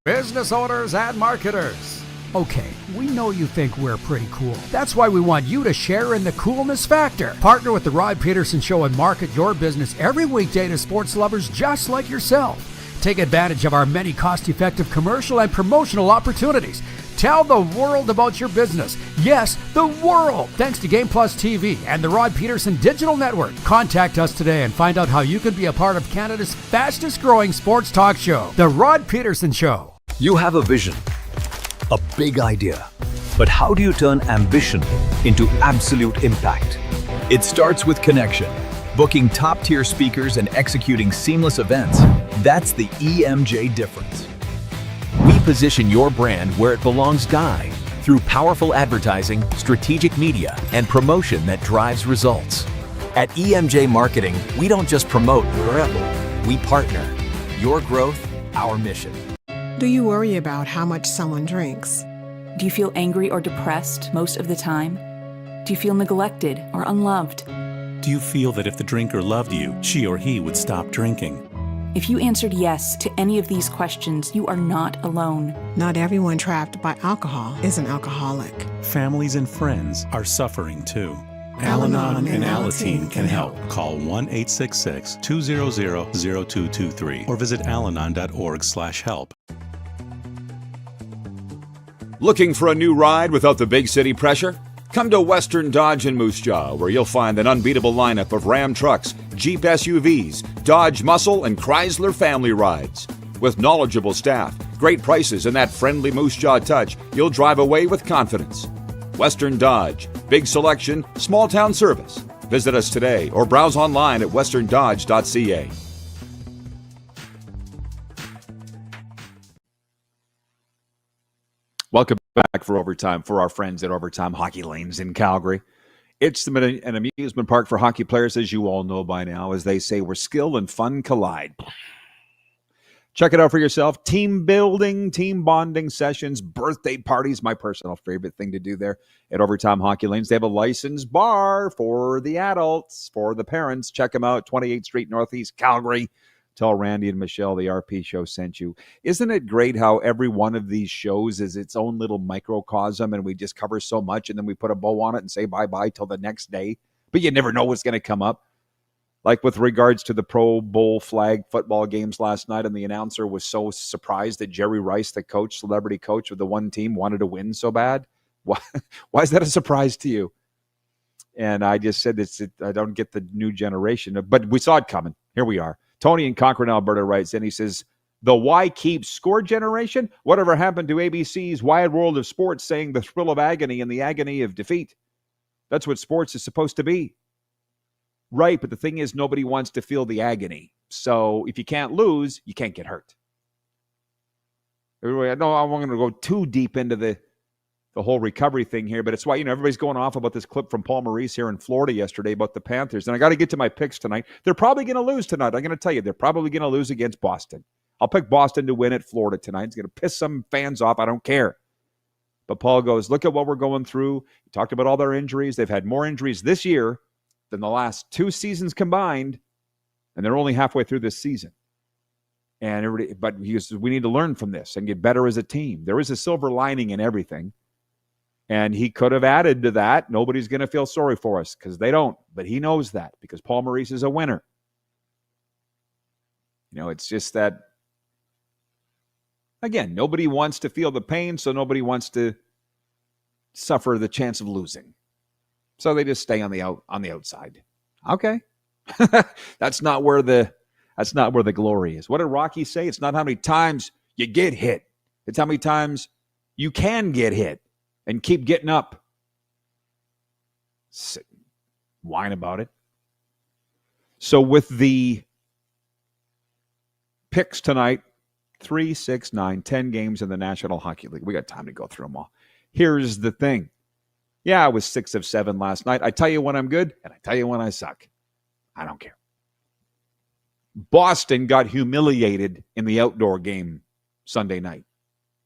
Business owners and marketers. Okay, we know you think we're pretty cool. That's why we want you to share in the coolness factor. Partner with the Rod Pedersen Show and market your business every weekday to sports lovers just like yourself. Take advantage of our many cost-effective commercial and promotional opportunities. Tell the world about your business. Yes, the world. Thanks to Game Plus TV and the Rod Pedersen Digital Network. Contact us today and find out how you can be a part of Canada's fastest-growing sports talk show, The Rod Pedersen Show. You have a vision, a big idea. But how do you turn ambition into absolute impact? It starts with connection. Booking top-tier speakers and executing seamless events. That's the EMJ difference. We position your brand where it belongs, Guy, through powerful advertising, strategic media, and promotion that drives results. At EMJ Marketing, we don't just promote, we partner. Your growth, our mission. Do you worry about how much someone drinks? Do you feel angry or depressed most of the time? Do you feel neglected or unloved? Do you feel that if the drinker loved you, she or he would stop drinking? If you answered yes to any of these questions, you are not alone. Not everyone trapped by alcohol is an alcoholic. Families and friends are suffering too. Al-Anon and Alateen can help. Call 1-866-200-0223 or visit alanon.org/help. Looking for a new ride without the big city pressure? Come to Western Dodge in Moose Jaw, where you'll find an unbeatable lineup of Ram trucks, Jeep SUVs, Dodge Muscle, and Chrysler family rides. With knowledgeable staff, great prices, and that friendly Moose Jaw touch, you'll drive away with confidence. Western Dodge, big selection, small town service. Visit us today or browse online at westerndodge.ca. Welcome back for Overtime for our friends at Overtime Hockey Lanes in Calgary. It's an amusement park for hockey players, as you all know by now, as they say, where skill and fun collide. Check it out for yourself. Team building, team bonding sessions, birthday parties, my personal favorite thing to do there at Overtime Hockey Lanes. They have a licensed bar for the adults, for the parents. Check them out, 28th Street Northeast, Calgary. Tell Randy and Michelle the RP show sent you. Isn't it great how every one of these shows is its own little microcosm, and we just cover so much, and then we put a bow on it and say bye-bye till the next day? But you never know what's going to come up. Like with regards to the Pro Bowl flag football games last night, and the announcer was so surprised that Jerry Rice, the coach, celebrity coach of the one team, wanted to win so bad. Why is that a surprise to you? And I just said I don't get the new generation, but we saw it coming. Here we are. Tony in Cochrane, Alberta writes in, he says, the why keep score generation? Whatever happened to ABC's Wide World of Sports saying the thrill of agony and the agony of defeat? That's what sports is supposed to be. Right, but the thing is, nobody wants to feel the agony. So if you can't lose, you can't get hurt. Anyway, I know I'm going to go too deep into the whole recovery thing here, but it's why, everybody's going off about this clip from Paul Maurice here in Florida yesterday about the Panthers. And I got to get to my picks tonight. They're probably going to lose tonight. I'm going to tell you, they're probably going to lose against Boston. I'll pick Boston to win at Florida tonight. It's going to piss some fans off. I don't care. But Paul goes, look at what we're going through. He talked about all their injuries. They've had more injuries this year than the last 2 seasons combined. And they're only halfway through this season. And everybody, but he says, we need to learn from this and get better as a team. There is a silver lining in everything. And he could have added to that, nobody's going to feel sorry for us, because they don't. But he knows that, because Paul Maurice is a winner. It's just that, again, nobody wants to feel the pain, so nobody wants to suffer the chance of losing. So they just stay on the outside. Okay. That's not where the glory is. What did Rocky say? It's not how many times you get hit. It's how many times you can get hit and keep getting up. Sit, whine about it. So with the picks tonight, 3, 6, 9, 10 games in the National Hockey League. We got time to go through them all. Here's the thing. Yeah, I was 6 of 7 last night. I tell you when I'm good, and I tell you when I suck. I don't care. Boston got humiliated in the outdoor game Sunday night.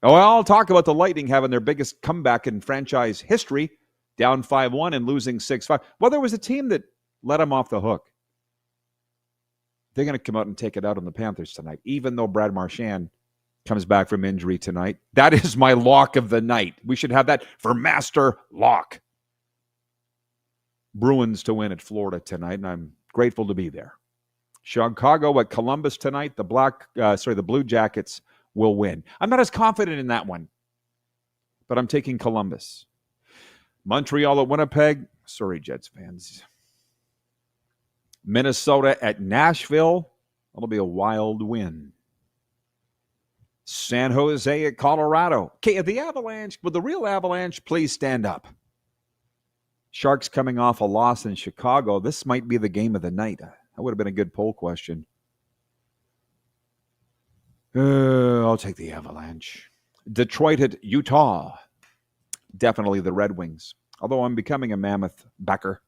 Oh, I'll talk about the Lightning having their biggest comeback in franchise history, down 5-1 and losing 6-5. Well, there was a team that let them off the hook. They're going to come out and take it out on the Panthers tonight, even though Brad Marchand comes back from injury tonight. That is my lock of the night. We should have that for Master Lock. Bruins to win at Florida tonight, and I'm grateful to be there. Chicago at Columbus tonight. The Blue Jackets will win. I'm not as confident in that one, but I'm taking Columbus. Montreal at Winnipeg. Sorry, Jets fans. Minnesota at Nashville. That'll be a wild win. San Jose at Colorado. Okay, the Avalanche, will the real Avalanche please stand up? Sharks coming off a loss in Chicago. This might be the game of the night. That would have been a good poll question. I'll take the Avalanche. Detroit at Utah. Definitely the Red Wings. Although I'm becoming a Mammoth backer.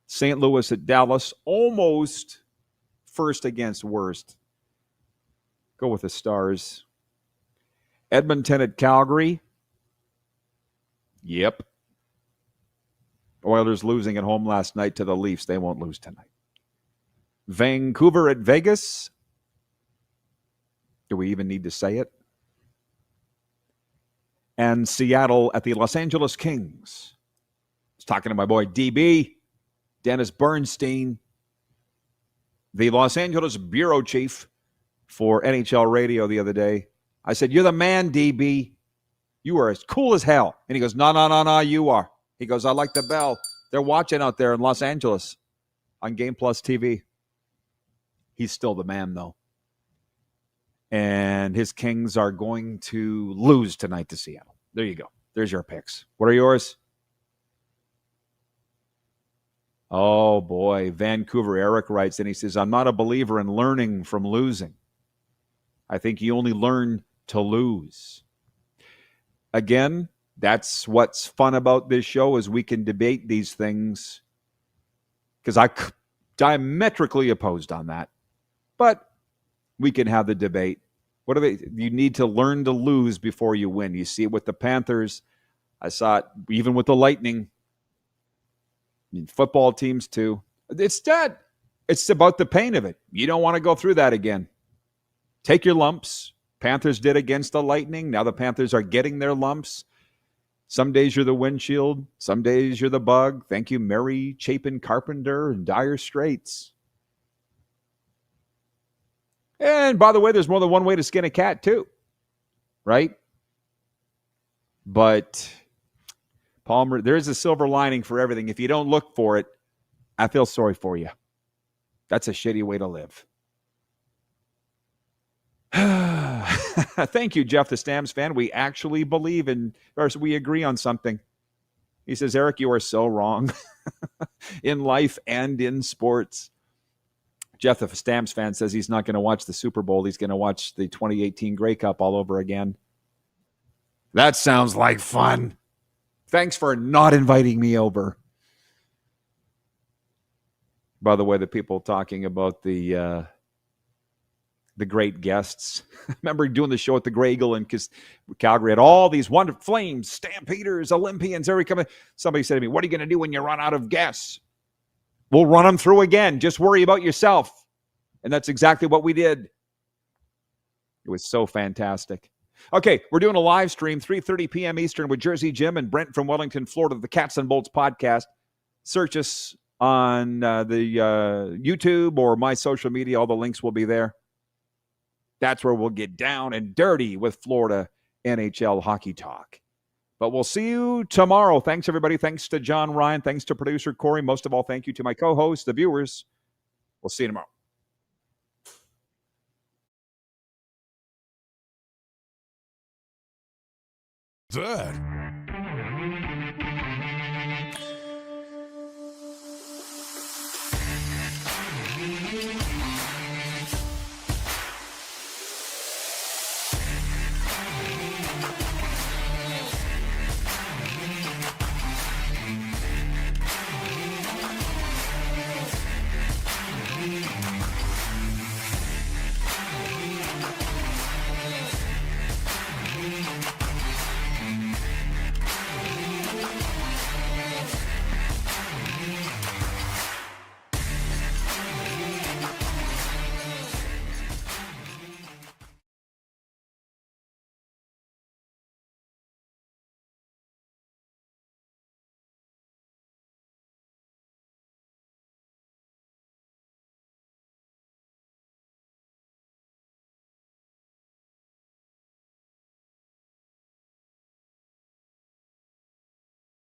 St. Louis at Dallas. Almost first against worst. Go with the Stars. Edmonton at Calgary. Yep. Oilers losing at home last night to the Leafs. They won't lose tonight. Vancouver at Vegas. Do we even need to say it? And Seattle at the Los Angeles Kings. I was talking to my boy DB, Dennis Bernstein, the Los Angeles bureau chief for NHL radio the other day. I said, "You're the man, DB. You are as cool as hell." And he goes, No, you are. He goes, "I like the bell. They're watching out there in Los Angeles on Game Plus TV." He's still the man, though. And his Kings are going to lose tonight to Seattle. There you go. There's your picks. What are yours? Oh, boy. Vancouver Eric writes, and he says, "I'm not a believer in learning from losing. I think you only learn to lose." Again, that's what's fun about this show, is we can debate these things, because I diametrically opposed on that. But we can have the debate. You need to learn to lose before you win. You see it with the Panthers. I saw it even with the Lightning. Football teams too. It's about the pain of it. You don't want to go through that again. Take your lumps. Panthers did against the Lightning. Now the Panthers are getting their lumps. Some days you're the windshield. Some days you're the bug. Thank you, Mary Chapin Carpenter and Dire Straits. And by the way, there's more than one way to skin a cat too, right? But Palmer, there's a silver lining for everything. If you don't look for it, I feel sorry for you. That's a shitty way to live. Thank you, Jeff the Stamps fan. We actually believe in, or we agree on something. He says, "Eric, you are so wrong in life and in sports." Jeff the Stamps fan says he's not going to watch the Super Bowl. He's going to watch the 2018 Grey Cup all over again. That sounds like fun. Thanks for not inviting me over. By the way, the people talking about the great guests. Remember doing the show at the Grey Eagle in Calgary, had all these wonderful Flames, Stampeders, Olympians, somebody said to me, "What are you going to do when you run out of guests?" "We'll run them through again. Just worry about yourself." And that's exactly what we did. It was so fantastic. Okay, we're doing a live stream, 3:30 p.m. Eastern with Jersey Jim and Brent from Wellington, Florida, the Cats and Bolts podcast. Search us on the YouTube or my social media. All the links will be there. That's where we'll get down and dirty with Florida NHL hockey talk. But we'll see you tomorrow. Thanks, everybody. Thanks to John Ryan. Thanks to producer Corey. Most of all, thank you to my co-hosts, the viewers. We'll see you tomorrow. Good.